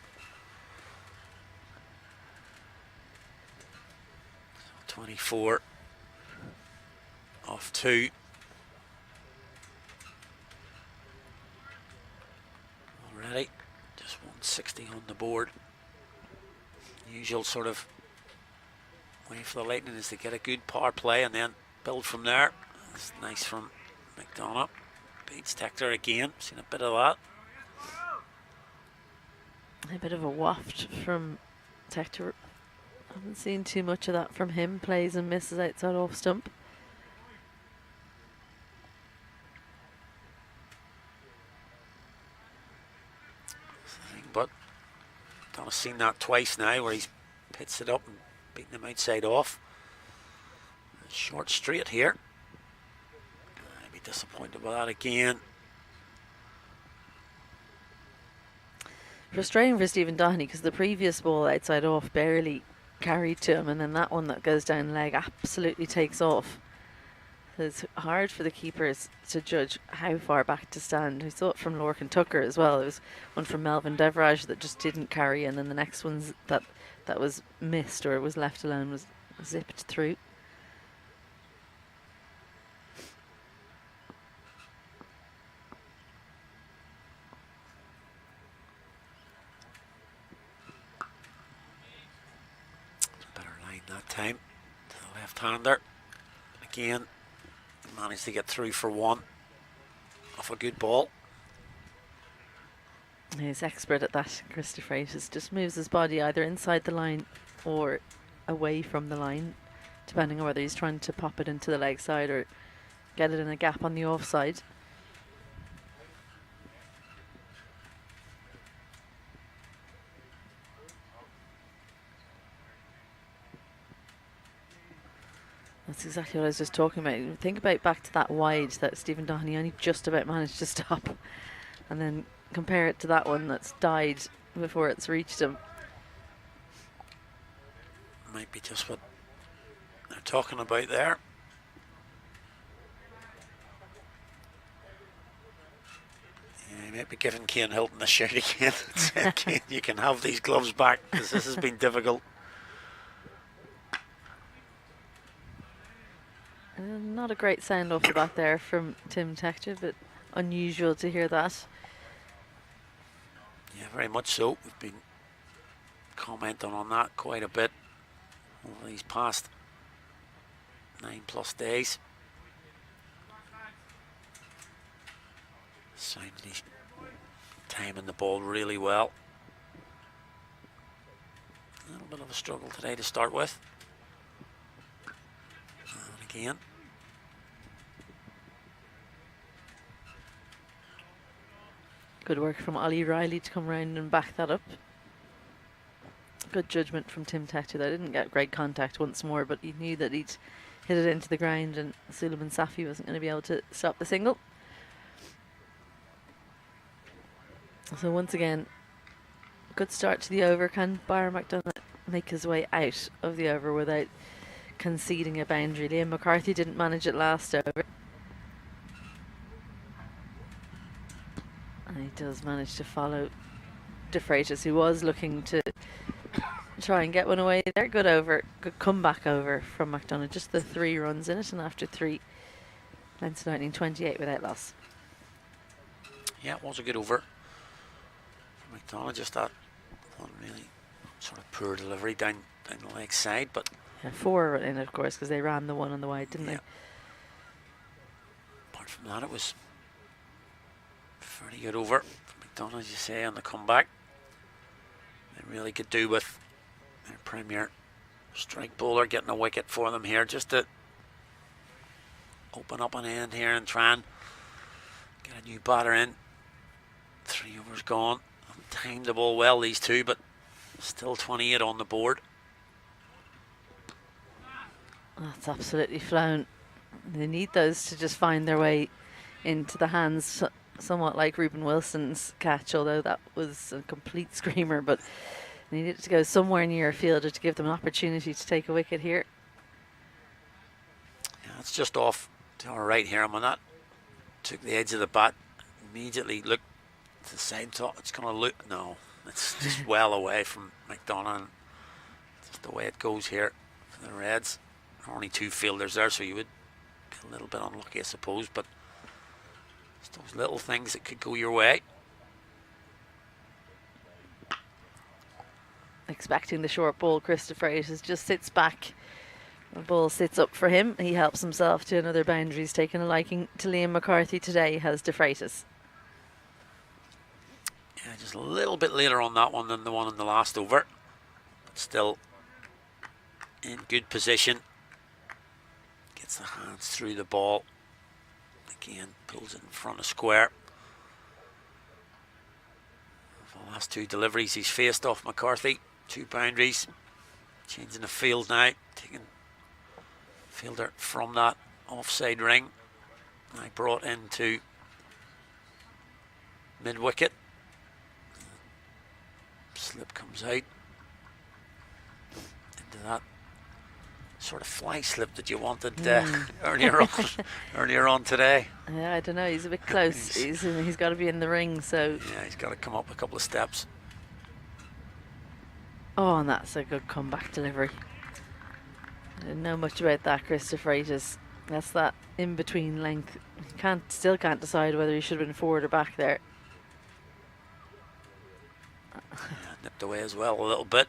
24 off 2. Already, just 160 on the board. Usual sort of way for the Lightning is to get a good power play and then build from there. That's nice from McDonough. Beats Tector again. Seen a bit of that. A bit of a waft from Tector. Haven't seen too much of that from him. Plays and misses outside off stump. But I've seen that twice now where he's pits it up and beating them outside off. Short straight here. I'd be disappointed with that again. Frustrating for Stephen Doherty because the previous ball outside off barely carried to him, and then that one that goes down leg absolutely takes off. So it's hard for the keepers to judge how far back to stand. We saw it from Lorcan Tucker as well. There was one from Melvin Deverage that just didn't carry, and then the next one that was missed or was left alone was zipped through. Better line that time to the left-hander. Again, managed to get through for one off a good ball. He's expert at that, Christopher Freitas. Just moves his body either inside the line or away from the line, depending on whether he's trying to pop it into the leg side or get it in a gap on the offside. That's exactly what I was just talking about. Think about back to that wide that Stephen Doherty only just about managed to stop, and then compare it to that one that's died before it's reached him. Might be just what they're talking about there. Yeah, you might be giving Cian Hilton a shout again. Cian, you can have these gloves back because this has been difficult. Not a great sound off the bat there from Tim Tector, but unusual to hear that. Yeah, very much so. We've been commenting on that quite a bit over these past 9+ days. Sounded he's timing the ball really well. A little bit of a struggle today to start with. And again. Good work from Ollie Riley to come round and back that up. Good judgment from Tim Tector. They didn't get great contact once more, but he knew that he'd hit it into the ground and Suleiman Safi wasn't going to be able to stop the single. So once again, good start to the over. Can Byron McDonough make his way out of the over without conceding a boundary? Liam McCarthy didn't manage it last over. And he does manage to follow De Freitas, who was looking to try and get one away there. Good over, good comeback over from McDonough. Just the 3 runs in it, and after 3, Leinster 1928 without loss. Yeah, it was a good over from McDonough. Just that one really sort of poor delivery down the leg side, but yeah, 4 in it, of course, because they ran the one on the wide, didn't they? Apart from that, it was fairly good over from McDonough, as you say, on the comeback. They really could do with their premier strike bowler getting a wicket for them here, just to open up an end here and try and get a new batter in. 3 overs gone. Timed the ball well, these two, but still 28 on the board. That's absolutely flown. They need those to just find their way into the hands somewhat like Reuben Wilson's catch, although that was a complete screamer, but needed to go somewhere near a fielder to give them an opportunity to take a wicket here. Yeah, it's just off to our right here. I'm on that. Took the edge of the bat. Immediately looked to the side. Thought it's going to look. No, it's just well away from McDonough. And just the way it goes here for the Reds. There are only 2 fielders there, so you would be a little bit unlucky, I suppose. But it's those little things that could go your way. Expecting the short ball, Christopher Freitas just sits back. The ball sits up for him. He helps himself to another boundary. He's taken a liking to Liam McCarthy today, has De Freitas. Yeah, just a little bit later on that one than the one in the last over. But still in good position. Gets the hands through the ball. Again, pulls it in front of square. For the last 2 deliveries he's faced off McCarthy. 2 boundaries. Changing the field now. Taking fielder from that offside ring. I brought into mid-wicket. Slip comes out into that sort of fly slip that you wanted earlier on today. Yeah, I don't know. He's a bit close. He's got to be in the ring, so yeah, he's got to come up a couple of steps. Oh, and that's a good comeback delivery. I didn't know much about that, Christopher Freitas. That's that in-between length. Still can't decide whether he should have been forward or back there. Yeah, nipped away as well a little bit.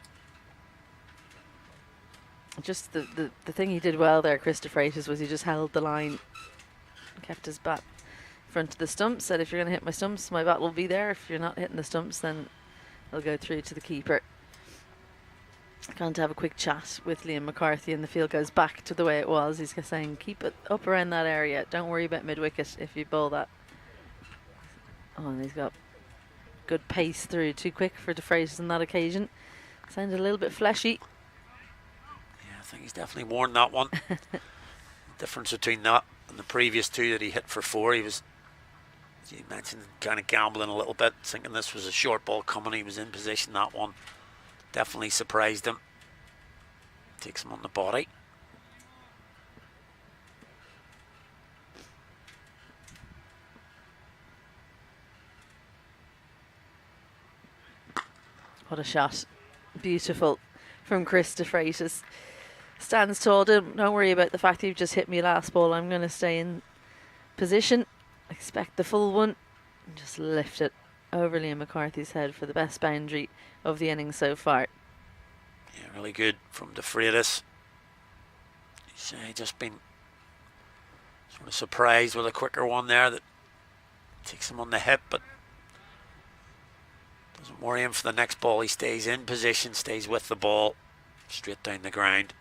Just the thing he did well there, Christopher Freitas, was he just held the line, kept his bat in front of the stumps, said if you're going to hit my stumps, my bat will be there. If you're not hitting the stumps, then it'll go through to the keeper. Going to have a quick chat with Liam McCarthy, and the field goes back to the way it was. He's saying keep it up around that area. Don't worry about mid-wicket if you bowl that. Oh, and he's got good pace through. Too quick for De Freitas on that occasion. Sounded a little bit fleshy. Yeah, I think he's definitely worn that one. The difference between that and the previous 2 that he hit for 4, he was, as you mentioned, kind of gambling a little bit, thinking this was a short ball coming. He was in position. That one definitely surprised him. Takes him on the body. What a shot. Beautiful from Chris De Freitas. Stands tall. Don't worry about the fact that you've just hit me last ball. I'm going to stay in position. Expect the full one. And just lift it over Liam McCarthy's head for the best boundary of the innings so far. Yeah, really good from De Freitas. He's just been sort of surprised with a quicker one there that takes him on the hip, but doesn't worry him for the next ball. He stays in position, stays with the ball, straight down the ground.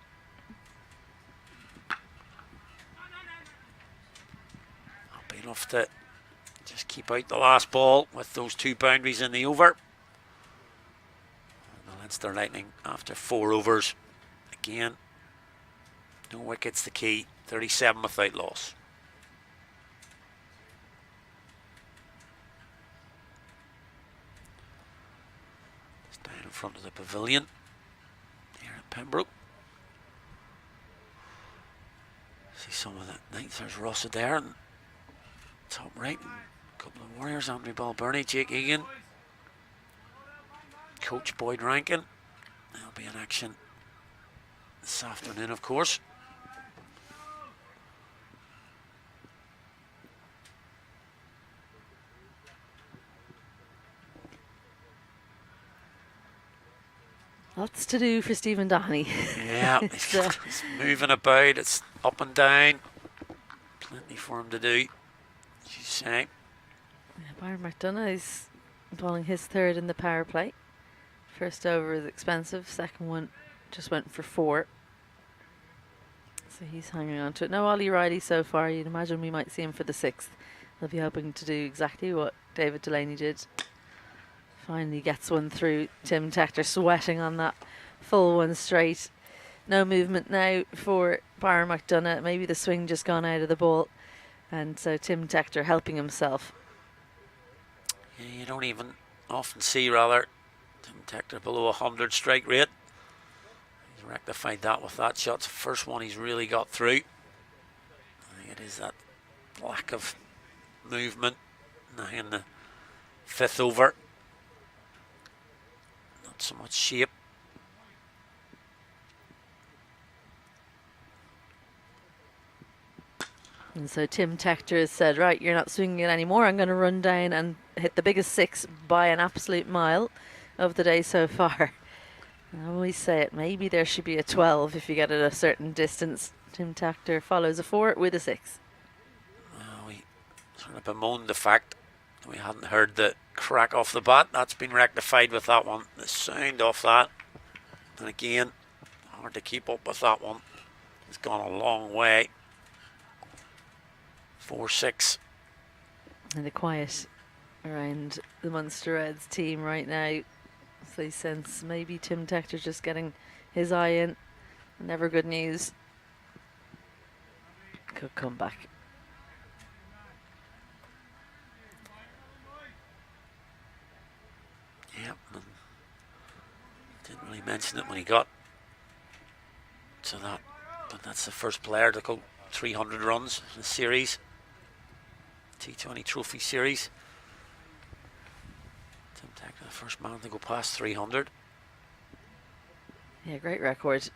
Happy enough to just keep out the last ball with those 2 boundaries in the over. And the Leinster Lightning after 4 overs. Again, no wickets the key. 37 without loss. It's down in front of the pavilion here at Pembroke. See some of that ninth. There's Rossa there, and top right, a couple of Warriors, Andrew Balburney, Jake Egan, Coach Boyd Rankin. They'll be in action this afternoon, of course. Lots to do for Stephen Downey. Yeah, it's moving about, it's up and down. Plenty for him to do, as you say. Yeah, Byron McDonough is bowling his 3rd in the power play. First over is expensive, second one just went for 4. So he's hanging on to it. No Ollie Riley so far. You'd imagine we might see him for the 6th. They'll be hoping to do exactly what David Delaney did. Finally gets one through. Tim Tector sweating on that full one straight. No movement now for Byron McDonough. Maybe the swing just gone out of the ball. And so Tim Tector helping himself. Yeah, you don't even often see, rather, Tim Tector below 100 strike rate. He's rectified that with that shot. It's the first one he's really got through. I think it is that lack of movement now in the 5th over. Not so much shape. And so Tim Tector has said, right, you're not swinging it anymore. I'm going to run down and hit the biggest 6 by an absolute mile of the day so far. I always say it, maybe there should be a 12 if you get it a certain distance. Tim Tector follows a 4 with a 6. We sort of bemoaned the fact that we hadn't heard the crack off the bat. That's been rectified with that one. The sound off that. And again, hard to keep up with that one. It's gone a long way. 4-6. And the quiet around the Munster Reds team right now. So they sense maybe Tim Tector just getting his eye in. Never good news. Could come back. Yep. Didn't really mention it when he got to that. But that's the first player to go 300 runs in the series. T20 Trophy Series. Tim Tector, the first man to go past 300. Yeah, great record.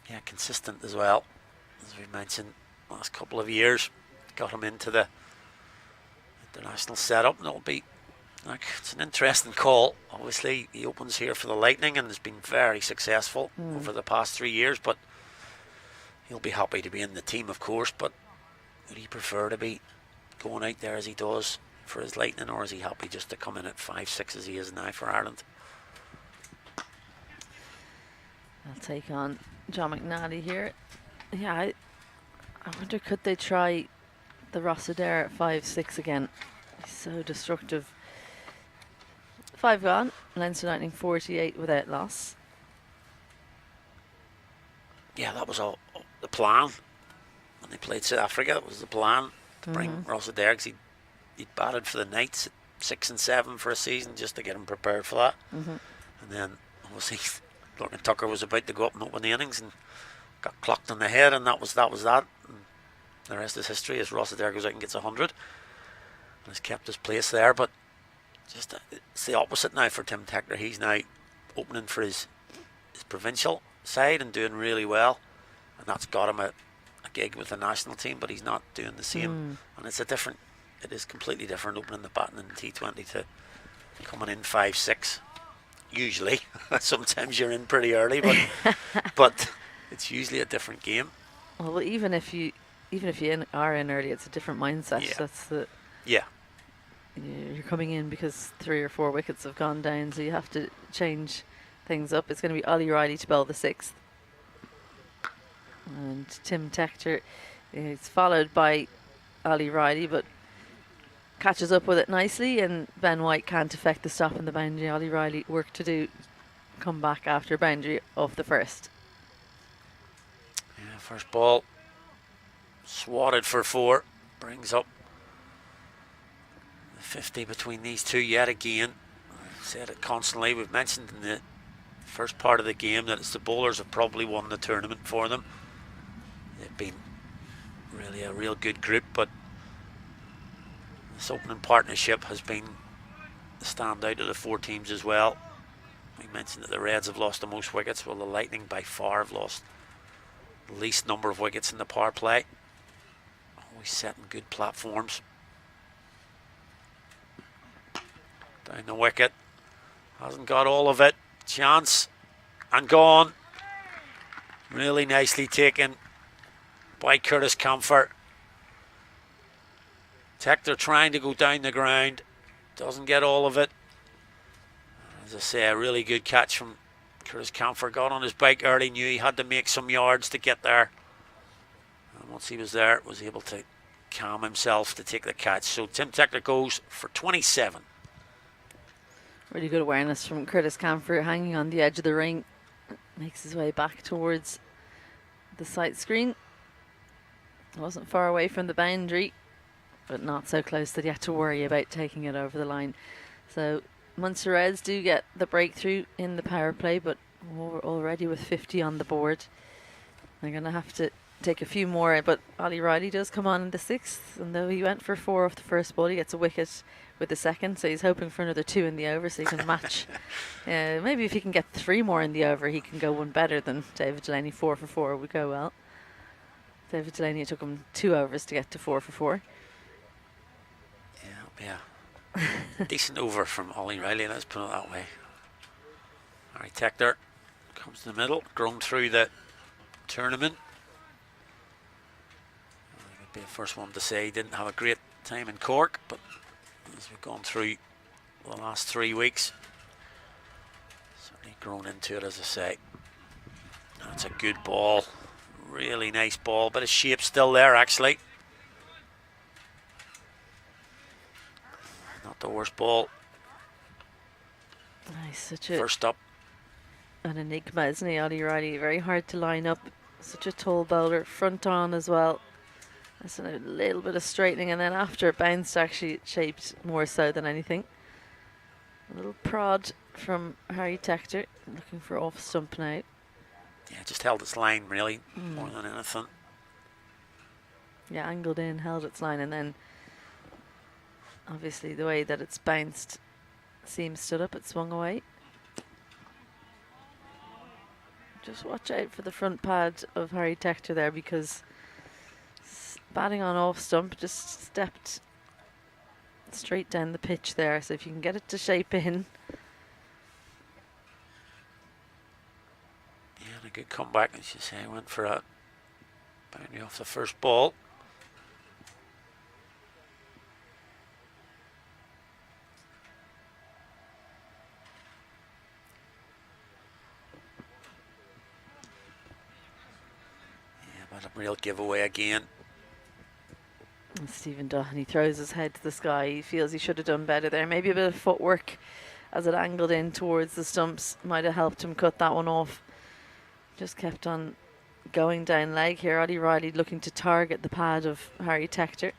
Yeah, consistent as well. As we mentioned, last couple of years, got him into the international setup, and it'll be like, it's an interesting call. Obviously, he opens here for the Lightning and has been very successful over the past 3 years, but he'll be happy to be in the team, of course. But would he prefer to be going out there as he does for his Lightning, or is he happy just to come in at 5-6 as he is now for Ireland? I'll take on John McNally here. Yeah, I wonder, could they try the Rossadair at 5-6 again? He's so destructive. 5 gone. Leinster Lightning 48 without loss. Yeah, that was all the plan. When they played South Africa, it was the plan to bring Rossadair, because he'd batted for the Knights at 6 and 7 for a season just to get him prepared for that. And then, obviously, Lorcan Tucker was about to go up and open the innings and got clocked on the head, and that was that. And the rest is history, as Rossadair goes out and gets 100 and has kept his place there. But just it's the opposite now for Tim Tector. He's now opening for his provincial side and doing really well, and that's got him a gig with the national team, but he's not doing the same. And it is completely different opening the batting in T20 to coming in 5-6 usually. Sometimes you're in pretty early, but it's usually a different game. Well, even if you are in early, it's a different mindset. Yeah. That's the Yeah. You're coming in because 3 or 4 wickets have gone down, so you have to change things up. It's going to be Ollie Riley to bowl the 6th. And Tim Tector is followed by Ollie Riley, but catches up with it nicely, and Ben White can't affect the stop in the boundary. Ollie Riley work to do, come back after boundary off the first. Yeah, first ball swatted for 4, brings up 50 between these two yet again. I've said it constantly. We've mentioned in the first part of the game that it's the bowlers have probably won the tournament for them. They've been really a real good group, but this opening partnership has been the standout of the 4 teams as well. We mentioned that the Reds have lost the most wickets, while the Lightning by far have lost the least number of wickets in the power play. Always setting good platforms. Down the wicket, hasn't got all of it. Chance and gone. Really nicely taken by Curtis Campher. Tector trying to go down the ground, doesn't get all of it. As I say, a really good catch from Curtis Campher. Got on his bike early, knew he had to make some yards to get there, and once he was there, was able to calm himself to take the catch. So Tim Tector goes for 27. Really good awareness from Curtis Campher, hanging on the edge of the ring. Makes his way back towards the sight screen. Wasn't far away from the boundary, but not so close that he had to worry about taking it over the line. So Munster Reds do get the breakthrough in the power play, but we're already with 50 on the board. They're going to have to take a few more, but Ollie Riley does come on in the 6th, and though he went for 4 off the first ball, he gets a wicket with the second, so he's hoping for another 2 in the over so he can match. Maybe if he can get 3 more in the over, he can go one better than David Delaney. 4 for 4 would go well. David Delaney, it took him 2 overs to get to 4 for 4. Yeah. Decent over from Ollie Riley, let's put it that way. Harry Tector comes to the middle, grown through the tournament. I could be the first one to say he didn't have a great time in Cork, but as we've gone through the last 3 weeks, certainly grown into it, as I say. That's a good ball, really nice ball, bit of shape still there actually. Not the worst ball. Nice, such first up. An enigma, isn't he, Ollie Riley? Very hard to line up. Such a tall bowler, front on as well. That's a little bit of straightening, and then after it bounced, actually it shaped more so than anything. A little prod from Harry Tector, looking for off stump now. Yeah, just held its line really, more than anything. Yeah, angled in, held its line, and then obviously the way that it's bounced, seam stood up, it swung away. Just watch out for the front pad of Harry Tector there, because batting on off stump, just stepped straight down the pitch there. So if you can get it to shape in. Yeah, and a good comeback, as you say. Went for a boundary off the first ball. A real giveaway again. And Stephen Doherty throws his head to the sky. He feels he should have done better there. Maybe a bit of footwork as it angled in towards the stumps might have helped him cut that one off. Just kept on going down leg here. Ollie Riley looking to target the pad of Harry Tector.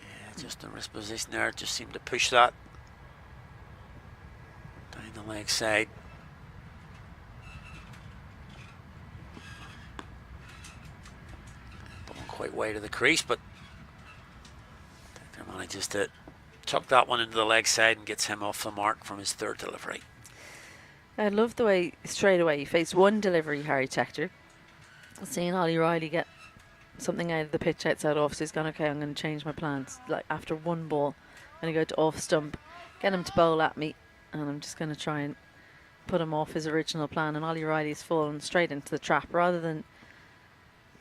Yeah, just the wrist position there. Just seemed to push that down the leg side. Quite wide of the crease, but Tector manages to chuck that one into the leg side and gets him off the mark from his 3rd delivery. I love the way straight away he faced one delivery, Harry Tector. Seeing Ollie Riley get something out of the pitch outside off, so he's gone, okay, I'm going to change my plans. Like after one ball, I'm going to go to off stump, get him to bowl at me, and I'm just going to try and put him off his original plan. And Ollie Riley's fallen straight into the trap rather than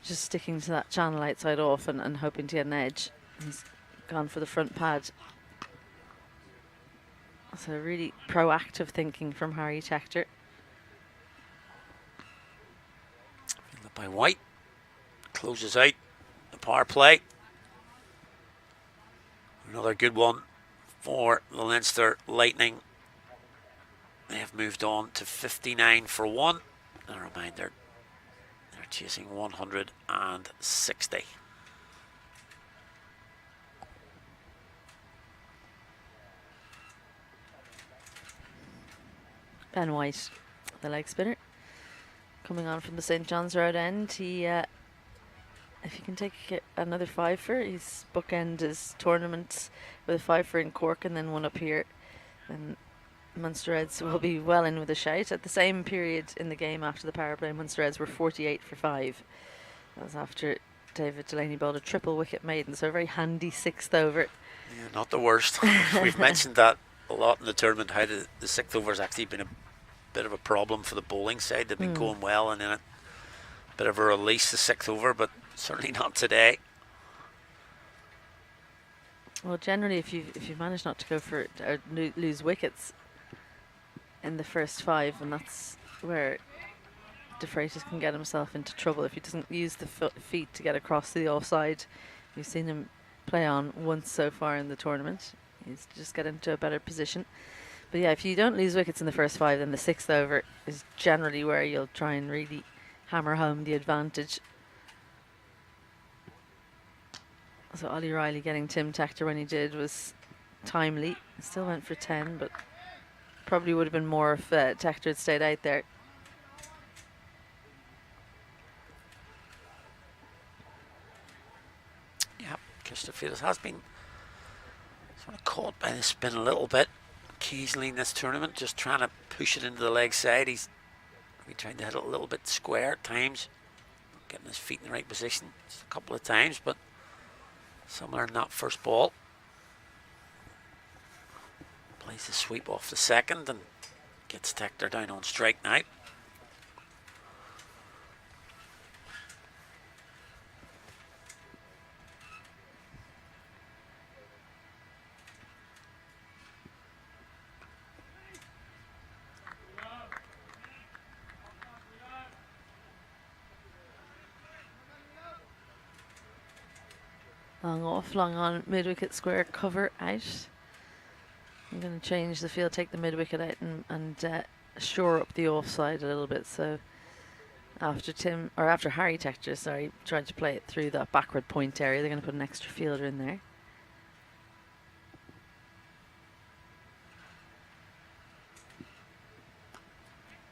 just sticking to that channel outside off and hoping to get an edge. He's gone for the front pad. So really proactive thinking from Harry Tector. Fielded by White. Closes out the power play. Another good one for the Leinster Lightning. They have moved on to 59 for 1. A reminder, they're chasing 160. Ben White, the leg spinner, coming on from the St. John's Road end. He, if he can take another fiver, he's bookend his tournament with a fiver in Cork and then one up here. And Munster Reds will be well in with a shout. At the same period in the game after the power play, Munster Reds were 48 for 5. That was after David Delaney bowled a triple wicket maiden, so a very handy 6th over. Yeah, not the worst. We've mentioned that a lot in the tournament, how the 6th over has actually been a bit of a problem for the bowling side. They've been going well, and then a bit of a release the 6th over, but certainly not today. Well, generally, if you manage not to go for it or lose wickets in the first 5, and that's where De Freitas can get himself into trouble if he doesn't use the feet to get across to the offside. We've seen him play on once so far in the tournament. He's just get into a better position. But yeah, if you don't lose wickets in the first 5, then the 6th over is generally where you'll try and really hammer home the advantage. So Ollie Riley getting Tim Tector when he did was timely. Still went for 10, but probably would have been more if Tector had stayed out there. Yeah, Chesterfield has been sort of caught by the spin a little bit occasionally in this tournament, just trying to push it into the leg side. He's trying to hit it a little bit square at times, getting his feet in the right position just a couple of times, but similar in that first ball. Plays the sweep off the second and gets Tector down on strike now. Long off, long on, mid-wicket square, cover out. I'm going to change the field, take the mid-wicket out and shore up the offside a little bit. So after Harry Tector, sorry, tried to play it through that backward point area, they're going to put an extra fielder in there.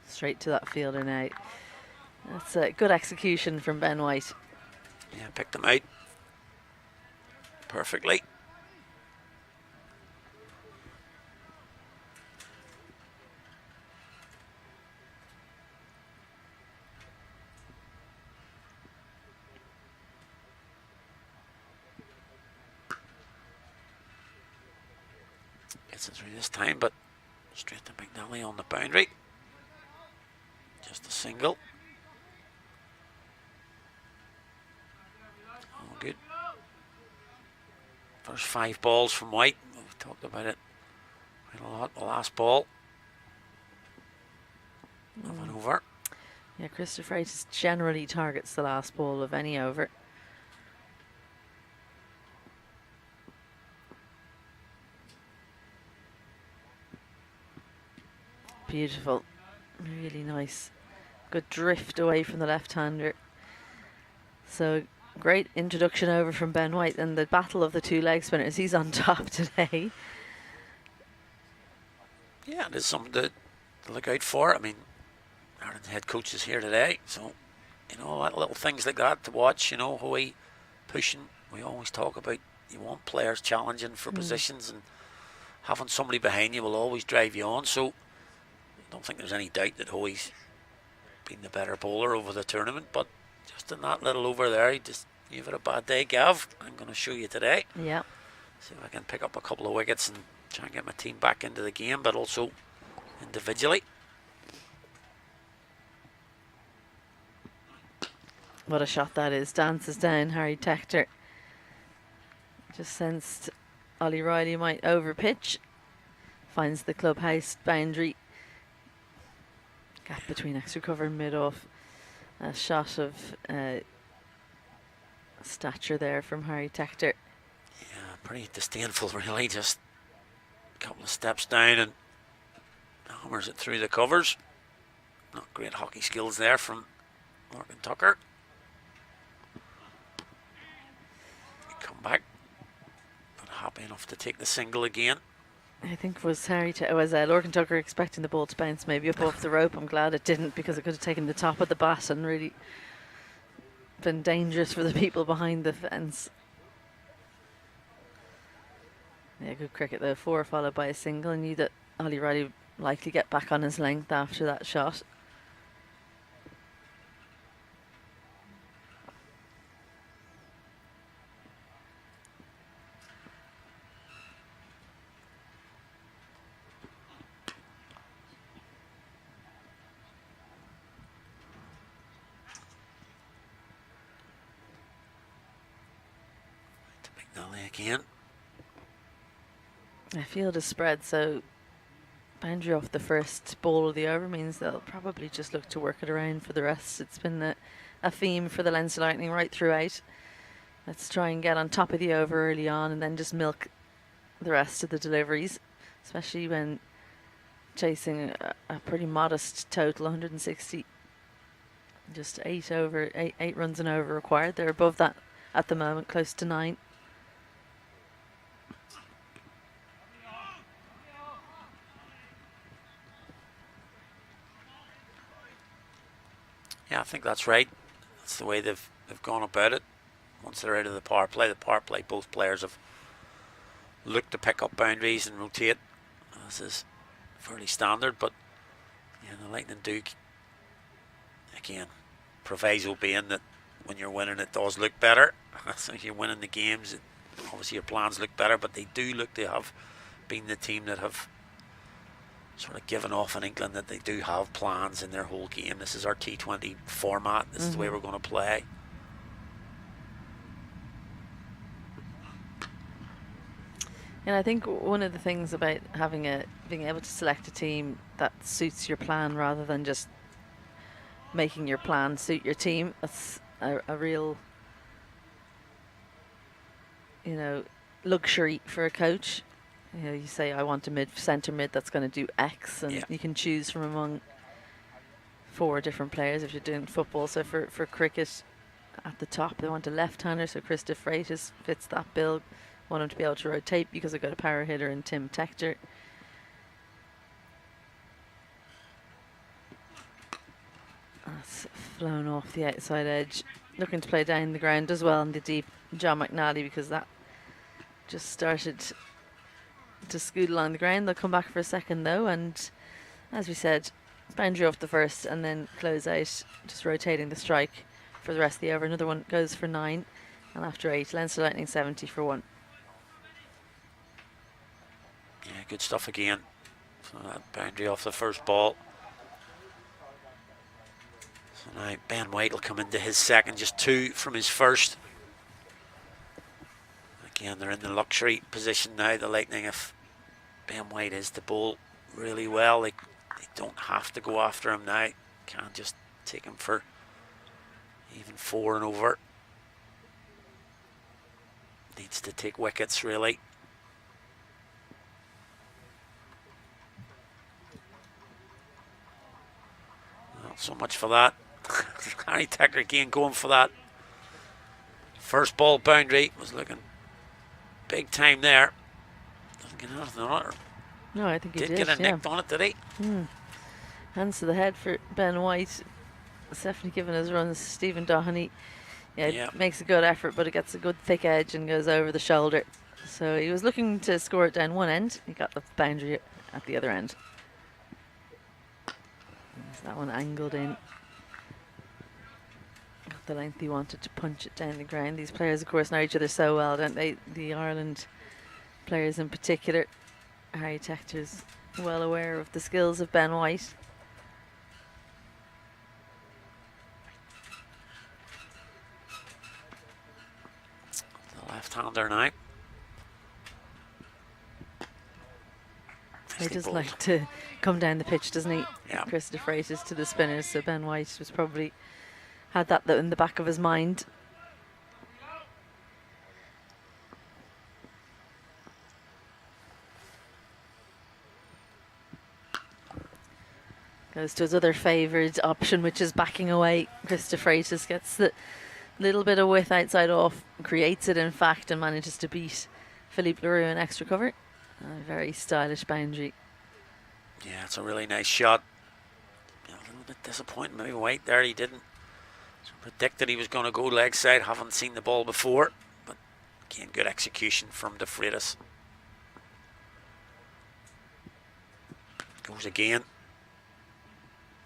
Straight to that fielder now. That's a good execution from Ben White. Yeah, picked them out perfectly. Gets it through this time, but straight to McNally on the boundary. Just a single. Oh, good. First 5 balls from White. We've talked about it quite a lot. The last ball. One over. Yeah, Christopher Freitas generally targets the last ball of any over. Beautiful. Really nice. Good drift away from the left-hander. So great introduction over from Ben White, and the battle of the 2 leg spinners. He's on top today. Yeah, there's something to look out for. I mean, Ireland's head coach is here today, so you know, little things like that to watch. You know, Hoey pushing. We always talk about you want players challenging for positions, and having somebody behind you will always drive you on. So I don't think there's any doubt that Hoey's been the better bowler over the tournament, but just in that little over there, he just gave it a bad day. Gav, I'm going to show you today. Yeah. See if I can pick up a couple of wickets and try and get my team back into the game, but also individually. What a shot that is. Dances down Harry Tector. Just sensed Ollie Riley might overpitch. Finds the clubhouse boundary. Gap between extra cover and mid-off. A shot of stature there from Harry Tector. Yeah, pretty disdainful really. Just a couple of steps down and hammers it through the covers. Not great hockey skills there from Morgan Tucker. Come back, but happy enough to take the single again. I think was Lorcan Tucker expecting the ball to bounce maybe up off the rope. I'm glad it didn't, because it could have taken the top of the bat and really been dangerous for the people behind the fence. Yeah, good cricket though. 4 followed by a single. I knew that Ollie Riley would likely get back on his length after that shot. Again. The field is spread, so boundary off the first ball of the over means they'll probably just look to work it around for the rest. It's been a theme for the Leinster Lightning right throughout. Let's try and get on top of the over early on and then just milk the rest of the deliveries, especially when chasing a pretty modest total, 160. Just 8 runs and over required. They're above that at the moment, close to 9. Yeah, I think that's right. That's the way they've gone about it. Once they're out of the power play, both players have looked to pick up boundaries and rotate. This is fairly standard, but yeah, the Lightning do, again, proviso being that when you're winning it does look better. So if you're winning the games, obviously your plans look better, but they do look to have been the team that have sort of given off in England that they do have plans in their whole game. This is our T20 format. This is the way we're going to play. And I think one of the things about being able to select a team that suits your plan rather than just making your plan suit your team, that's a real, luxury for a coach. You say, I want a centre mid that's going to do X, and you can choose from among 4 different players if you're doing football. So for cricket, at the top, they want a left-hander, so Chris de Freitas fits that bill. Want him to be able to rotate because they've got a power hitter in Tim Tector. That's flown off the outside edge. Looking to play down the ground as well in the deep, John McNally, because that just started to scoot along the ground. They'll come back for a second though, and as we said, boundary off the first and then close out, just rotating the strike for the rest of the over. Another one goes for 9, and after 8, Leinster Lightning 70 for 1. Yeah, good stuff again. So that boundary off the first ball. So now Ben White will come into his second, just 2 from his first. Again, they're in the luxury position now, the Lightning. If Ben White is to bowl really well, they don't have to go after him now. Can't just take him for even 4 and over. Needs to take wickets, really. Not so much for that. Harry Tector again going for that first ball boundary. Was looking big time there. Doesn't get anything on it. No, I think he did. Get a nick on it, did he? Hands to the head for Ben White. It's definitely given his runs. Stephen Doheney, makes a good effort, but it gets a good thick edge and goes over the shoulder. So he was looking to score it down one end. He got the boundary at the other end. There's that one angled in. Got the length he wanted to punch it down the ground. These players, of course, know each other so well, don't they? The Ireland players in particular. Harry Tector's well aware of the skills of Ben White. The left-hander now. He does like to come down the pitch, doesn't he? Yeah. Chris de Freitas to the spinners, so Ben White was probably had that in the back of his mind. Goes to his other favoured option, which is backing away. Chris de Freitas gets the little bit of width outside off, creates it in fact, and manages to beat Philippe Leroux in extra cover. A very stylish boundary. Yeah, it's a really nice shot. A little bit disappointing, maybe White there. He didn't predict that he was going to go leg side. Haven't seen the ball before, but again, good execution from de Freitas. Goes again.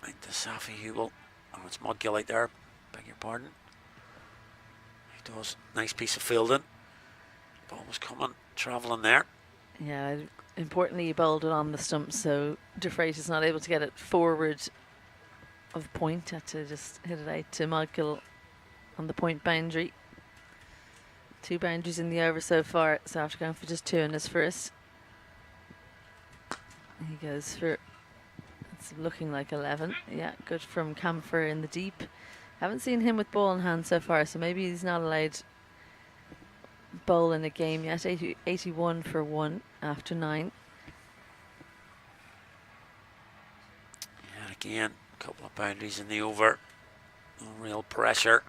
Right to Safi Hubel. Oh, it's Mudgill out there. Beg your pardon. He does. Nice piece of fielding. Ball was coming, travelling there. Yeah, importantly, he bowled it on the stump, so de Freitas is not able to get it forward of point. Had to just hit it out to Mudgill on the point boundary. 2 boundaries in the over so far, so after going for just 2 in his first. He goes for, it's looking like 11. Yeah, good from Campher in the deep. Haven't seen him with ball in hand so far, so maybe he's not allowed bowl in a game yet. 81 for 1 after 9. Again, a couple of boundaries in the over. No real pressure.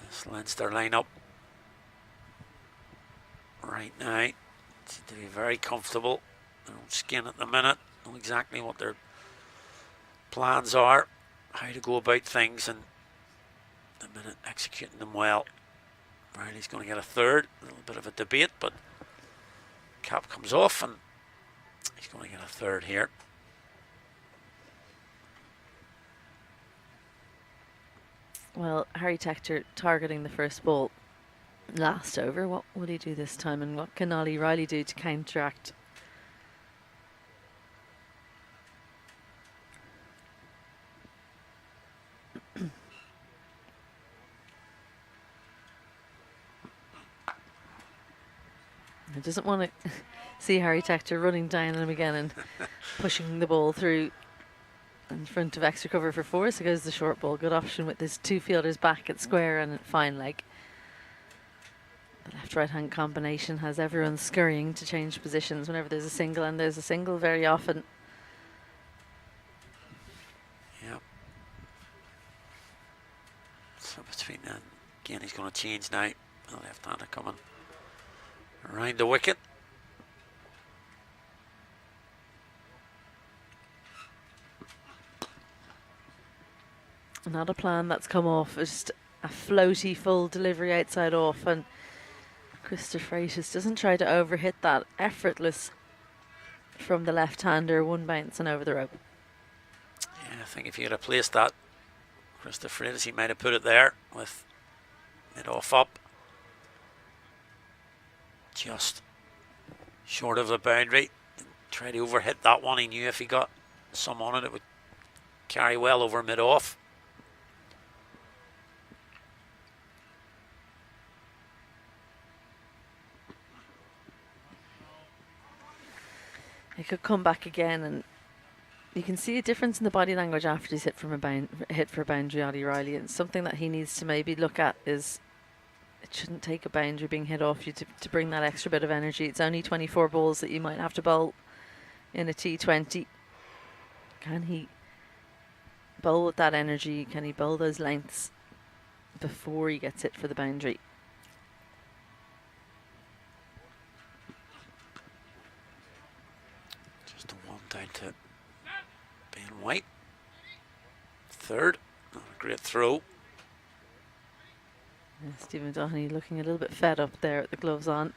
This Leinster lineup right now seem to be very comfortable. Their own skin at the minute. Know exactly what their plans are, how to go about things, and the minute executing them well. Riley's going to get a third. A little bit of a debate, but cap comes off and he's going to get a third here. Well, Harry Tector targeting the first ball last over. What will he do this time, and what can Ollie Riley do to counteract? He doesn't want to see Harry Tector running down on him again and pushing the ball through in front of extra cover for four. So goes the short ball. Good option with his two fielders back at square and at fine leg. The left-right hand combination has everyone scurrying to change positions whenever there's a single, and there's a single very often. Yep. So between that, again, he's going to change now. The left-hander coming around the wicket. Not a plan that's come off, just a floaty full delivery outside off, and Christopher Freitas doesn't try to overhit that. Effortless from the left-hander, one bounce and over the rope. Yeah, I think if you had placed that, Christopher Freitas, he might have put it there with it off up. Just short of the boundary. Tried to overhit that one. He knew if he got some on it, it would carry well over mid-off. He could come back again, and you can see a difference in the body language after he's hit from a hit for a boundary, Ollie Riley. And something that he needs to maybe look at is it shouldn't take a boundary being hit off you to bring that extra bit of energy. It's only 24 balls that you might have to bowl in a T20. Can he bowl with that energy? Can he bowl those lengths before he gets hit for the boundary? Just a one down to Ben White. Third. Not a great throw. Yeah, Stephen Doherty looking a little bit fed up there with the gloves on.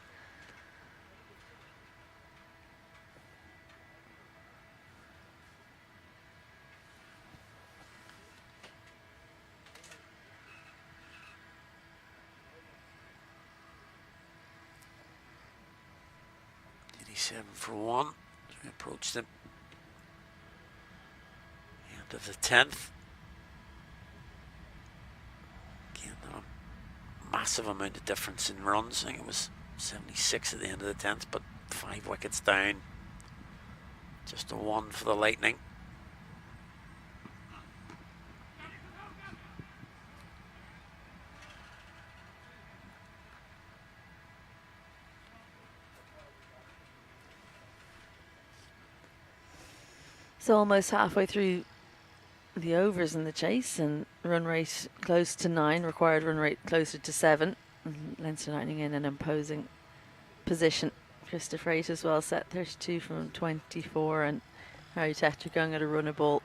Seven for one. We approached him. End of the 10th. Again, not a massive amount of difference in runs. I think it was 76 at the end of the 10th, but 5 wickets down. Just a one for the Lightning. So almost halfway through the overs in the chase, and run rate close to 9, required run rate closer to 7. Leinster Lightning in an imposing position. Christopher Freitas well set, 32 from 24, and Harry Tector going at a run of ball.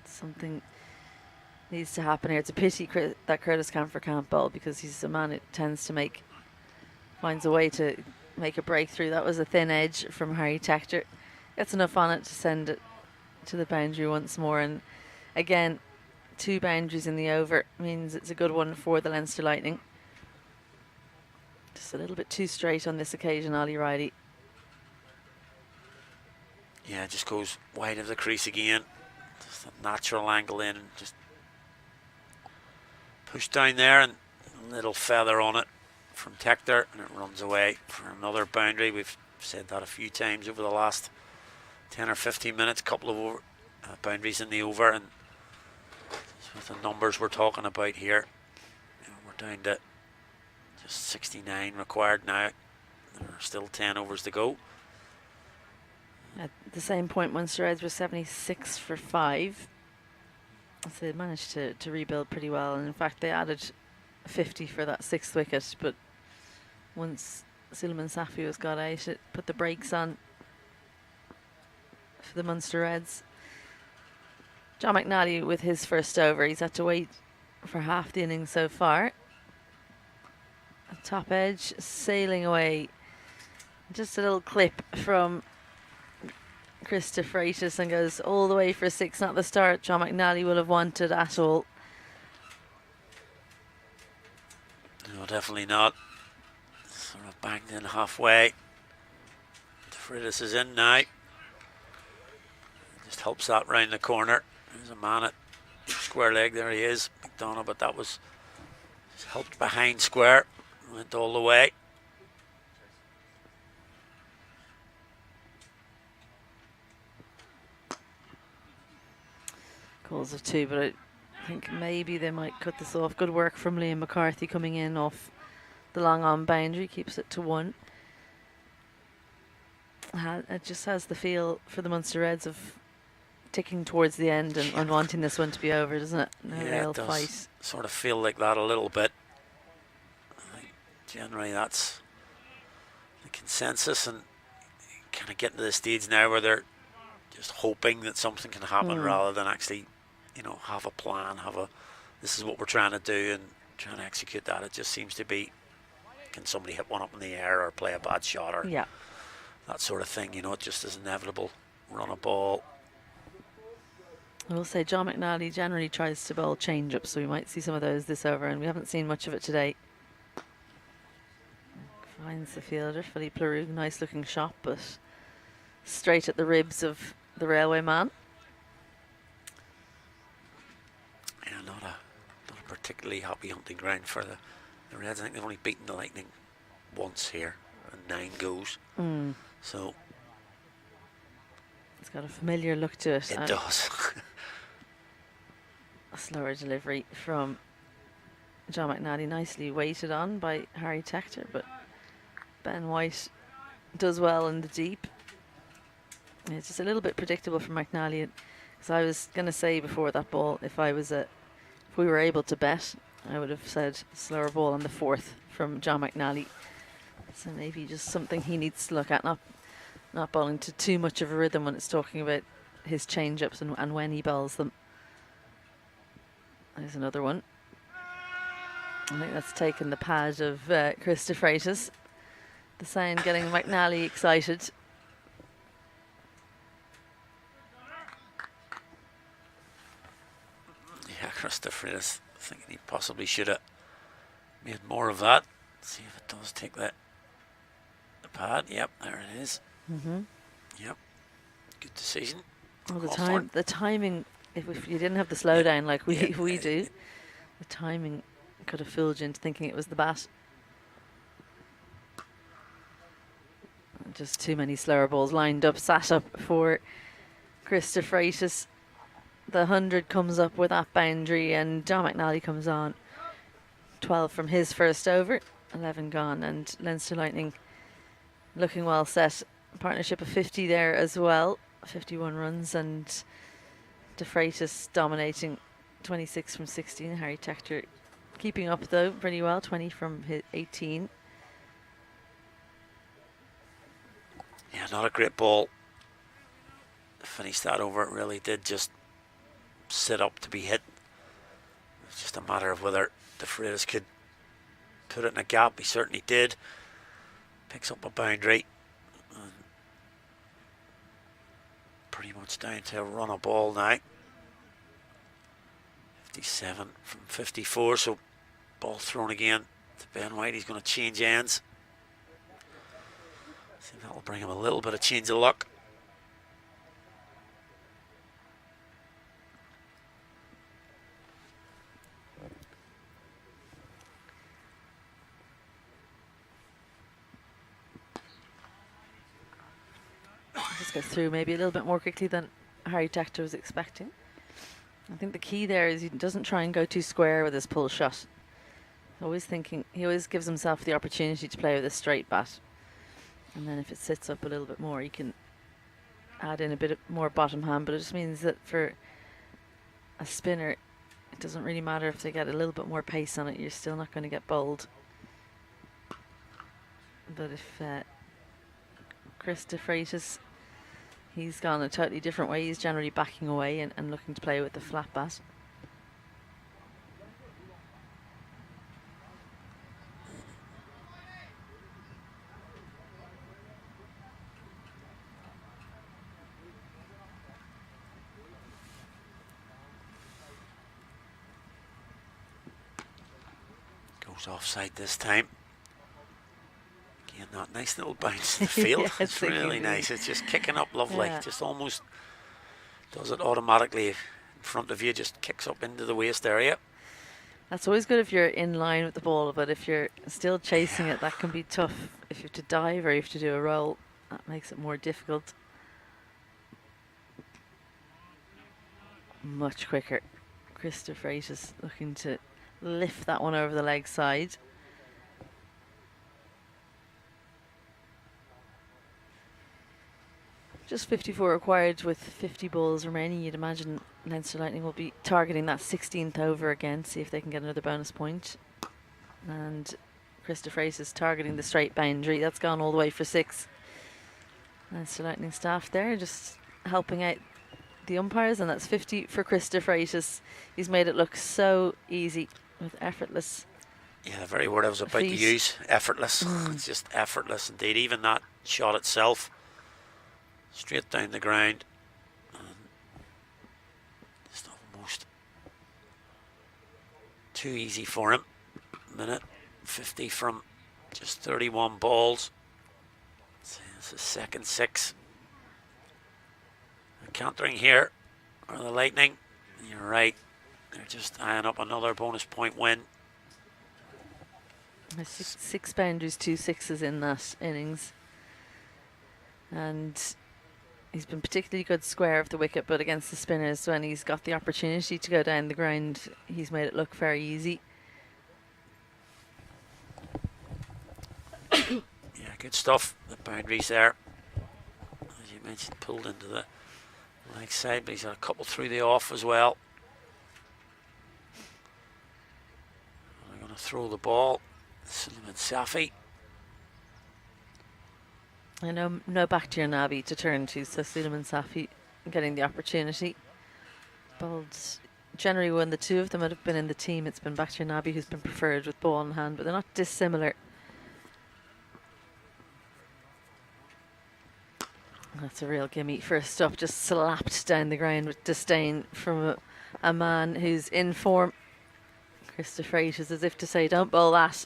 Something needs to happen here. It's a pity that Curtis Campher can't bowl, because he's a man who tends to finds a way to make a breakthrough. That was a thin edge from Harry Tector. Gets enough on it to send it to the boundary once more, and again 2 boundaries in the over means it's a good one for the Leinster Lightning. Just a little bit too straight on this occasion, Ollie Riley. Yeah, just goes wide of the crease again. Just a natural angle in, and just push down there, and a little feather on it from Tector, and it runs away for another boundary. We've said that a few times over the last 10 or 15 minutes, couple of boundaries in the over, and with the numbers we're talking about here, we're down to just 69 required now. There are still 10 overs to go. At the same point, Munster Reds were 76 for 5. So they managed to rebuild pretty well, and in fact they added 50 for that 6th wicket, but once Suleiman Safi was got out, it put the brakes on for the Munster Reds. John McNally with his first over, he's had to wait for half the innings so far. Top edge, sailing away. Just a little clip from Chris de Freitas and goes all the way for 6, not the start John McNally will have wanted at all. No, definitely not. Sort of banged in halfway. De Freitas is in now. Just helps that round the corner. There's a man at square leg, there he is, McDonough, but that was helped behind square. Went all the way. Calls of 2, but I think maybe they might cut this off. Good work from Liam McCarthy coming in off the long on boundary, keeps it to 1. It just has the feel for the Munster Reds of ticking towards the end and wanting this one to be over, doesn't it? No real it does fight. sort of feel like that a little bit. I think generally that's the consensus, and kind of getting to the stage now where they're just hoping that something can happen rather than actually, you know, have a plan, this is what we're trying to do and trying to execute that. It just seems to be, can somebody hit one up in the air or play a bad shot or that sort of thing, you know, it just is inevitable. Run a ball. I will say John McNally generally tries to bowl change-ups, so we might see some of those this over, and we haven't seen much of it today. Finds the fielder, Philippe Leroux, nice looking shot, but straight at the ribs of the railway man. Yeah, not a particularly happy hunting ground for the Reds. I think they've only beaten the Lightning once here, and 9 goes. So it's got a familiar look to it. It does. A slower delivery from John McNally, nicely weighted on by Harry Tector, but Ben White does well in the deep. It's just a little bit predictable for McNally, because I was going to say before that ball, if we were able to bet, I would have said slower ball on the 4th from John McNally. So maybe just something he needs to look at, not bowling to too much of a rhythm when it's talking about his change-ups and when he bowls them. There's another one. I think that's taken the pad of Chris de Freitas. The sound getting McNally excited. Yeah, Chris de Freitas thinking he possibly should have made more of that. Let's see if it does take the pad. Yep, there it is. Yep, good decision. Well, the timing. If you didn't have the slowdown like we do, the timing could have fooled you into thinking it was the bat. Just too many slower balls lined up, sat up for Chris de Freitas. The 100 comes up with that boundary, and John McNally comes on. 12 from his first over, 11 gone, and Leinster Lightning looking well set. Partnership of 50 there as well, 51 runs, and de Freitas dominating 26 from 16. Harry Tector keeping up though pretty well, 20 from his 18. Yeah, not a great ball. Finished that over. It really did just sit up to be hit. It's just a matter of whether de Freitas could put it in a gap. He certainly did. Picks up a boundary. And pretty much down to a run a ball now. 57 from 54, so ball thrown again to Ben White. He's going to change ends. See if that will bring him a little bit of change of luck. Just go through maybe a little bit more quickly than Harry Tector was expecting. I think the key there is he doesn't try and go too square with his pull shot. He always gives himself the opportunity to play with a straight bat. And then if it sits up a little bit more, he can add in a bit more bottom hand, but it just means that for a spinner, it doesn't really matter if they get a little bit more pace on it, you're still not going to get bowled. But if Chris de Freitas, he's gone a totally different way. He's generally backing away and looking to play with the flat bat. Goes offside this time. Again, that nice little bounce to the field. Yeah, it's really nice. It's just kicking up lovely. Yeah. Just almost does it automatically in front of you. Just kicks up into the waist area. That's always good if you're in line with the ball, but if you're still chasing it, that can be tough. If you have to dive or you have to do a roll, that makes it more difficult. Much quicker. Chris de Freitas looking to lift that one over the leg side. Just 54 required with 50 balls remaining. You'd imagine Leinster Lightning will be targeting that 16th over again, see if they can get another bonus point. And Chris de Freitas is targeting the straight boundary. That's gone all the way for 6. Leinster Lightning staff there just helping out the umpires, and that's 50 for Chris de Freitas. He's made it look so easy with effortless. Yeah, the very word I was about to use, effortless. It's just effortless indeed. Even that shot itself, straight down the ground. Just almost too easy for him. Minute 50 from just 31 balls. It's a second 6. Countering here are the Lightning. You're right. They're just eyeing up another bonus point win. 6 boundaries, 2 sixes in that innings. And he's been particularly good square of the wicket, but against the spinners, when he's got the opportunity to go down the ground, he's made it look very easy. Yeah, good stuff. The boundaries there, as you mentioned, pulled into the leg side, but he's had a couple through the off as well. They're going to throw the ball. Suleiman Safi. I know no back to your Nabi to turn to, so Suleiman Safi getting the opportunity. Bowled generally when the two of them have been in the team, it's been back to your Nabi who's been preferred with ball in hand, but they're not dissimilar. That's a real gimme. First up, just slapped down the ground with disdain from a man who's in form. Chris de Freitas, as if to say, don't bowl that.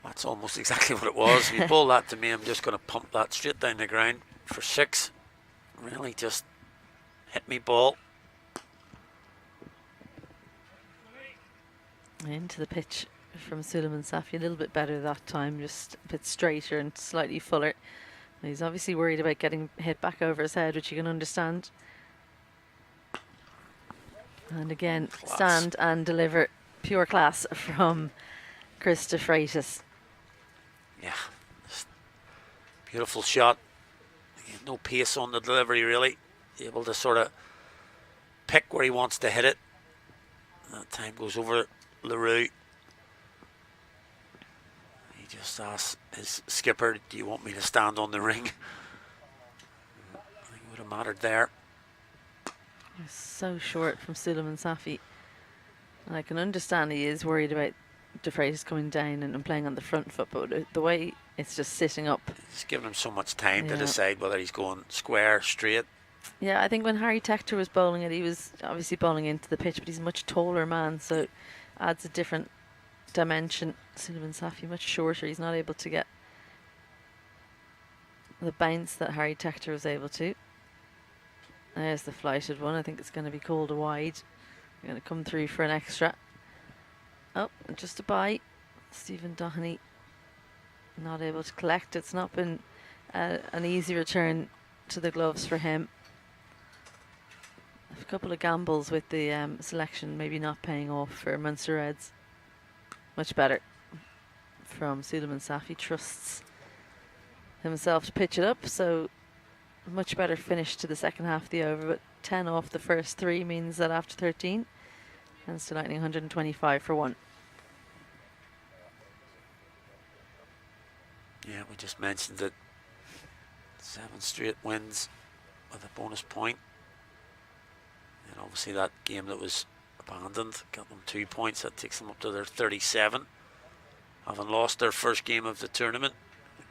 That's almost exactly what it was. If you bowl that to me, I'm just going to pump that straight down the ground for 6. Really just hit me ball. Into the pitch from Suleiman Safi, a little bit better that time, just a bit straighter and slightly fuller. He's obviously worried about getting hit back over his head, which you can understand. And again, class. Stand and deliver. Pure class from Chris de Freitas. Yeah, beautiful shot. No pace on the delivery really. Able to sort of pick where he wants to hit it. That time goes over LaRue. He just asks his skipper, do you want me to stand on the ring? I think it would have mattered there. So short from Suleiman Safi. And I can understand he is worried about de Freitas coming down and playing on the front foot, but the way it's just sitting up. It's giving him so much time to decide whether he's going square, straight. Yeah, I think when Harry Tector was bowling it, he was obviously bowling into the pitch, but he's a much taller man, so it adds a different dimension. Suleiman Safi much shorter. He's not able to get the bounce that Harry Tector was able to. There's the flighted one. I think it's going to be called a wide. They're going to come through for an extra. Oh, just a bye. Stephen Doheny not able to collect. It's not been an easy return to the gloves for him. A couple of gambles with the selection maybe not paying off for Munster Reds. Much better from Suleiman Safi. Trusts himself to pitch it up, so much better finish to the second half of the over, but 10 off the first 3 means that after 13, Leinster Lightning 125 for 1. Yeah, we just mentioned that 7 straight wins with a bonus point. And obviously that game that was abandoned got them 2 points. That takes them up to their 37. Having lost their first game of the tournament,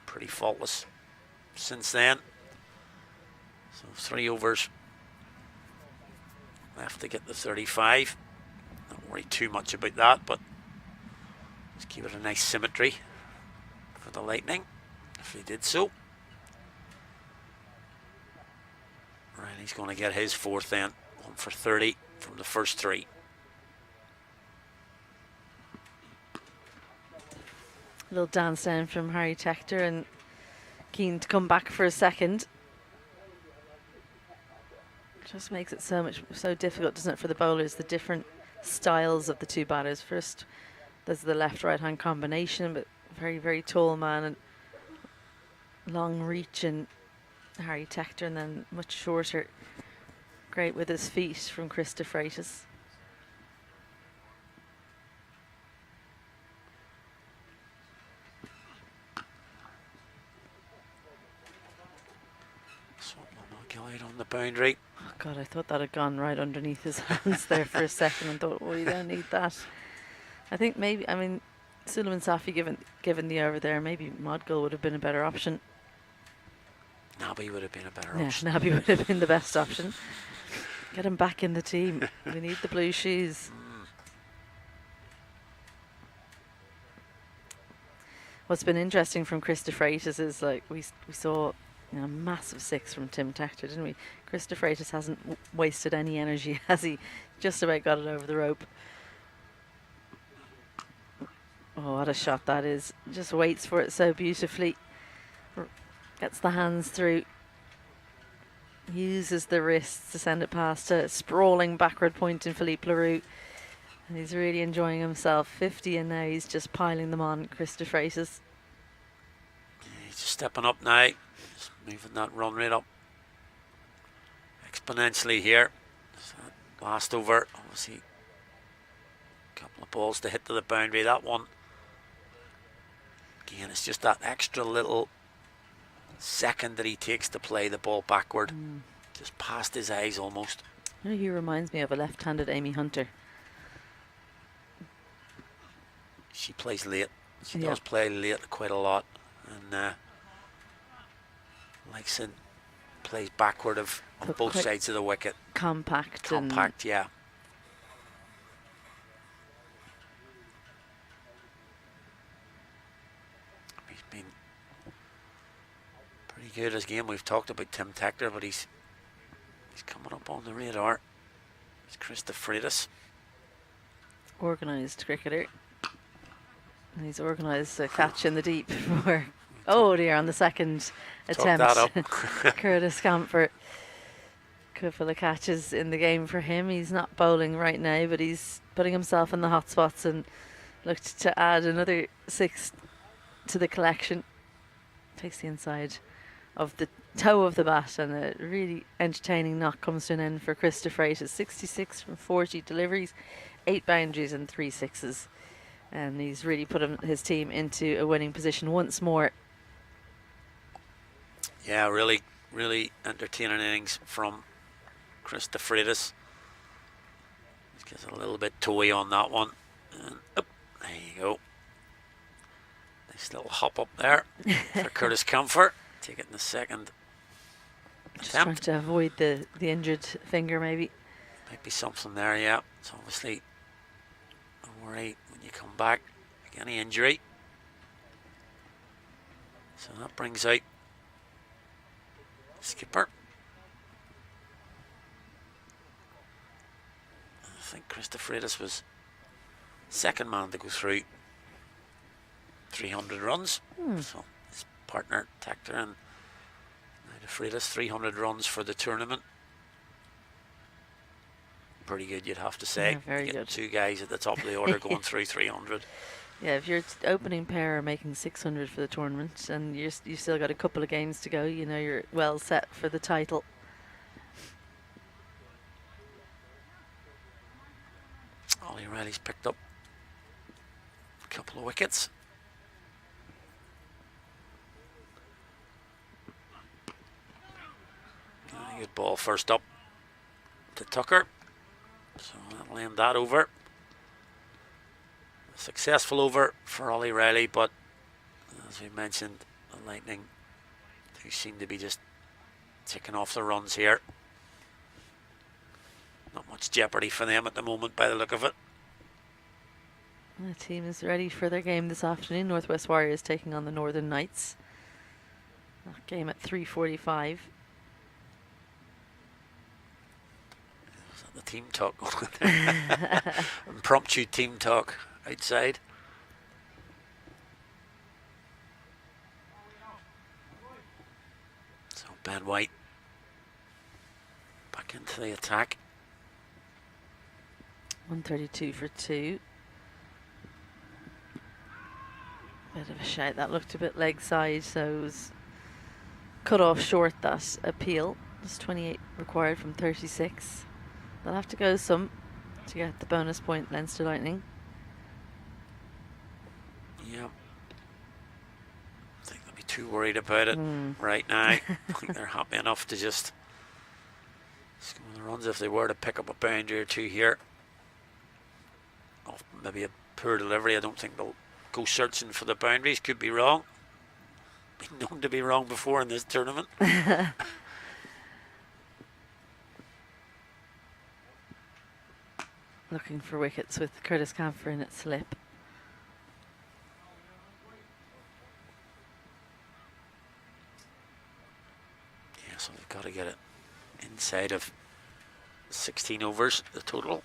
pretty faultless since then. So 3 overs left to get the 35. Don't worry too much about that, but just keep it a nice symmetry for the Lightning if they did so. Riley's going to get his 4th then, 1 for 30 from the first 3. A little dance down from Harry Tector, and keen to come back for a second. Just makes it so difficult, doesn't it, for the bowlers, the different styles of the 2 batters. First, there's the left-right hand combination, but very, very tall man and long reach, and Harry Tector, and then much shorter, great with his feet from Chris de Freitas. Out on the boundary. Oh God, I thought that had gone right underneath his hands there for a second, and thought, well, you don't need that. I think maybe, I mean, Suleiman Safi given the over there, maybe Modgill would have been a better option. Nabby would have been a better option. Nabby would have been the best option. Get him back in the team. We need the blue shoes. What's been interesting from Chris de Freitas is, like, we saw, you know, a massive 6 from Tim Tector, didn't we? Chris de Freitas hasn't wasted any energy, has he? Just about got it over the rope. Oh, what a shot that is. Just waits for it so beautifully. Gets the hands through. Uses the wrists to send it past a sprawling backward point in Philippe Leroux. And he's really enjoying himself. 50, and now he's just piling them on, Chris de Freitas. He's just stepping up now. Just moving that run rate up exponentially here. So last over, obviously a couple of balls to hit to the boundary. That one, again, it's just that extra little second that he takes to play the ball backward. Just past his eyes almost. You know, he reminds me of a left-handed Amy Hunter. She plays late. She does play late quite a lot, and likes it, plays backward of on both sides of the wicket. Compact, yeah. He's been pretty good this game. We've talked about Tim Tector, but he's coming up on the radar. It's Chris de Freitas. Organised cricketer. And he's organised a catch in the deep for, oh dear, on the second attempt. That up. Curtis Campher. Couple of catches in the game for him. He's not bowling right now, but he's putting himself in the hot spots and looked to add another 6 to the collection. Takes the inside of the toe of the bat, and a really entertaining knock comes to an end for Chris de Freitas. 66 from 40 deliveries, 8 boundaries and 3 sixes. And he's really put his team into a winning position once more. Yeah, really, really entertaining innings from Chris de Freitas. Just gets a little bit toey on that one. And up, there you go. Nice little hop up there for Curtis Campher. Take it in the second Just attempt. trying to avoid the injured finger, maybe. Might be something there, yeah. It's obviously, don't worry when you come back, any injury. So that brings out skipper. I think Chris de Freitas was second man to go through 300 runs. So his partner Tector and de Freitas 300 runs for the tournament. Pretty good, you'd have to say. Yeah, very you get good. 2 guys at the top of the order going through 300. Yeah, if your opening pair are making 600 for the tournament and you still got a couple of games to go, you know you're well set for the title. Ollie Riley's picked up a couple of wickets. Good ball first up to Tucker. So that'll end that over. A successful over for Ollie Riley, but as we mentioned, the Lightning do seem to be just ticking off the runs here. Not much jeopardy for them at the moment by the look of it. The team is ready for their game this afternoon. Northwest Warriors taking on the Northern Knights. That game at 3:45. Is that the team talk? Impromptu team talk outside. So Ben White back into the attack. 132 for 2. Bit of a shout. That looked a bit leg side, so it was cut off short, that appeal. Just 28 required from 36. They'll have to go some to get the bonus point, Leinster Lightning. Yeah. I think they'll be too worried about it right now. I think they're happy enough to just score the runs if they were to pick up a boundary or two here. Off maybe a poor delivery. I don't think they'll go searching for the boundaries. Could be wrong. Been known to be wrong before in this tournament. Looking for wickets with Curtis Campher in at slip. Yeah, so we've got to get it inside of 16 overs, the total.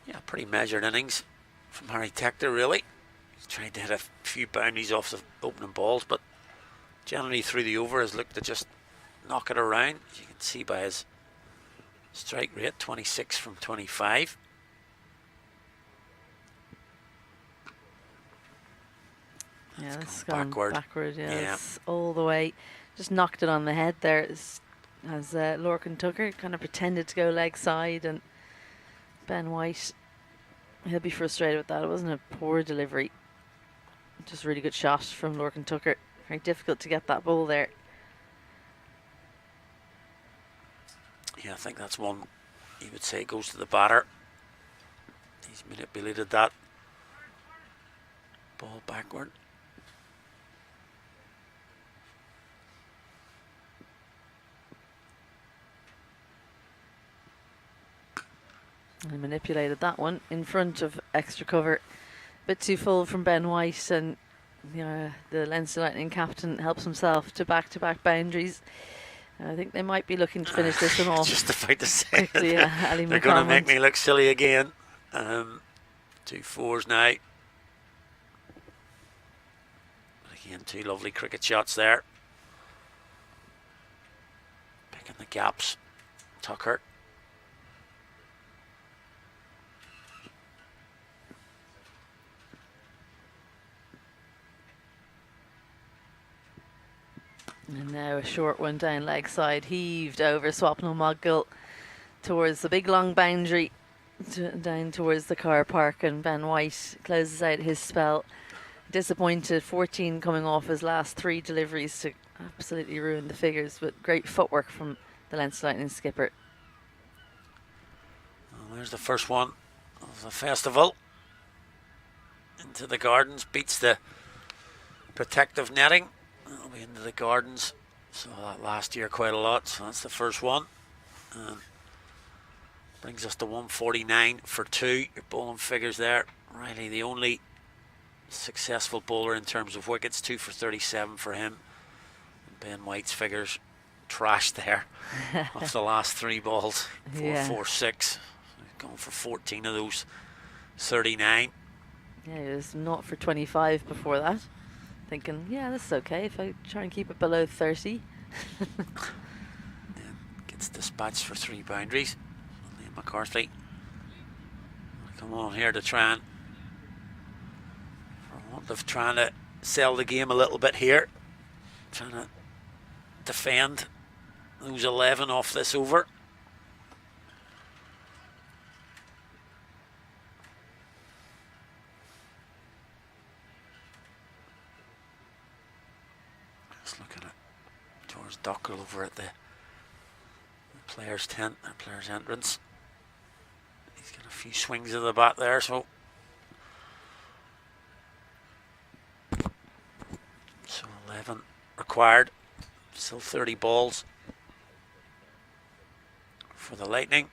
Yeah, pretty measured innings from Harry Tector, really. He's tried to hit a few boundaries off the opening balls, but generally through the over has looked to just knock it around. As you can see by his strike rate, 26 from 25. Yeah, that's gone backward. Yeah, yeah. It's all the way. Just knocked it on the head there. As Lorcan Tucker kind of pretended to go leg side, and Ben White, he'll be frustrated with that. It wasn't a poor delivery. Just a really good shot from Lorcan Tucker. Very difficult to get that ball there. Yeah, I think that's one you would say goes to the batter. He's manipulated that ball backward. I manipulated that one in front of extra cover. Bit too full from Ben White, and the Leinster Lightning captain helps himself to back-to-back boundaries. I think they might be looking to finish this one off. Just about to say quickly, they're going to make me look silly again. 2 fours now. But again, 2 lovely cricket shots there. Picking the gaps. Tucker. And now a short one down leg side, heaved over Swapnil Mogul towards the big long boundary, down towards the car park, and Ben White closes out his spell. Disappointed, 14 coming off his last 3 deliveries to absolutely ruin the figures, but great footwork from the Leinster Lightning skipper. Well, there's the first one of the festival. Into the gardens, beats the protective netting. That'll be into the gardens. So that last year quite a lot. So that's the first one. Brings us to 149 for 2. Your bowling figures there. Riley, the only successful bowler in terms of wickets. 2 for 37 for him. And Ben White's figures trashed there off the last 3 balls. 4 4 6. Going for 14 of those 39. Yeah, he was not for 25 before that. Thinking, yeah, this is okay if I try and keep it below 30. Then gets dispatched for 3 boundaries. Liam McCarthy come on here to try and, for want of trying to sell the game a little bit here, trying to defend those 11 off this over. Just looking at George Dockrell over at the players' tent, the players' entrance. He's got a few swings of the bat there, so 11 required. Still 30 balls for the Lightning.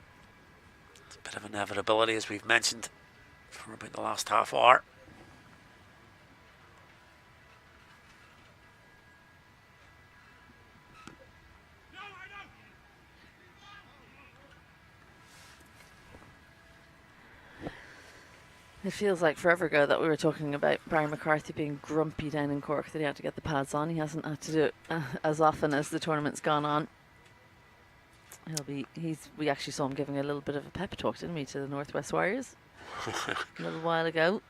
It's a bit of inevitability, as we've mentioned, for about the last half hour. It feels like forever ago that we were talking about Brian McCarthy being grumpy down in Cork, that he had to get the pads on. He hasn't had to do it as often as the tournament's gone on. We actually saw him giving a little bit of a pep talk, didn't we, to the Northwest Warriors a little while ago.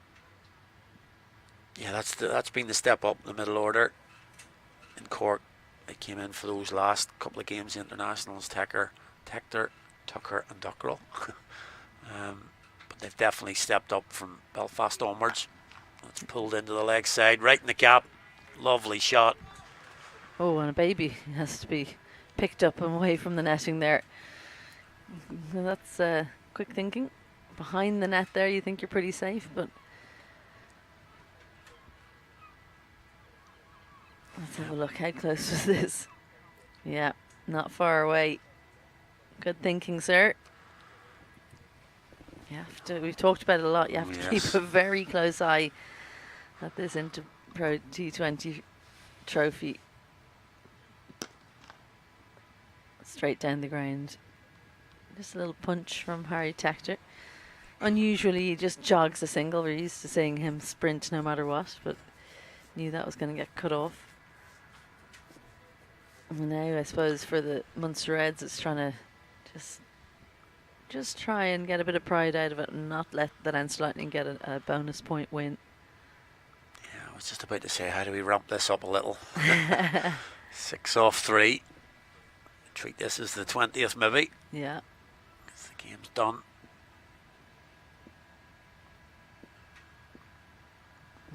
Yeah, that's been the step up in the middle order in Cork. They came in for those last couple of games, the internationals, Tector, Tucker and Dockrell. But they've definitely stepped up from Belfast onwards. It's pulled into the leg side, right in the cap. Lovely shot. Oh, and a baby has to be picked up and away from the netting there. That's quick thinking. Behind the net there, you think you're pretty safe, but let's have a look. How close was this? Yeah, not far away. Good thinking, sir. We've talked about it a lot. You have to keep a very close eye at this Inter-Pro T20 trophy. Straight down the ground. Just a little punch from Harry Tector. Unusually, he just jogs a single. We're used to seeing him sprint no matter what, but knew that was going to get cut off. And now, I suppose, for the Munster Reds, it's trying to just try and get a bit of pride out of it and not let the Leinster Lightning get a bonus point win. Yeah, I was just about to say, how do we ramp this up a little? 6 off 3. Treat this as the 20th maybe. Yeah. Because the game's done.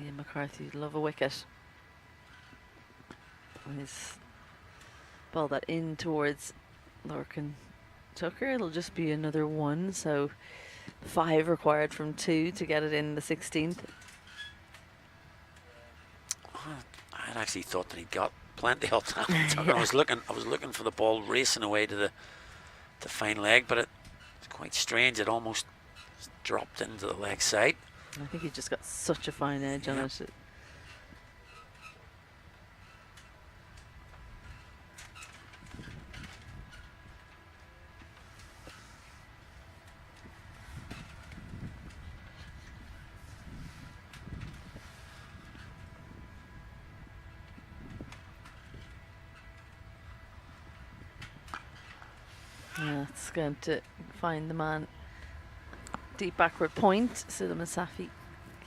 Ian McCarthy love a wicket. He's ball that in towards Lorcan Tucker. It'll just be another 1, so 5 required from 2 to get it in the 16th. I had actually thought that he'd got plenty of that. Yeah. I was looking for the ball racing away to the fine leg, but it's quite strange. It almost dropped into the leg side. I think he just got such a fine edge on it. Yeah, it's going to find the man. Deep backward point. So the Musafi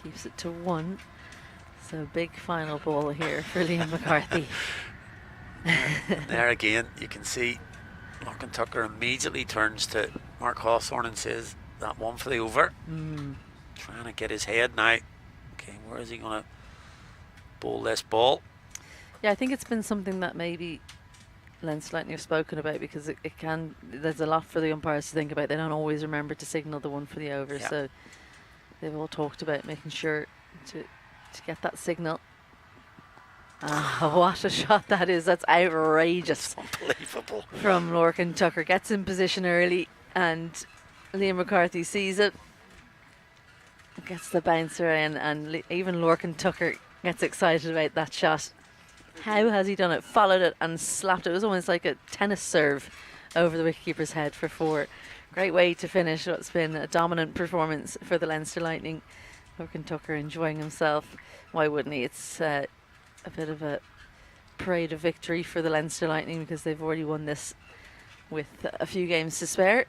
keeps it to 1. So big final ball here for Liam McCarthy. There again, you can see Lorcan Tucker immediately turns to Mark Hawthorne and says, that one for the over. Trying to get his head now. Okay, where is he going to bowl this ball? Yeah, I think it's been something that maybe Leinster Lightning have spoken about, because it can, there's a lot for the umpires to think about. They don't always remember to signal the one for the over, so they've all talked about making sure to get that signal. What a shot that is. That's outrageous. It's unbelievable. From Lorcan Tucker. Gets in position early and Liam McCarthy sees it. Gets the bouncer in, and even Lorcan Tucker gets excited about that shot. How has he done it? Followed it and slapped it. It was almost like a tennis serve over the wicketkeeper's head for 4. Great way to finish what's been a dominant performance for the Leinster Lightning. Lorcan Tucker enjoying himself. Why wouldn't he? It's a bit of a parade of victory for the Leinster Lightning because they've already won this with a few games to spare,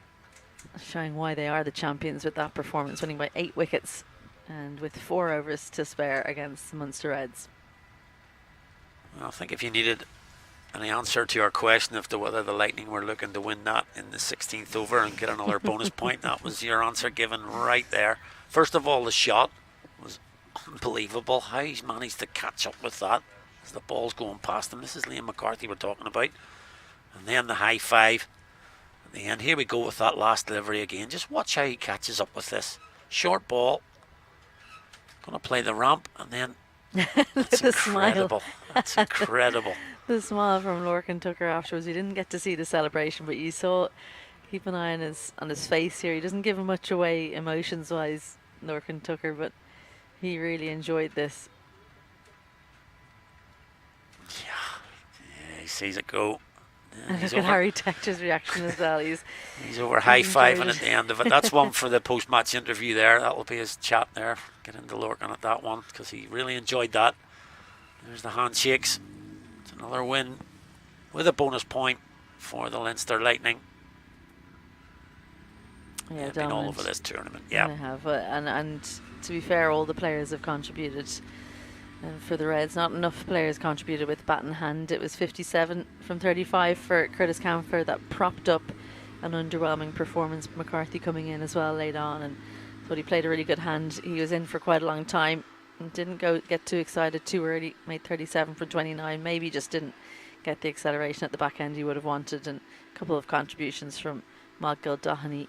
showing why they are the champions with that performance, winning by 8 wickets and with 4 overs to spare against the Munster Reds. Well, I think if you needed any answer to your question as to whether the Lightning were looking to win that in the 16th over and get another bonus point, that was your answer given right there. First of all, the shot was unbelievable. How he's managed to catch up with that as the ball's going past him. This is Liam McCarthy we're talking about. And then the high five at the end. Here we go with that last delivery again. Just watch how he catches up with this. Short ball. Going to play the ramp and then that's incredible. Smile. That's incredible. The smile from Lorcan Tucker afterwards. You didn't get to see the celebration, but you saw. Keep an eye on his face here. He doesn't give much away emotions-wise, Lorcan Tucker, but he really enjoyed this. Yeah, he sees it go. And look at Harry Tector's reaction as well. He's over high-fiving at the end of it. That's one for the post-match interview there. That'll be his chat there. Get into Lorcan at that one because he really enjoyed that. There's the handshakes. It's another win with a bonus point for the Leinster Lightning. Yeah, been all over this tournament. Yeah, they have. And to be fair, all the players have contributed. And for the Reds, not enough players contributed with bat in hand. It was 57 from 35 for Curtis Campher that propped up an underwhelming performance. McCarthy coming in as well late on, and thought he played a really good hand. He was in for quite a long time and didn't get too excited too early. Made 37 from 29. Maybe just didn't get the acceleration at the back end he would have wanted. And a couple of contributions from Moggill, Doheny,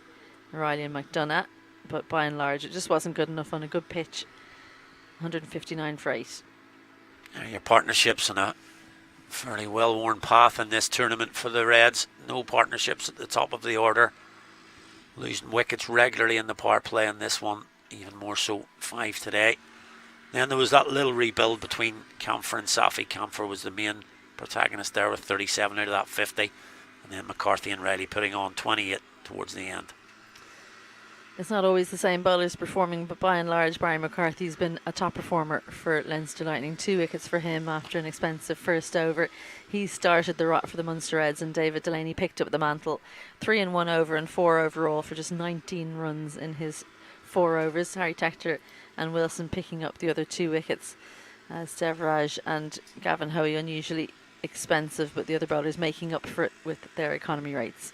Riley and McDonough, but by and large it just wasn't good enough on a good pitch. 159 for 8. Your partnerships on a fairly well-worn path in this tournament for the Reds. No partnerships at the top of the order. Losing wickets regularly in the power play in this one, even more so 5 today. Then there was that little rebuild between Campher and Safi. Campher was the main protagonist there with 37 out of that 50. And then McCarthy and Riley putting on 28 towards the end. It's not always the same bowlers performing, but by and large, Brian McCarthy's been a top performer for Leinster Lightning. 2 wickets for him after an expensive first over. He started the rot for the Munster Reds, and David Delaney picked up the mantle. 3 in 1 over and 4 overall for just 19 runs in his 4 overs. Harry Tector and Wilson picking up the other 2 wickets. Devraj and Gavin Hoey unusually expensive, but the other bowlers making up for it with their economy rates.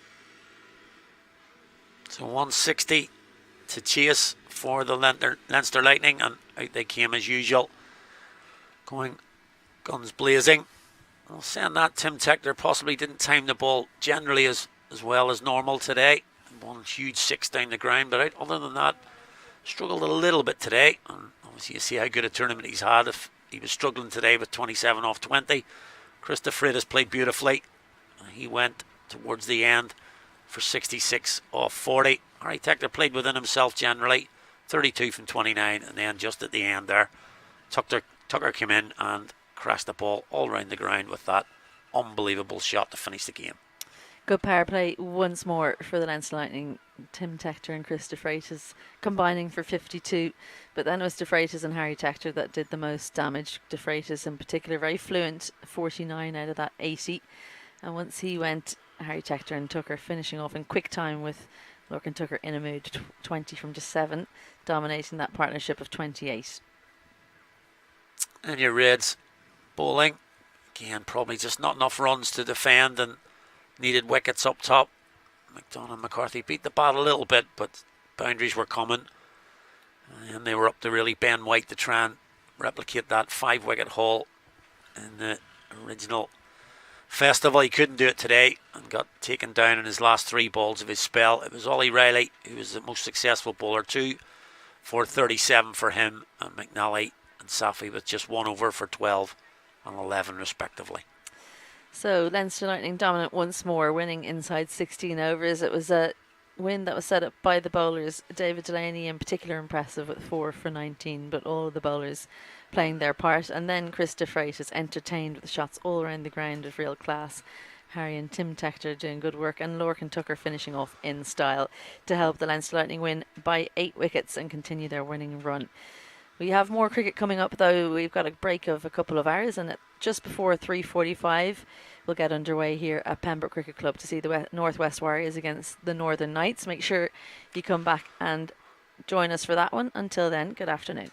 So 160 to chase for the Leinster Lightning, and out they came as usual, going guns blazing. Well, saying that, Tim Tector possibly didn't time the ball generally as well as normal today. One huge 6 down the ground, but other than that, struggled a little bit today. And obviously you see how good a tournament he's had. If he was struggling today with 27 off 20, Chris de Freitas played beautifully. He went towards the end for 66 off 40. Harry Tector played within himself generally, 32 from 29, and then just at the end there, Tucker came in and crashed the ball all around the ground with that unbelievable shot to finish the game. Good power play once more for the Leinster Lightning. Tim Tector and Chris de Freitas combining for 52, but then it was de Freitas and Harry Tector that did the most damage. De Freitas in particular very fluent, 49 out of that 80, and once he went, Harry Tector and Tucker finishing off in quick time with Lorcan Tucker in a mood, 20 from just 7, dominating that partnership of 28. And your Reds bowling, again probably just not enough runs to defend and needed wickets up top. McDonough and McCarthy beat the bat a little bit, but boundaries were coming, and they were up to really Ben White to try and replicate that 5-wicket haul in the original festival. He couldn't do it today and got taken down in his last 3 balls of his spell. It was Ollie Riley who was the most successful bowler, 2 for 37 for him, and McNally and Safi with just 1 over for 12 and 11 respectively. So Leinster Lightning dominant once more, winning inside 16 overs. It was a win that was set up by the bowlers. David Delaney in particular impressive with 4 for 19, but all of the bowlers playing their part. And then Chris de Freitas entertained with shots all around the ground of real class. Harry and Tim Tector doing good work, and Lorcan Tucker finishing off in style to help the Leinster Lightning win by 8 wickets and continue their winning run. We have more cricket coming up, though. We've got a break of a couple of hours, and at just before 3:45 we'll get underway here at Pembroke Cricket Club to see the Northwest Warriors against the Northern Knights. Make sure you come back and join us for that one. Until then, good afternoon.